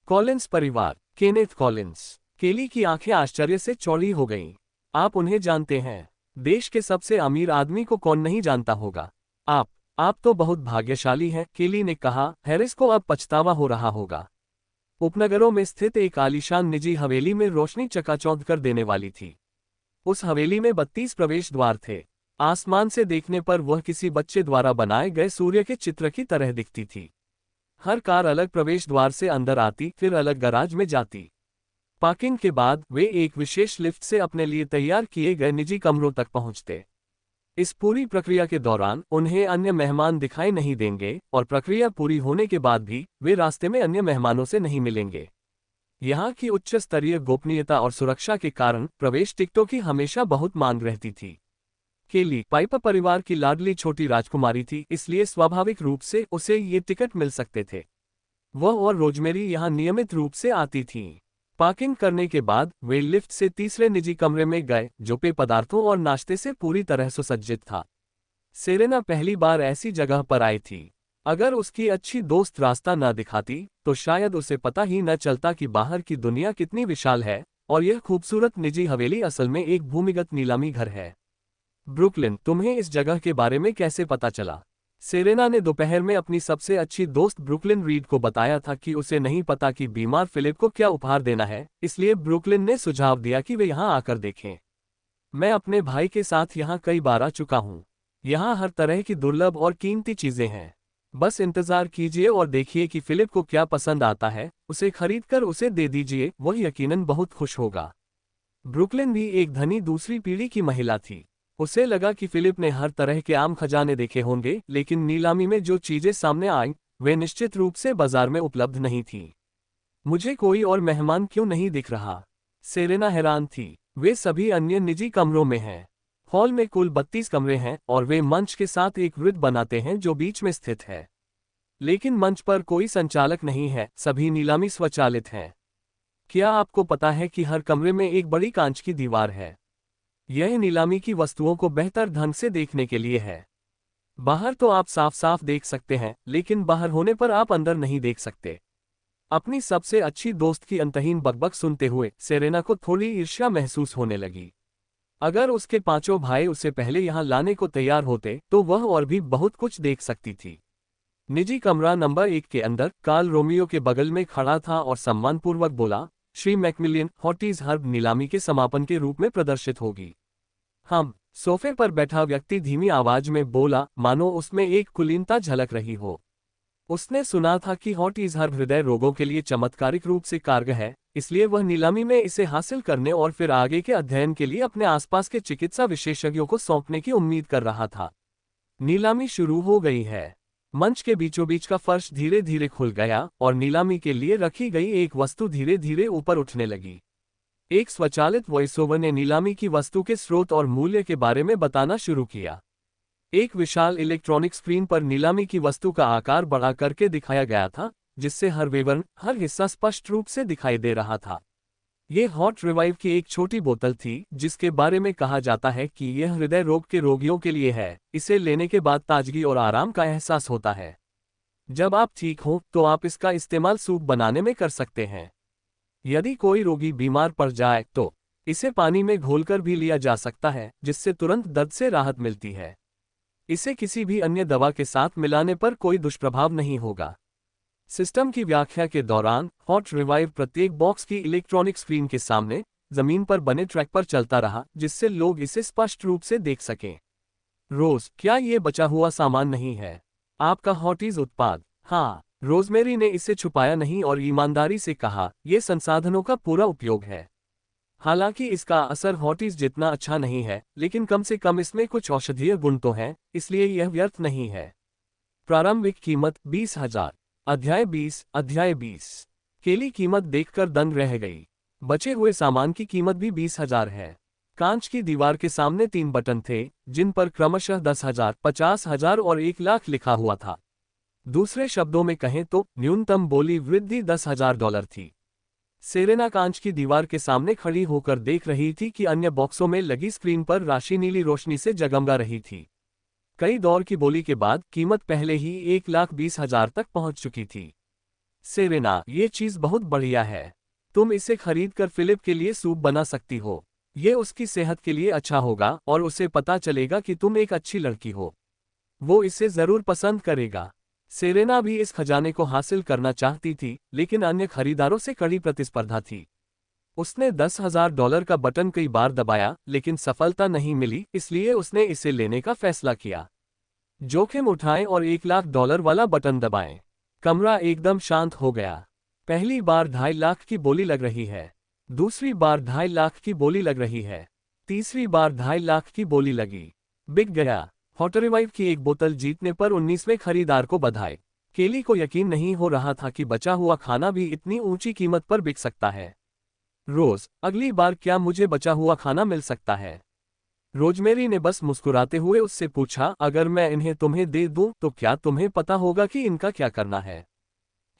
कॉलिंस परिवार, केनेथ कॉलिंस। केली की आंखें आश्चर्य से चौड़ी हो गईं। आप उन्हें जानते हैं? देश के सबसे अमीर आदमी को कौन नहीं जानता होगा? आप तो बहुत भाग्यशाली हैं, केली ने कहा। हैरिस को अब पछतावा हो रहा होगा। उपनगरों में स्थित एक आलीशान निजी हवेली में रोशनी चकाचौंध कर देने वाली थी। उस हवेली में 32 प्रवेश द्वार थे। आसमान से देखने पर वह किसी बच्चे द्वारा बनाए गए सूर्य के चित्र की तरह दिखती थी। हर कार अलग प्रवेश द्वार से अंदर आती, फिर अलग गराज में जाती। पार्किंग के बाद वे एक विशेष लिफ्ट से अपने लिए तैयार किए गए निजी कमरों तक पहुंचते। इस पूरी प्रक्रिया के दौरान उन्हें अन्य मेहमान दिखाई नहीं देंगे और प्रक्रिया पूरी होने के बाद भी वे रास्ते में अन्य मेहमानों से नहीं मिलेंगे। यहाँ की उच्च स्तरीय गोपनीयता और सुरक्षा के कारण प्रवेश टिकटों की हमेशा बहुत मांग रहती थी। केली पाइपर परिवार की लाडली छोटी राजकुमारी थी, इसलिए स्वाभाविक रूप से उसे ये टिकट मिल सकते थे। वह और रोजमेरी यहाँ नियमित रूप से आती थीं। पार्किंग करने के बाद वे लिफ्ट से तीसरे निजी कमरे में गए, जो पेय पदार्थों और नाश्ते से पूरी तरह सुसज्जित था। सेरेना पहली बार ऐसी जगह पर आई थी। अगर उसकी अच्छी दोस्त रास्ता न दिखाती तो शायद उसे पता ही न चलता कि बाहर की दुनिया कितनी विशाल है और यह खूबसूरत निजी हवेली असल में एक भूमिगत नीलामी घर है। ब्रुकलिन, तुम्हें इस जगह के बारे में कैसे पता चला? सेरेना ने दोपहर में अपनी सबसे अच्छी दोस्त ब्रुकलिन रीड को बताया था कि उसे नहीं पता कि बीमार फिलिप को क्या उपहार देना है, इसलिए ब्रुकलिन ने सुझाव दिया कि वे यहाँ आकर देखें। मैं अपने भाई के साथ यहाँ कई बार आ चुका हूँ। यहाँ हर तरह की दुर्लभ और कीमती चीजें हैं। बस इंतजार कीजिए और देखिए कि फिलिप को क्या पसंद आता है, उसे खरीदकर उसे दे दीजिए, वह यकीनन बहुत खुश होगा। ब्रुकलिन भी एक धनी दूसरी पीढ़ी की महिला थी। उसे लगा कि फिलिप ने हर तरह के आम खजाने देखे होंगे, लेकिन नीलामी में जो चीजें सामने आईं, वे निश्चित रूप से बाजार में उपलब्ध नहीं थीं। मुझे कोई और मेहमान क्यों नहीं दिख रहा? सेरेना हैरान थी। वे सभी अन्य निजी कमरों में हैं। हॉल में कुल 32 कमरे हैं और वे मंच के साथ एक वृत्त बनाते हैं जो बीच में स्थित है। लेकिन मंच पर कोई संचालक नहीं है, सभी नीलामी स्वचालित हैं। क्या आपको पता है कि हर कमरे में एक बड़ी कांच की दीवार है? यह नीलामी की वस्तुओं को बेहतर ढंग से देखने के लिए है। बाहर तो आप साफ साफ देख सकते हैं, लेकिन बाहर होने पर आप अंदर नहीं देख सकते। अपनी सबसे अच्छी दोस्त की अंतहीन बकबक सुनते हुए सेरेना को थोड़ी ईर्ष्या महसूस होने लगी। अगर उसके पांचों भाई उसे पहले यहाँ लाने को तैयार होते तो वह और भी बहुत कुछ देख सकती थी। निजी कमरा नंबर 1 के अंदर कार्ल रोमियो के बगल में खड़ा था और सम्मानपूर्वक बोला, श्री मैक्मिलियन, हॉटीज हर्ब नीलामी के समापन के रूप में प्रदर्शित होगी। हम सोफे पर बैठा व्यक्ति धीमी आवाज में बोला, मानो उसमें एक कुलीनता झलक रही हो। उसने सुना था कि हॉटीज हर्ब हृदय रोगों के लिए चमत्कारिक रूप से कारगर है, इसलिए वह नीलामी में इसे हासिल करने और फिर आगे के अध्ययन के लिए अपने आसपास के चिकित्सा विशेषज्ञों को सौंपने की उम्मीद कर रहा था। नीलामी शुरू हो गई है। मंच के बीचों बीच का फर्श धीरे धीरे खुल गया और नीलामी के लिए रखी गई एक वस्तु धीरे धीरे ऊपर उठने लगी। एक स्वचालित वॉइसओवर ने नीलामी की वस्तु के स्रोत और मूल्य के बारे में बताना शुरू किया। एक विशाल इलेक्ट्रॉनिक स्क्रीन पर नीलामी की वस्तु का आकार बड़ा करके दिखाया गया था, जिससे हर विवरण, हर हिस्सा स्पष्ट रूप से दिखाई दे रहा था। ये हॉट रिवाइव की एक छोटी बोतल थी, जिसके बारे में कहा जाता है कि यह हृदय रोग के रोगियों के लिए है। इसे लेने के बाद ताजगी और आराम का एहसास होता है। जब आप ठीक हो तो आप इसका इस्तेमाल सूप बनाने में कर सकते हैं। यदि कोई रोगी बीमार पड़ जाए तो इसे पानी में घोलकर भी लिया जा सकता है, जिससे तुरंत दर्द से राहत मिलती है। इसे किसी भी अन्य दवा के साथ मिलाने पर कोई दुष्प्रभाव नहीं होगा। सिस्टम की व्याख्या के दौरान हॉट रिवाइव प्रत्येक बॉक्स की इलेक्ट्रॉनिक स्क्रीन के सामने जमीन पर बने ट्रैक पर चलता रहा, जिससे लोग इसे स्पष्ट रूप से देख सकें। रोज, क्या ये बचा हुआ सामान नहीं है आपका हॉटीज उत्पाद? हाँ, रोजमेरी ने इसे छुपाया नहीं और ईमानदारी से कहा, यह संसाधनों का पूरा उपयोग है। हालांकि इसका असर हॉटीज जितना अच्छा नहीं है, लेकिन कम से कम इसमें कुछ औषधीय गुण तो हैं, इसलिए यह व्यर्थ नहीं है। प्रारंभिक कीमत 20,000। अध्याय 20। केली कीमत देखकर दंग रह गई। बचे हुए सामान की कीमत भी 20,000 है। कांच की दीवार के सामने 3 बटन थे, जिन पर क्रमशः 10,000, 50,000 और 1,00,000 लिखा हुआ था। दूसरे शब्दों में कहें तो न्यूनतम बोली वृद्धि $10,000 थी। सेरेना कांच की दीवार के सामने खड़ी होकर देख रही थी कि अन्य बॉक्सों में लगी स्क्रीन पर राशि नीली रोशनी से जगमगा रही थी। कई दौर की बोली के बाद कीमत पहले ही 1,20,000 तक पहुंच चुकी थी। सेरेना, ये चीज बहुत बढ़िया है। तुम इसे खरीदकर फिलिप के लिए सूप बना सकती हो। ये उसकी सेहत के लिए अच्छा होगा और उसे पता चलेगा कि तुम एक अच्छी लड़की हो। वो इसे जरूर पसंद करेगा। सेरेना भी इस खजाने को हासिल करना चाहती थी, लेकिन अन्य खरीदारों से कड़ी प्रतिस्पर्धा थी। उसने $10,000 का बटन कई बार दबाया, लेकिन सफलता नहीं मिली, इसलिए उसने इसे लेने का फैसला किया। जोखिम उठाएं और $1,00,000 वाला बटन दबाएं। कमरा एकदम शांत हो गया। पहली बार 2.5 लाख की बोली लग रही है। दूसरी बार 2.5 लाख की बोली लग रही है। तीसरी बार 2.5 लाख की बोली लगी। बिक गया। हॉट रिवाइव की एक बोतल जीतने पर 19वें खरीदार को बधाई। केली को यकीन नहीं हो रहा था कि बचा हुआ खाना भी इतनी ऊंची कीमत पर बिक सकता है। रोज, अगली बार क्या मुझे बचा हुआ खाना मिल सकता है? रोजमेरी ने बस मुस्कुराते हुए उससे पूछा, अगर मैं इन्हें तुम्हें दे दूं तो क्या तुम्हें पता होगा कि इनका क्या करना है?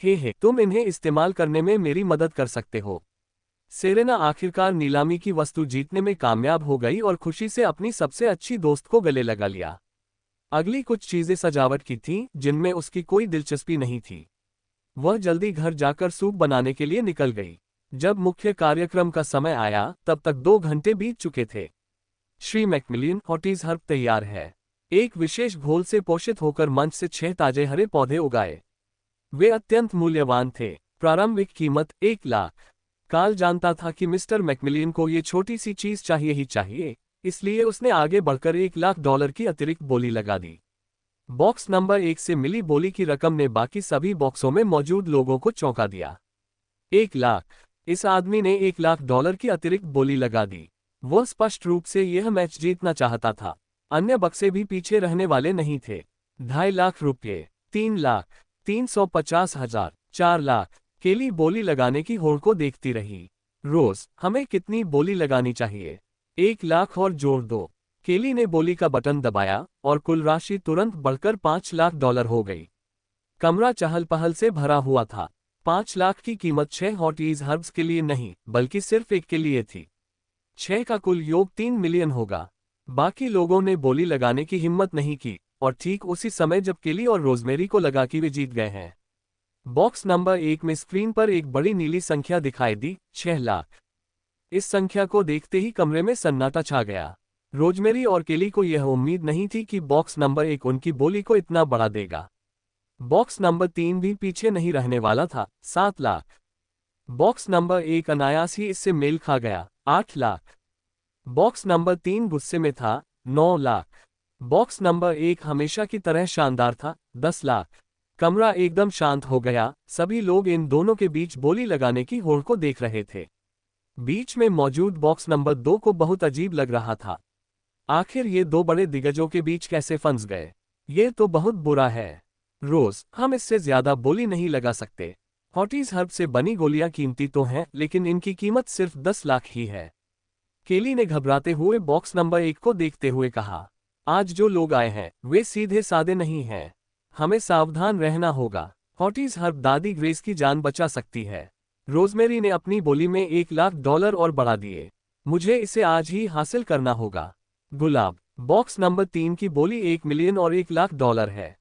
हे, तुम इन्हें इस्तेमाल करने में मेरी मदद कर सकते हो। सेरेना आखिरकार नीलामी की वस्तु जीतने में कामयाब हो गई और खुशी से अपनी सबसे अच्छी दोस्त को गले लगा लिया। अगली कुछ चीजें सजावट की थीं, जिनमें उसकी कोई दिलचस्पी नहीं थी। वह जल्दी घर जाकर सूप बनाने के लिए निकल गई। जब मुख्य कार्यक्रम का समय आया, तब तक 2 घंटे बीत चुके थे। श्री मैक्मिलियन, हॉटीज हर्ब तैयार है। एक विशेष घोल से पोषित होकर मंच से 6 ताजे हरे पौधे उगाए। वे अत्यंत मूल्यवान थे। प्रारंभिक कीमत 1,00,000। कार्ल जानता था कि मिस्टर मैक्मिलियन को ये छोटी सी चीज चाहिए ही चाहिए, इसलिए उसने आगे बढ़कर $1,00,000 की अतिरिक्त बोली लगा दी। बॉक्स नंबर 1 से मिली बोली की रकम ने बाकी सभी बॉक्सों में मौजूद लोगों को चौंका दिया। 1,00,000। इस आदमी ने $1,00,000 की अतिरिक्त बोली लगा दी। वह स्पष्ट रूप से यह मैच जीतना चाहता था। अन्य बक्से भी पीछे रहने वाले नहीं थे। 2.5 लाख रुपये, 3 लाख, 350,000, 4 लाख। केली बोली लगाने की होड़ को देखती रही। रोज, हमें कितनी बोली लगानी चाहिए? 1 लाख और जोड़ दो। केली ने बोली का बटन दबाया और कुल राशि तुरंत बढ़कर $5,00,000 हो गई। कमरा चहल पहल से भरा हुआ था। 5 लाख की कीमत 6 हॉटीज हर्ब्स के लिए नहीं, बल्कि सिर्फ एक के लिए थी। 6 का कुल योग 3 मिलियन होगा। बाकी लोगों ने बोली लगाने की हिम्मत नहीं की, और ठीक उसी समय जब केली और रोजमेरी को लगा कि वे जीत गए हैं, बॉक्स नंबर 1 में स्क्रीन पर एक बड़ी नीली संख्या दिखाई दी, 6 लाख। इस संख्या को देखते ही कमरे में सन्नाटा छा गया। रोजमेरी और केली को यह उम्मीद नहीं थी कि बॉक्स नंबर 1 उनकी बोली को इतना बढ़ा देगा। बॉक्स नंबर 3 भी पीछे नहीं रहने वाला था, 7 लाख। बॉक्स नंबर 1 अनायास ही इससे मेल खा गया, 8 लाख। बॉक्स नंबर 3 गुस्से में था, 9 लाख। बॉक्स नंबर 1 हमेशा की तरह शानदार था, 10 लाख। कमरा एकदम शांत हो गया। सभी लोग इन दोनों के बीच बोली लगाने की होड़ को देख रहे थे। बीच में मौजूद बॉक्स नंबर 2 को बहुत अजीब लग रहा था। आखिर ये 2 बड़े दिग्गजों के बीच कैसे फंस गए? ये तो बहुत बुरा है। रोज, हम इससे ज्यादा बोली नहीं लगा सकते। हॉटीज हर्ब से बनी गोलियां कीमती तो हैं, लेकिन इनकी कीमत सिर्फ 10 लाख ही है। केली ने घबराते हुए बॉक्स नंबर 1 को देखते हुए कहा। आज जो लोग आए हैं वे सीधे सादे नहीं हैं। हमें सावधान रहना होगा। हॉटीज हर्ब दादी ग्रेस की जान बचा सकती है। रोजमेरी ने अपनी बोली में $1 लाख और बढ़ा दिए। मुझे इसे आज ही हासिल करना होगा। गुलाब, बॉक्स नंबर 3 की बोली 1 मिलियन और $1 लाख है।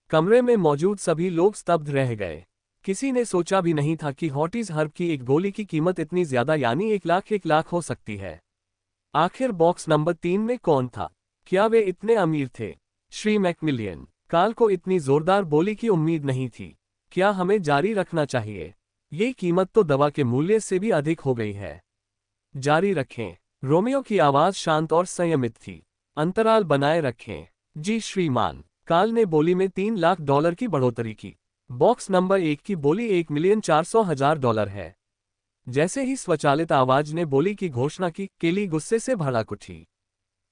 कमरे में मौजूद सभी लोग स्तब्ध रह गए। किसी ने सोचा भी नहीं था कि हॉटीज हर्ब की एक गोली की कीमत इतनी ज्यादा यानी 1 लाख हो सकती है। आखिर बॉक्स नंबर 3 में कौन था? क्या वे इतने अमीर थे? श्री मैकमिलियन, काल को इतनी जोरदार बोली की उम्मीद नहीं थी। क्या हमें जारी रखना चाहिए? ये कीमत तो दवा के मूल्य से भी अधिक हो गई है। जारी रखें। रोमियो की आवाज शांत और संयमित थी। अंतराल बनाए रखें। जी श्रीमान। काल ने बोली में $3 लाख की बढ़ोतरी की। बॉक्स नंबर 1 की बोली $1,400,000 है। जैसे ही स्वचालित आवाज ने बोली की घोषणा की, केली गुस्से से भड़क उठी।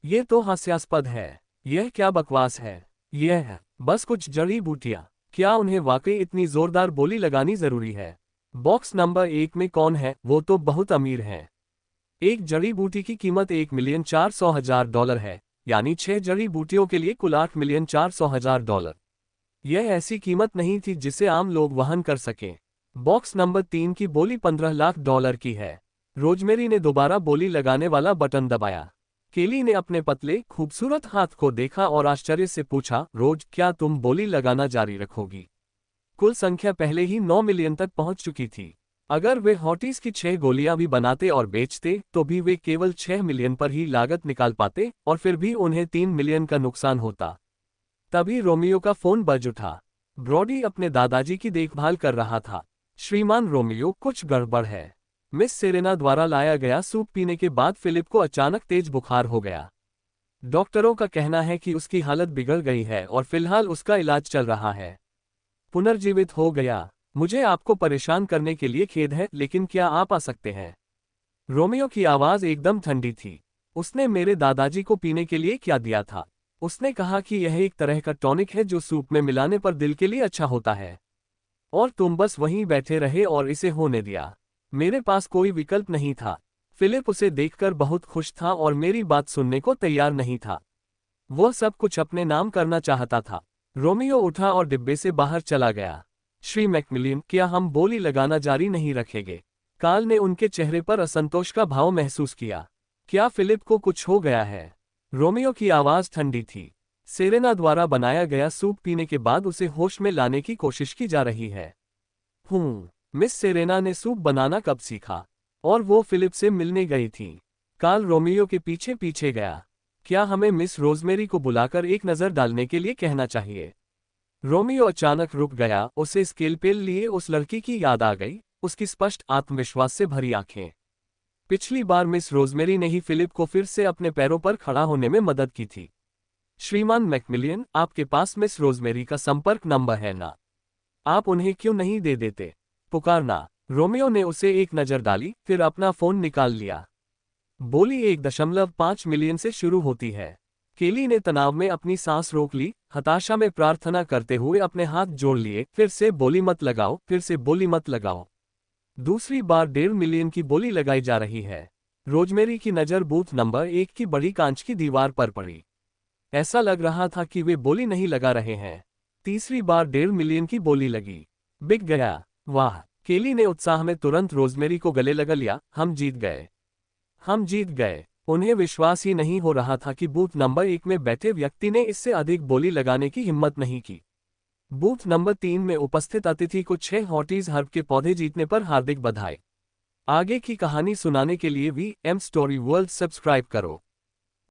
ये तो हास्यास्पद है। यह क्या बकवास है? यह है बस कुछ जड़ी बूटियां। क्या उन्हें वाकई इतनी जोरदार बोली लगानी जरूरी है? बॉक्स नंबर 1 में कौन है? वो तो बहुत अमीर हैं। एक जड़ी बूटी की कीमत $1,400,000 है, यानी 6 जड़ी बूटियों के लिए कुल $8,400,000। यह ऐसी कीमत नहीं थी जिसे आम लोग वहन कर सकें। बॉक्स नंबर 3 की बोली $15 लाख की है। रोजमेरी ने दोबारा बोली लगाने वाला बटन दबाया। केली ने अपने पतले, खूबसूरत हाथ को देखा और आश्चर्य से पूछा, रोज, क्या तुम बोली लगाना जारी रखोगी? कुल संख्या पहले ही 9 मिलियन तक पहुंच चुकी थी। अगर वे हॉटीज की 6 गोलियां भी बनाते और बेचते तो भी वे केवल 6 मिलियन पर ही लागत निकाल पाते और फिर भी उन्हें 3 मिलियन का नुकसान होता। तभी रोमियो का फोन बज उठा। ब्रॉडी अपने दादाजी की देखभाल कर रहा था। श्रीमान रोमियो, कुछ गड़बड़ है। मिस सेरेना द्वारा लाया गया सूप पीने के बाद फिलिप को अचानक तेज बुखार हो गया। डॉक्टरों का कहना है कि उसकी हालत बिगड़ गई है और फिलहाल उसका इलाज चल रहा है। पुनर्जीवित हो गया। मुझे आपको परेशान करने के लिए खेद है, लेकिन क्या आप आ सकते हैं? रोमियो की आवाज एकदम ठंडी थी। उसने मेरे दादाजी को पीने के लिए क्या दिया था? उसने कहा कि यह एक तरह का टॉनिक है जो सूप में मिलाने पर दिल के लिए अच्छा होता है। और तुम बस वहीं बैठे रहे और इसे होने दिया। मेरे पास कोई विकल्प नहीं था। फिलिप उसे देखकर बहुत खुश था और मेरी बात सुनने को तैयार नहीं था। वह सब कुछ अपने नाम करना चाहता था। रोमियो उठा और डिब्बे से बाहर चला गया। श्री मैकमिलियन, क्या हम बोली लगाना जारी नहीं रखेंगे? काल ने उनके चेहरे पर असंतोष का भाव महसूस किया। क्या फिलिप को कुछ हो गया है? रोमियो की आवाज ठंडी थी। सेरेना द्वारा बनाया गया सूप पीने के बाद उसे होश में लाने की कोशिश की जा रही है। मिस सेरेना ने सूप बनाना कब सीखा? और वो फिलिप से मिलने गई थी। काल रोमियो के पीछे पीछे गया। क्या हमें मिस रोजमेरी को बुलाकर एक नज़र डालने के लिए कहना चाहिए? रोमियो अचानक रुक गया। उसे स्केलपेल लिए उस लड़की की याद आ गई, उसकी स्पष्ट आत्मविश्वास से भरी आंखें। पिछली बार मिस रोजमेरी ने ही फिलिप को फिर से अपने पैरों पर खड़ा होने में मदद की थी। श्रीमान मैकमिलियन, आपके पास मिस रोजमेरी का संपर्क नंबर है ना? आप उन्हें क्यों नहीं दे देते? पुकारना। रोमियो ने उसे एक नज़र डाली, फिर अपना फोन निकाल लिया। बोली 1.5 मिलियन से शुरू होती है। केली ने तनाव में अपनी सांस रोक ली, हताशा में प्रार्थना करते हुए अपने हाथ जोड़ लिए। फिर से बोली मत लगाओ, फिर से बोली मत लगाओ। दूसरी बार 1.5 मिलियन की बोली लगाई जा रही है। रोजमेरी की नज़र बूथ नंबर 1 की बड़ी कांच की दीवार पर पड़ी। ऐसा लग रहा था कि वे बोली नहीं लगा रहे हैं। तीसरी बार 1.5 मिलियन की बोली लगी। बिक गया। वाह! केली ने उत्साह में तुरंत रोजमेरी को गले लगा लिया। हम जीत गए। हम जीत गए। उन्हें विश्वास ही नहीं हो रहा था कि बूथ नंबर 1 में बैठे व्यक्ति ने इससे अधिक बोली लगाने की हिम्मत नहीं की। बूथ नंबर 3 में उपस्थित अतिथि को 6 हॉटीज हर्ब के पौधे जीतने पर हार्दिक बधाई। आगे की कहानी सुनाने के लिए VM स्टोरी वर्ल्ड सब्सक्राइब करो।